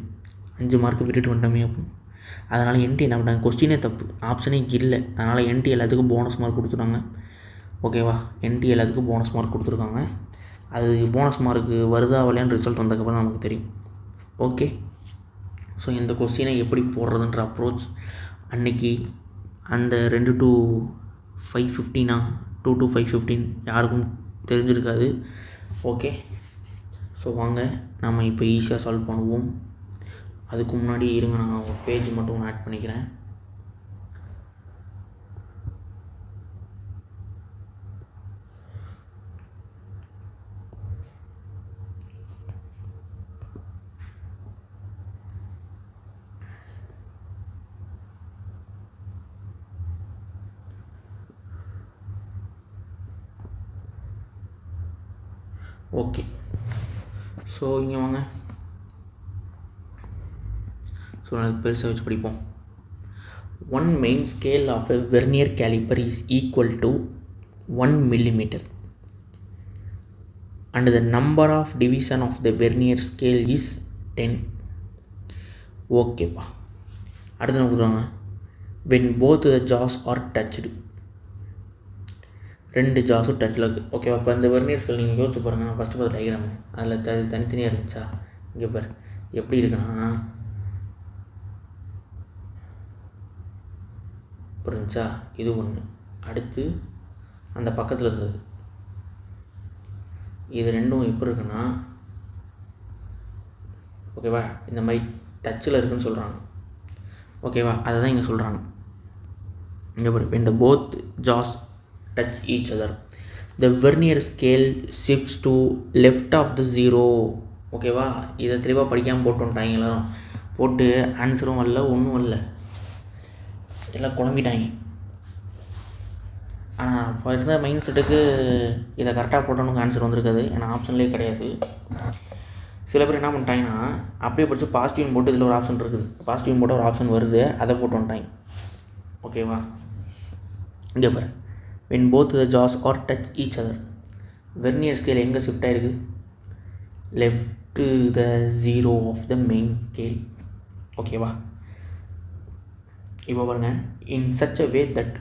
5 மார்க்கு விட்டுட்டு வந்துட்டோமே அப்படின்னு. அதனால் என்டி என்ன பண்ணாங்க? கொஸ்டினே தப்பு, ஆப்ஷனே இல்லை. அதனால் என்டி எல்லாத்துக்கும் போனஸ் மார்க் கொடுத்துட்டாங்க. ஓகேவா? என்டி எல்லாத்துக்கும் போனஸ் மார்க் கொடுத்துருக்காங்க. அது போனஸ் மார்க்கு வருதா வரலையான்னு ரிசல்ட் வந்ததுக்கப்புறம் நமக்கு தெரியும். ஓகே, ஸோ இந்த கொஸ்டினை எப்படி போடுறதுன்ற அப்ரோச் அன்றைக்கி அந்த 2 to 5:15 2 to 5:15 யாருக்கும் தெரிஞ்சிருக்காது. ஓகே, ஸோ வாங்க நம்ம இப்போ ஈஸியாக சால்வ் பண்ணுவோம். அதுக்கு முன்னாடி இருங்க, நான் ஒரு பேஜ் மட்டும் ஆட் பண்ணிக்கிறேன். ஓகே, ஸோ இங்கே வாங்க. ஸோ அதுக்கு பெருசாக வச்சு படிப்போம். 1 main scale of a vernier caliper is equal to 1 millimeter and the number of division of the vernier scale is 10. ஓகேப்பா, அடுத்து என்ன கொடுத்தாங்க? when both the jaws are touched. 2 ஜாஸும் டச்சில் இருக்குது. ஓகேவா? இப்போ இந்த வெர்னியர் ஸ்கேல் நீங்கள் யோசிச்சு பாருங்கள். நான் ஃபஸ்ட்டு பார்த்து டயக்ராமு அதில் தனித்தனியாக இருந்துச்சா? இங்கே பாரு எப்படி இருக்குன்னா, புரிஞ்சா? இது ஒன்று. அடுத்து அந்த பக்கத்தில் இருந்தது, இது ரெண்டும் எப்படி இருக்குன்னா, ஓகேவா? இந்த மாதிரி டச்சில் இருக்குதுன்னு சொல்கிறாங்க. ஓகேவா? அதை தான் இங்கே சொல்கிறாங்க. இங்கே பாரு, when the both jaws touch each other the vernier scale shifts to left of the zero. ஓகேவா? இதை தெளிவாக படிக்காமல் போட்டு வந்துட்டாங்க எல்லாரும். போட்டு ஆன்சரும் வரல, ஒன்றும் வரல, எல்லாம் குழம்பிட்டாங்க. ஆனால் இப்போ இருந்த மைண்ட் செட்டுக்கு இதை கரெக்டாக போட்டோன்னு ஆன்சர் வந்திருக்காது, ஏன்னா ஆப்ஷன்லேயே கிடையாது. சில பேர் என்ன பண்ணிட்டாங்கன்னா அப்படியே படித்து பாசிட்டிவ்னு போட்டு இதில் ஒரு ஆப்ஷன் இருக்குது, பாசிட்டிவ்னு போட்டால் ஒரு ஆப்ஷன் வருது, அதை போட்டு வந்துட்டாங்க. ஓகேவா? இங்கே பாரு, when both the jaws are touch each other, vernier scale எங்கே ஷிஃப்ட் ஆகிருக்கு? Left to the 0 of the main scale. ஓகேவா? இப்போ பாருங்கள், in such a way that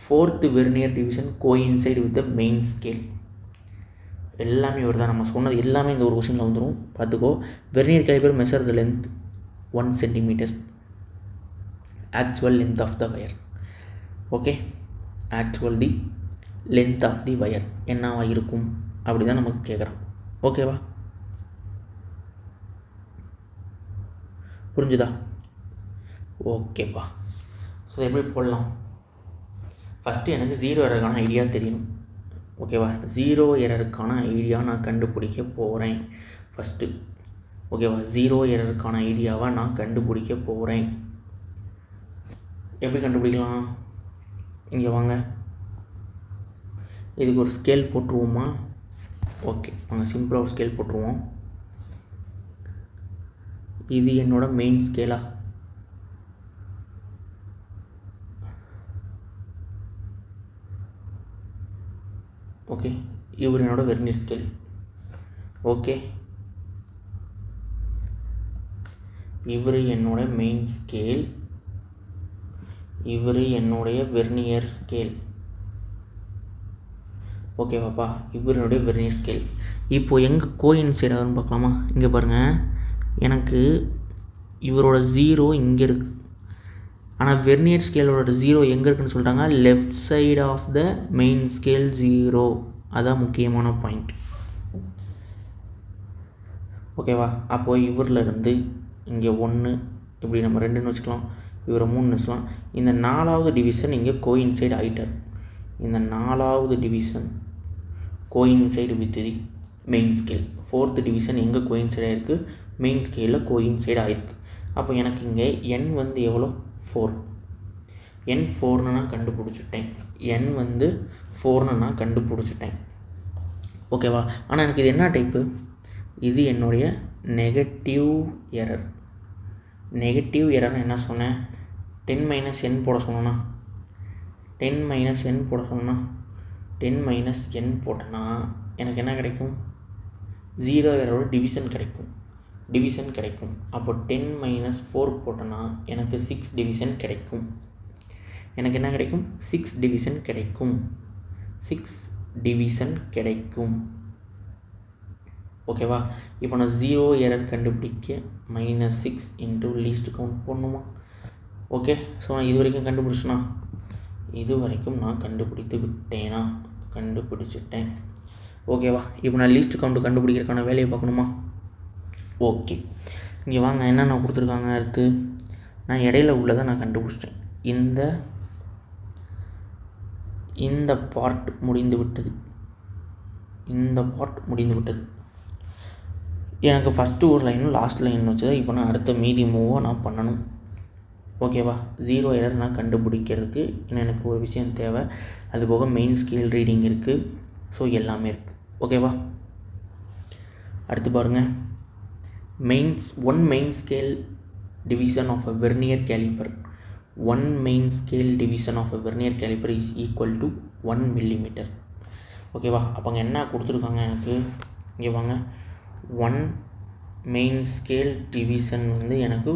fourth vernier division coincide with the main scale. எல்லாமே ஒரு தான், நம்ம சொன்னது எல்லாமே இந்த ஒரு கொஷினில் வந்துடும், பார்த்துக்கோ. Vernier calliper measure the length 1 centimeter, actual length of the wire. Okay, actual the length of the wire என்னவா இருக்கும் அப்படி தான் நமக்கு கேட்குறான். ஓகேவா? புரிஞ்சுதா? ஓகேப்பா. ஸோ எப்படி போடலாம்? ஃபஸ்ட்டு எனக்கு 0 எரருக்கான ஐடியா தெரியணும். ஓகேவா? 0 எரருக்கான ஐடியா நான் கண்டுபிடிக்க போகிறேன் ஃபஸ்ட்டு. ஓகேவா? 0 எரருக்கான ஐடியாவை நான் கண்டுபிடிக்க போகிறேன். எப்படி கண்டுபிடிக்கலாம்? இங்கே வாங்க, இதுக்கு ஒரு ஸ்கேல் போட்டுருவோமா? ஓகே, நாங்கள் சிம்பிளாக ஒரு ஸ்கேல் போட்டுருவோம். இது என்னோட மெயின் ஸ்கேலா? ஓகே, இவர் என்னோட வெர்னியர் ஸ்கேல். ஓகே, இவர் என்னோட மெயின் ஸ்கேல், இவர் என்னுடைய வெர்னியர் ஸ்கேல். ஓகேவாப்பா? இவர் என்னுடைய வெர்னியர் ஸ்கேல். இப்போது எங்கே கோயின்சைட் ஆகுதுன்னு பார்க்கலாமா? இங்கே பாருங்கள், எனக்கு இவரோட 0 இங்கே இருக்குது, ஆனால் வெர்னியர் ஸ்கேலோட 0 எங்கே இருக்குதுன்னு சொல்லிட்டாங்க, left side of the main scale 0. அதான் முக்கியமான பாயிண்ட். ஓகேவா? அப்போது இவரில் இருந்து இங்கே 1, இப்படி நம்ம 2ன்னு வச்சுக்கலாம், இவரை 3ன்னு வச்சுக்கலாம். இந்த 4வது டிவிஷன் இங்கே கோயின்சைடு ஆகிட்டார். இந்த 4வது division coincide with the main scale. 4th division எங்கே கோயின்சைடு ஆகிருக்கு? மெயின் ஸ்கேலில் கோயின்சைடு ஆகிருக்கு. அப்போ எனக்கு இங்கே n வந்து எவ்வளோ? 4. n 4ன்னு நான் கண்டுபிடிச்சிட்டேன். n வந்து 4ன்னு நான் கண்டுபிடிச்சிட்டேன். ஓகேவா? ஆனால் எனக்கு இது என்ன டைப்பு? இது என்னுடைய நெகட்டிவ் எரர். நெகட்டிவ் எரர்னு என்ன சொன்னேன்? 10 - n போட சொன்னோன்னா, 10 - n போட சொன்னோன்னா, 10 - n போட்டேன்னா எனக்கு என்ன கிடைக்கும்? 0 எரரோட டிவிஷன் கிடைக்கும். அப்போ 10 - 4 போட்டோன்னா எனக்கு 6 டிவிஷன் கிடைக்கும். எனக்கு என்ன கிடைக்கும்? 6 டிவிஷன் கிடைக்கும். 6 டிவிஷன் கிடைக்கும். ஓகேவா? இப்போ நான் 0 எரர் கண்டுபிடிக்க -6 இன்ட்டு லீஸ்ட் கவுண்ட் போடணுமா? ஓகே, ஸோ நான் இது வரைக்கும் கண்டுபிடிச்சேனா? இது வரைக்கும் நான் கண்டுபிடித்து விட்டேனா? கண்டுபிடிச்சிட்டேன். ஓகேவா? இப்போ நான் லீஸ்ட் கவுண்ட் கண்டுபிடிக்கிறதுக்கான வேலையை பார்க்கணுமா? ஓகே, இங்கே வாங்க, என்னென்ன கொடுத்துருக்காங்க. அடுத்து நான் இடையில உள்ளதை நான் கண்டுபிடிச்சிட்டேன். இந்த பார்ட் முடிந்து விட்டது. எனக்கு ஃபஸ்ட்டு ஒரு லைனும் லாஸ்ட் லைன் வச்சதை இப்போ நான் அடுத்த மீதி மூவாக நான் பண்ணணும். ஓகேவா? 0 எரர் நான் கண்டுபிடிக்கிறதுக்கு இன்னும் எனக்கு ஒரு விஷயம் தேவை. அதுபோக மெயின் ஸ்கேல் ரீடிங் இருக்குது. ஸோ எல்லாமே இருக்குது. ஓகேவா? அடுத்து பாருங்கள், one main scale division of a vernier caliper. One main scale division of a vernier caliper is equal to 1 millimeter. ஓகேவா? அப்போ அங்கே என்ன கொடுத்துருக்காங்க எனக்கு? இங்கே வாங்க, 1 மெயின் ஸ்கேல் டிவிஷன் வந்து எனக்கு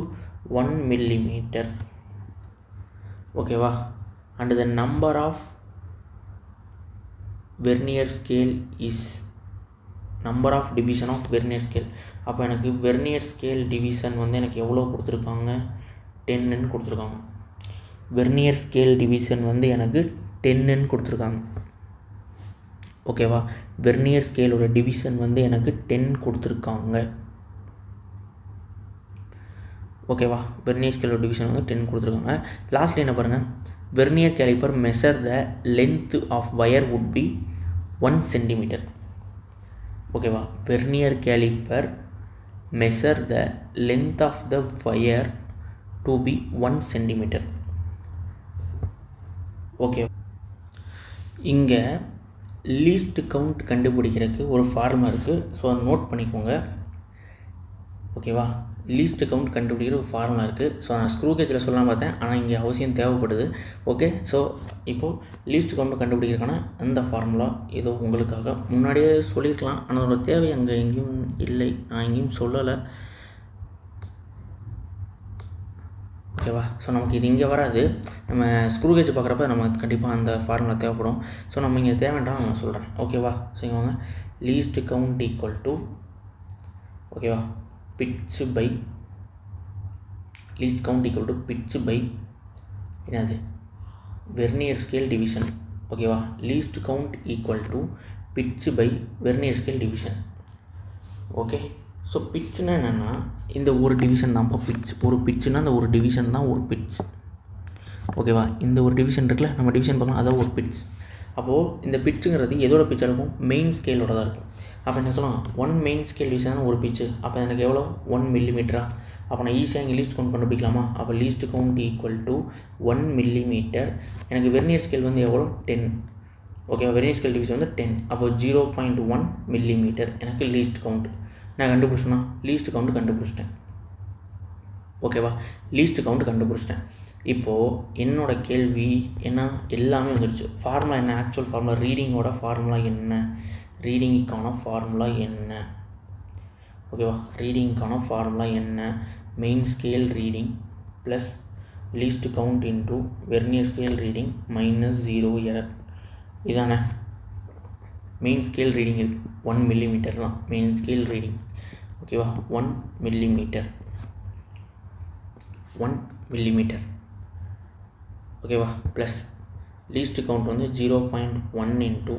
1 millimeter. ஓகேவா? And the number of vernier scale is number of division of vernier scale. அப்போ எனக்கு வெர்னியர் ஸ்கேல் டிவிஷன் வந்து எனக்கு எவ்வளோ கொடுத்துருக்காங்க? 10ன்னு கொடுத்துருக்காங்க. வெர்னியர் ஸ்கேல் டிவிஷன் வந்து எனக்கு 10ன்னு கொடுத்துருக்காங்க. ஓகேவா? வெர்னியர் ஸ்கேலோட டிவிஷன் வந்து எனக்கு 10 கொடுத்துருக்காங்க. ஓகேவா? வெர்னியர் ஸ்கேலோட டிவிஷன் வந்து 10 கொடுத்துருக்காங்க. லாஸ்ட்டில் என்ன பாருங்கள், vernier calliper measure the length of wire would be 1 centimeter. ஓகேவா? Vernier calliper measure the length of the wire to be 1 centimeter. Okay, இங்கே லீஸ்ட் கவுண்ட் கண்டுபிடிக்கிறதுக்கு ஒரு ஃபார்முலா இருக்குது. ஸோ அதை நோட் பண்ணிக்கோங்க. ஓகேவா. லீஸ்ட் கவுண்ட் கண்டுபிடிக்கிற ஒரு ஃபார்முலா இருக்குது. ஸோ நான் ஸ்க்ரூ கேஜில் சொல்லலாம் பார்த்தேன், ஆனால் இங்கே அவசியம் தேவைப்படுது. ஓகே, ஸோ இப்போது லீஸ்ட் கவுண்ட் கண்டுபிடிக்கிறதுக்கான அந்த ஃபார்முலா ஏதோ உங்களுக்காக முன்னாடியே சொல்லியிருக்கலாம், ஆனால் அதோட தேவை அங்கே எங்கேயும் இல்லை, நான் எங்கேயும் சொல்லலை. ஓகேவா. ஸோ நமக்கு இது இங்கே வராது, நம்ம ஸ்க்ரூ கேஜ் பார்க்குறப்ப நம்ம கண்டிப்பாக அந்த ஃபார்முலா தேவைப்படும். ஸோ நம்ம இங்கே தேவைன்றால் நான் சொல்கிறேன். ஓகேவா. ஸோ இங்கே வாங்க, லீஸ்ட் கவுண்ட் ஈக்குவல் டு ஓகேவா pitch by least count equal to pitch by என்னது வெர்னியர் ஸ்கேல் டிவிஷன். ஓகேவா. Least count equal to pitch by vernier scale division. Okay. So பிட்ச்னா என்னென்னா இந்த ஒரு டிவிஷன் தான்ப்பா பிட்ச். ஒரு பிட்ச்னா அந்த ஒரு டிவிஷன் தான் ஒரு பிட்ச். ஓகேவா. இந்த ஒரு டிவிஷன் இருக்குல்ல, நம்ம டிவிஷன் பண்ணலாம், அதான் ஒரு பிட்ச். அப்போது இந்த பிட்ச்சுங்கிறது எதோட பிட்சாக இருக்கும், மெயின் ஸ்கேலோட தான் இருக்கும். அப்போ என்ன சொல்லலாம், 1 மெயின் ஸ்கேல் டிவிஷன் ஒரு பிட்ச்சு. அப்போ எனக்கு எவ்வளோ 1 மில்லிமீட்டரா. அப்போ நான் ஈஸியாக இங்கே லீஸ்ட் கவுண்ட் கண்டுபிடிக்கலாமா. அப்போ least count equal to 1 millimetre. எனக்கு வெர்னியர் ஸ்கேல் வந்து எவ்வளோ 10. ஓகேவா. வெர்னியர் ஸ்கேல் டிவிஷன் வந்து 10. அப்போ 0.1 மில்லிமீட்டர் எனக்கு லீஸ்ட் கவுண்ட். நான் கண்டுபிடிச்சேன்னா லீஸ்ட் கவுண்ட் கண்டுபிடிச்சிட்டேன். ஓகேவா. லீஸ்ட் கவுண்ட் கண்டுபிடிச்சிட்டேன். இப்போது என்னோடய கேள்வி என்ன, எல்லாமே வந்துடுச்சு. ஃபார்முலா என்ன, ஆக்சுவல் ஃபார்முலா, ரீடிங்கோட ஃபார்முலா என்ன, ரீடிங்குக்கான ஃபார்முலா என்ன. ஓகேவா. ரீடிங்க்கான ஃபார்முலா என்ன, main scale reading plus least count into vernier scale reading minus 0 error. இதானே மெயின் ஸ்கேல் ரீடிங் இருக்குது. 1 மில்லிமீட்டர் தான் மெயின் ஸ்கேல் ரீடிங். ஓகேவா. 1 மில்லிமீட்டர். ஓகேவா. ப்ளஸ் லீஸ்ட் கவுண்ட் வந்து 0.1 இன்ட்டு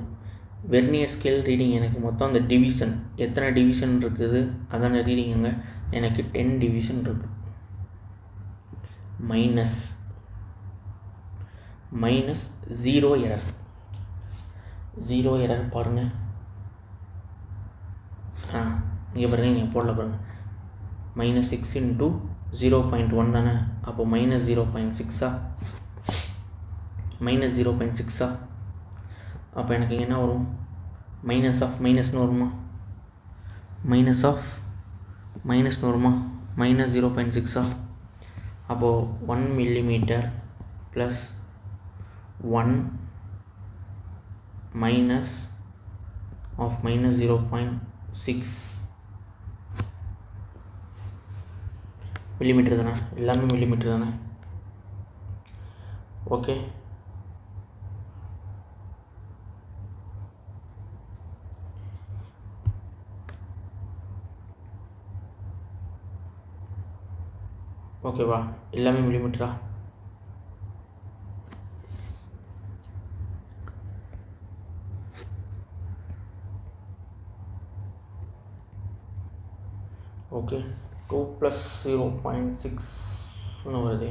வெர்னியர் ஸ்கேல் ரீடிங். எனக்கு மொத்தம் அந்த டிவிஷன் எத்தனை டிவிஷன் இருக்குது அதான ரீடிங்குங்க. எனக்கு 10 டிவிஷன் இருக்குது. Minus 0 error. 0 எரர் பாருங்கள். இங்கே பாருங்கள், இங்கே போடல பாருங்கள். -6 இன்ட்டு 0.1 தானே. அப்போ -0.6 -0.6. அப்போ எனக்கு இங்கே என்ன வரும், மைனஸ் ஆஃப் மைனஸ்னு வருமா, -0.6. அப்போது 1 millimetre plus 1 minus of -0.6 millimetre தானே. எல்லாமே மில்லிமீட்டர் தானே. ஓகே. ஓகேவா. எல்லாமே மில்லிமீட்டரா. ஓகே. 2 + 0.6 வருது.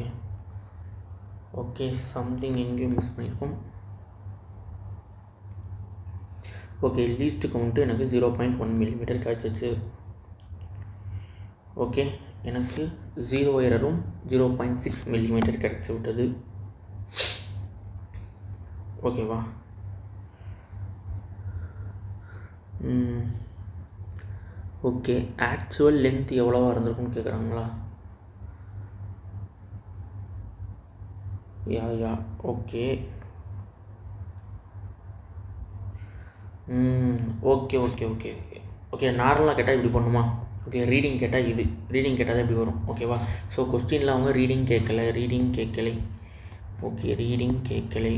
ஓகே, சம்திங் எங்கேயும் மிஸ் பண்ணியிருக்கோம். ஓகே, லீஸ்ட் கவுண்ட்டு எனக்கு 0.1 மில்லிமீட்டர் கிடச்சிச்சு. ஓகே, எனக்கு 0 எரரும் 0.6 மில்லிமீட்டர் கிடச்சி விட்டது. ஓகேவா. ஓகே, ஆக்சுவல் லென்த் எவ்வளோவா இருந்திருக்குன்னு கேட்குறாங்களா. Yeah okay. Okay okay okay okay okay நார்மலாக கேட்டால் இப்படி பண்ணுமா. ஓகே, ரீடிங் கேட்டால் இது ரீடிங் கேட்டால் தான் இப்படி வரும். ஓகேவா. ஸோ கொஸ்டினில் அவங்க ரீடிங் கேட்கலை. ஓகே, ரீடிங் கேட்கலை.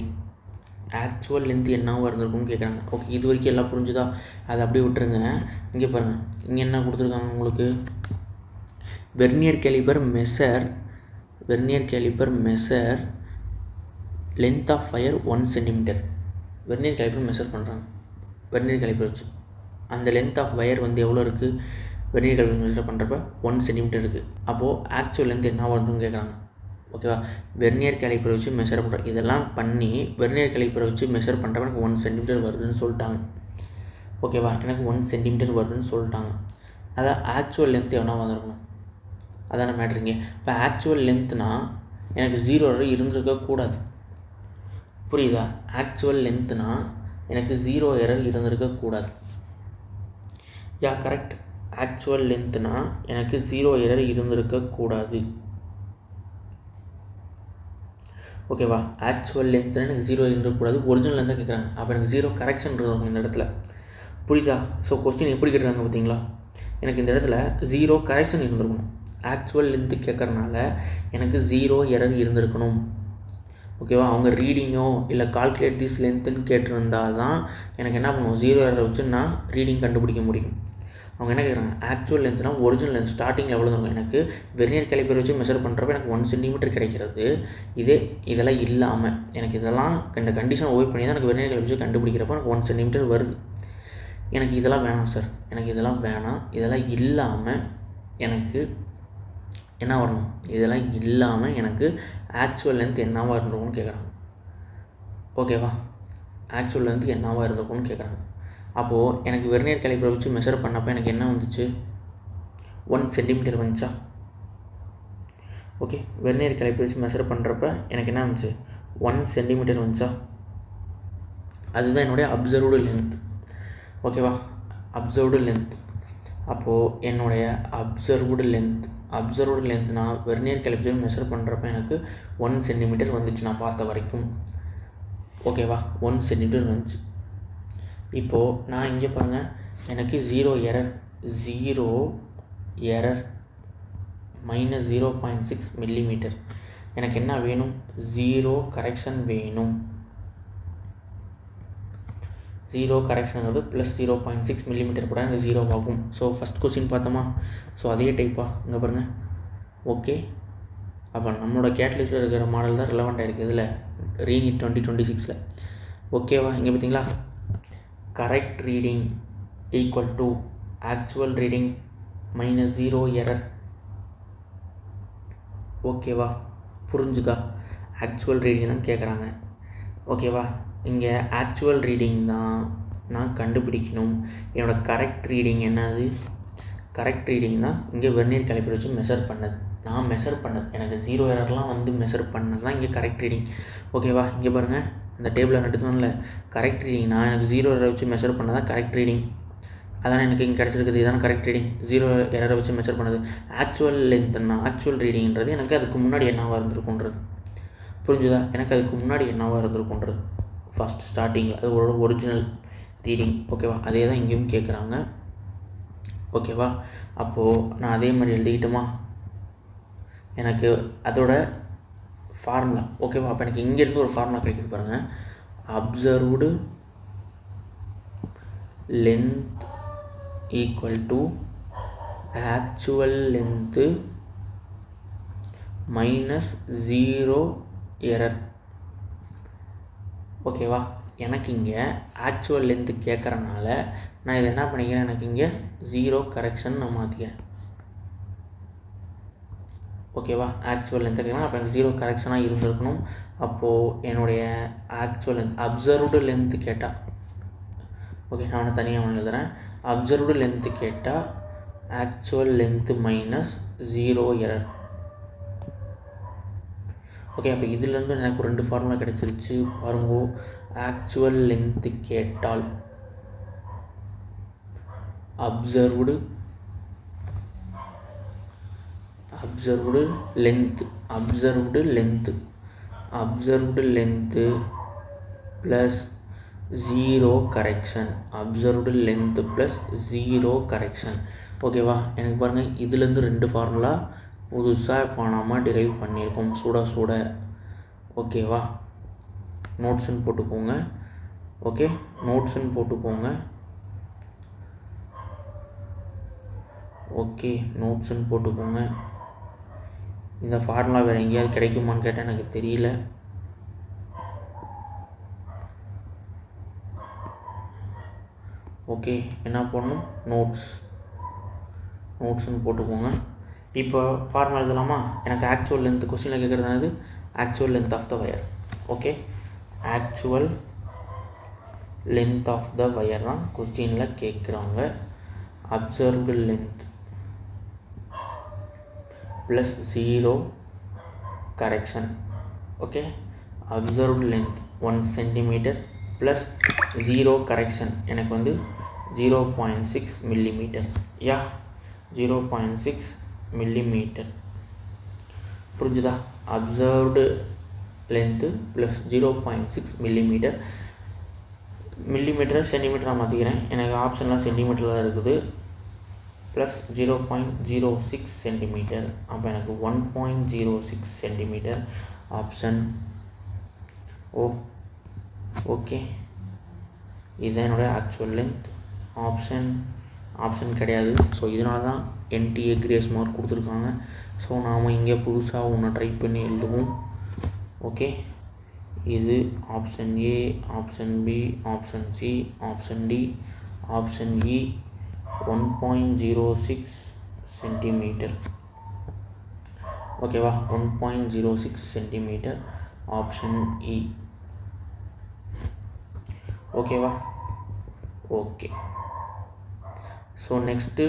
ஆக்சுவல் லென்த் என்னவோ இருந்திருக்குன்னு கேட்குறாங்க. ஓகே, இது வரைக்கும் எல்லாம் புரிஞ்சுதா. அதை அப்படியே விட்டுருங்க. இங்கே பாருங்கள், இங்கே என்ன கொடுத்துருக்காங்க உங்களுக்கு. Vernier calliper measure length of wire 1 centimetre. Vernier calliper measure பண்ணுறாங்க. வெர்னியர் கேலிபர் வச்சு அந்த லென்த் ஆஃப் வயர் வந்து எவ்வளோ இருக்குது, வெர்னியர் கேலிபர் மெஷர் பண்ணுறப்ப 1 சென்டிமீட்டர் இருக்குது. அப்போது ஆக்சுவல் லென்த் என்ன வருதுன்னு கேட்குறாங்க. ஓகேவா. வெர்னியர் கேலிபர் வச்சு மெஷர் பண்ணுறோம். இதெல்லாம் பண்ணி வெர்னியர் கேலிபர் வச்சு மெஷர் பண்ணுறப்ப எனக்கு 1 சென்டிமீட்டர் வருதுன்னு சொல்லிட்டாங்க. ஓகேவா, எனக்கு 1 சென்டிமீட்டர் வருதுன்னு சொல்லிட்டாங்க. அதான் ஆக்சுவல் லென்த் எவ்வளோ வந்துருக்கணும், அதான மேட்ருங்க. இப்போ ஆக்சுவல் லென்த்னா எனக்கு 0 வரை இருந்திருக்கக்கூடாது. புரியுதா. ஆக்சுவல் லென்த்னா எனக்கு 0 எரர் இருந்திருக்கக்கூடாது. Yeah correct. ஆக்சுவல் லென்த்னா எனக்கு 0 எரர் இருந்திருக்கக்கூடாது. ஓகேவா? ஆக்சுவல் லென்த்னா எனக்கு 0 இருந்திருக்கக்கூடாது. ஒரிஜினல் லென்த்தாக கேட்குறாங்க. அப்போ எனக்கு 0 கரெக்ஷன் இருக்கும் இந்த இடத்துல. புரியுதா? ஸோ கொஸ்டின் எப்படி கேட்டுருக்காங்க பார்த்தீங்களா? எனக்கு இந்த இடத்துல 0 கரெக்ஷன் இருந்திருக்கணும். ஆக்சுவல் லென்த்து கேட்குறனால எனக்கு 0 எரர் இருந்திருக்கணும். ஓகேவா? அவங்க ரீடிங்கோ இல்லை கால்குலேட் திஸ் லென்த்துன்னு கேட்டிருந்தால் தான் எனக்கு என்ன பண்ணுவோம், 0 எரரை வச்சு நான் ரீடிங் கண்டுபிடிக்க முடியும். அவங்க என்ன கேட்குறாங்க, ஆக்சுவல் லென்த்னா ஒரிஜினல் லென்த் ஸ்டார்டிங்கில் எவ்வளோ இருக்கும். எனக்கு வெர்னியர் கேலிப்பர் வச்சு மெஷர் பண்ணுறப்ப எனக்கு 1 சென்டிமீட்டர் கிடைக்கிறது. இதெல்லாம் இல்லாமல் எனக்கு இதெல்லாம் இந்த கண்டிஷன் ஓய் பண்ணி தான் எனக்கு வெர்னியர் கேலிப்பர் வச்சு கண்டுபிடிக்கிறப்ப எனக்கு 1 சென்டிமீட்டர் வருது. எனக்கு இதெல்லாம் வேணாம் சார், எனக்கு இதெல்லாம் வேணாம். இதெல்லாம் இல்லாமல் எனக்கு என்ன வரணும், இதெல்லாம் இல்லாமல் எனக்கு ஆக்சுவல் லென்த் என்னவாக இருந்திருக்கும்னு கேட்குறாங்க. ஓகேவா? ஆக்சுவல் லென்த் என்னவாக இருந்திருக்கும்னு கேட்குறாங்க. அப்போது எனக்கு வெர்னியர் கேலிப்பர் வச்சு மெஷர் பண்ணப்போ எனக்கு என்ன வந்துச்சு, 1 சென்டிமீட்டர் வந்துச்சா? ஓகே, வெர்னியர் கேலிப்பர் வச்சு மெஷர் பண்ணுறப்ப எனக்கு என்ன வந்துச்சு, 1 சென்டிமீட்டர் வந்துச்சா? அதுதான் என்னுடைய அப்சர்வ்டு லென்த். ஓகேவா? Observed length. அப்போது என்னுடைய அப்சர்வ்டு லென்த் நான் வெர்னியர் கேலிப்பர் மெஷர் பண்ணுறப்ப எனக்கு 1 சென்டிமீட்டர் வந்துச்சு நான் பார்த்த வரைக்கும். ஓகேவா? 1 சென்டிமீட்டர் வந்துச்சு. இப்போது நான் இங்கே பாருங்கள், எனக்கு 0 எரர் மைனஸ் 0.6 மில்லிமீட்டர். எனக்கு என்ன வேணும், 0 கரெக்ஷன் வேணும். 0 கரெக்ஷனுங்கிறது ப்ளஸ் 0.6 மில்லிமீட்டர் கூட எனக்கு 0 ஆகும். ஸோ ஃபஸ்ட் கொஸ்டின் பார்த்தோமா, ஸோ அதே டைப்பா இங்கே பாருங்கள். ஓகே, அப்போ நம்மளோட கேட்டலிஸ்ட்டில் இருக்கிற மாடல் தான் ரிலவெண்ட்டாக இருக்குது இதில் ரீநீட் 2026. ஓகேவா? இங்கே பார்த்தீங்களா, correct reading equal to actual reading minus 0 error. ஓகேவா? புரிஞ்சுதா? ஆக்சுவல் ரீடிங் தான் கேட்குறாங்க. ஓகேவா? இங்கே ஆக்சுவல் ரீடிங் தான் நான் கண்டுபிடிக்கணும். என்னோடய கரெக்ட் ரீடிங் என்னது, கரெக்ட் ரீடிங் தான் இங்கே வெர்னியர் கேலிப்பர் வச்சு மெஷர் பண்ணது. நான் மெஷர் பண்ணது எனக்கு 0 எரர்லாம் வந்து மெஷர் பண்ணது தான் இங்கே கரெக்ட் ரீடிங். ஓகேவா? இங்கே பாருங்கள், இந்த டேபிளில் நட்டுத்தோம்ல, கரெக்ட் ரீடிங் நான் எனக்கு 0 எரரை வச்சு மெஷர் பண்ணது தான் கரெக்ட் ரீடிங். அதான் எனக்கு இங்கே கிடச்சிருக்குது, இதான கரெக்ட் ரீடிங். 0 எரரை வச்சு மெஷர் பண்ணது. ஆக்சுவல் லென்த்னா ஆக்சுவல் ரீடிங்கிறது எனக்கு அதுக்கு முன்னாடி என்னவாக இருந்திருக்குன்றது. புரிஞ்சுதா? எனக்கு அதுக்கு முன்னாடி என்னவாக இருந்திருக்குன்றது ஃபஸ்ட் ஸ்டார்டிங்கில் அது ஒரு ஒரிஜினல் ரீடிங். ஓகேவா? அதே தான் இங்கேயும் கேட்குறாங்க. ஓகேவா? அப்போது நான் அதே மாதிரி எழுதிக்கிட்டுமா, எனக்கு அதோட ஃபார்முலா. ஓகேவா? அப்போ எனக்கு இங்கேருந்து ஒரு ஃபார்முலா கிடைக்குது பாருங்கள். Observed length equal to actual length minus 0 error. ஓகேவா? எனக்கு இங்கே ஆக்சுவல் லென்த்து கேட்குறனால நான் இதை என்ன பண்ணிக்கிறேன், எனக்கு இங்கே 0 கரெக்ஷன் நான் மாற்றிக்கிறேன். ஓகேவா? ஆக்சுவல் லென்த்து கேட்குறேன், அப்போ எனக்கு 0 கரெக்ஷனாக இருந்திருக்கணும். அப்போது என்னுடைய ஆக்சுவல் லென்த் அப்சர்வ்டு லென்த்து கேட்டால், ஓகே நான் ஒன்று தனியாக ஒன்று எழுதுகிறேன். அப்சர்வ்டு லென்த்து கேட்டால் actual length minus 0 error. Okay, அப்போ இதிலேருந்து எனக்கு 2 ஃபார்முலா கிடச்சிருச்சு பாருங்கோ. ஆக்சுவல் லென்த்து கேட்டால் observed length plus 0 correction. Observed length plus 0 correction. ஓகேவா? எனக்கு பாருங்கள், இதுலேருந்து 2 ஃபார்முலா புதுசாக இப்போ நம்ம டிரைவ் பண்ணியிருக்கோம் சுட. ஓகேவா? நோட்ஸுன்னு போட்டுக்கோங்க. ஓகே, நோட்ஸுன்னு போட்டுக்கோங்க. ஓகே, நோட்ஸுன்னு போட்டுக்கோங்க. இந்த ஃபார்முலா வேறு எங்கேயாவது கிடைக்குமான்னு கேட்டால் எனக்கு தெரியல. ஓகே, என்ன பண்ணணும், நோட்ஸுன்னு போட்டுக்கோங்க. இப்போ ஃபார்முலா எழுதலாமா? எனக்கு ஆக்சுவல் லென்த் கொஸ்டினில் கேட்குறது என்னது, actual length of the wire. Okay, actual length of the wire தான் கொஸ்டினில் கேட்குறாங்க. Observed length plus 0 correction. Okay, observed length 1 centimetre plus 0 correction எனக்கு வந்து 0.6 மில்லிமீட்டர். Yeah 0.6 millimeter. புரிஞ்சுதா? Observed length plus 0.6 millimetre. மில்லிமீட்டரை சென்டிமீட்டராக மாற்றிக்கிறேன், எனக்கு ஆப்ஷன்லாம் சென்டிமீட்டரில் தான் இருக்குது. ப்ளஸ் 0.06 சென்டிமீட்டர், அப்போ எனக்கு 1.06 சென்டிமீட்டர் ஆப்ஷன் ஓகே. இதுதான் என்னுடைய ஆக்சுவல் லென்த். ஆப்ஷன் கிடையாது. ஸோ இதனால தான் என்டிஏ கிரேஸ் மார்க் கொடுத்துருக்காங்க. ஸோ நாம் இங்கே புதுசாக ஒன்று ட்ரை பண்ணி எழுதுவோம். ஓகே, இது option A, option B, option C, option D, option E 1.06 centimetre. ஓகேவா? 1.06 சென்டிமீட்டர் ஆப்ஷன் இ. ஓகேவா? ஓகே. ஸோ நெக்ஸ்ட்டு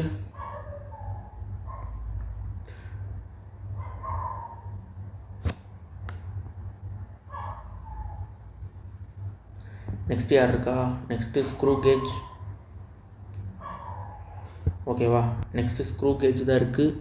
யார் இருக்கா? Next screw gauge. ஓகேவா? நெக்ஸ்ட்டு ஸ்க்ரூ கேஜ் தான் இருக்குது.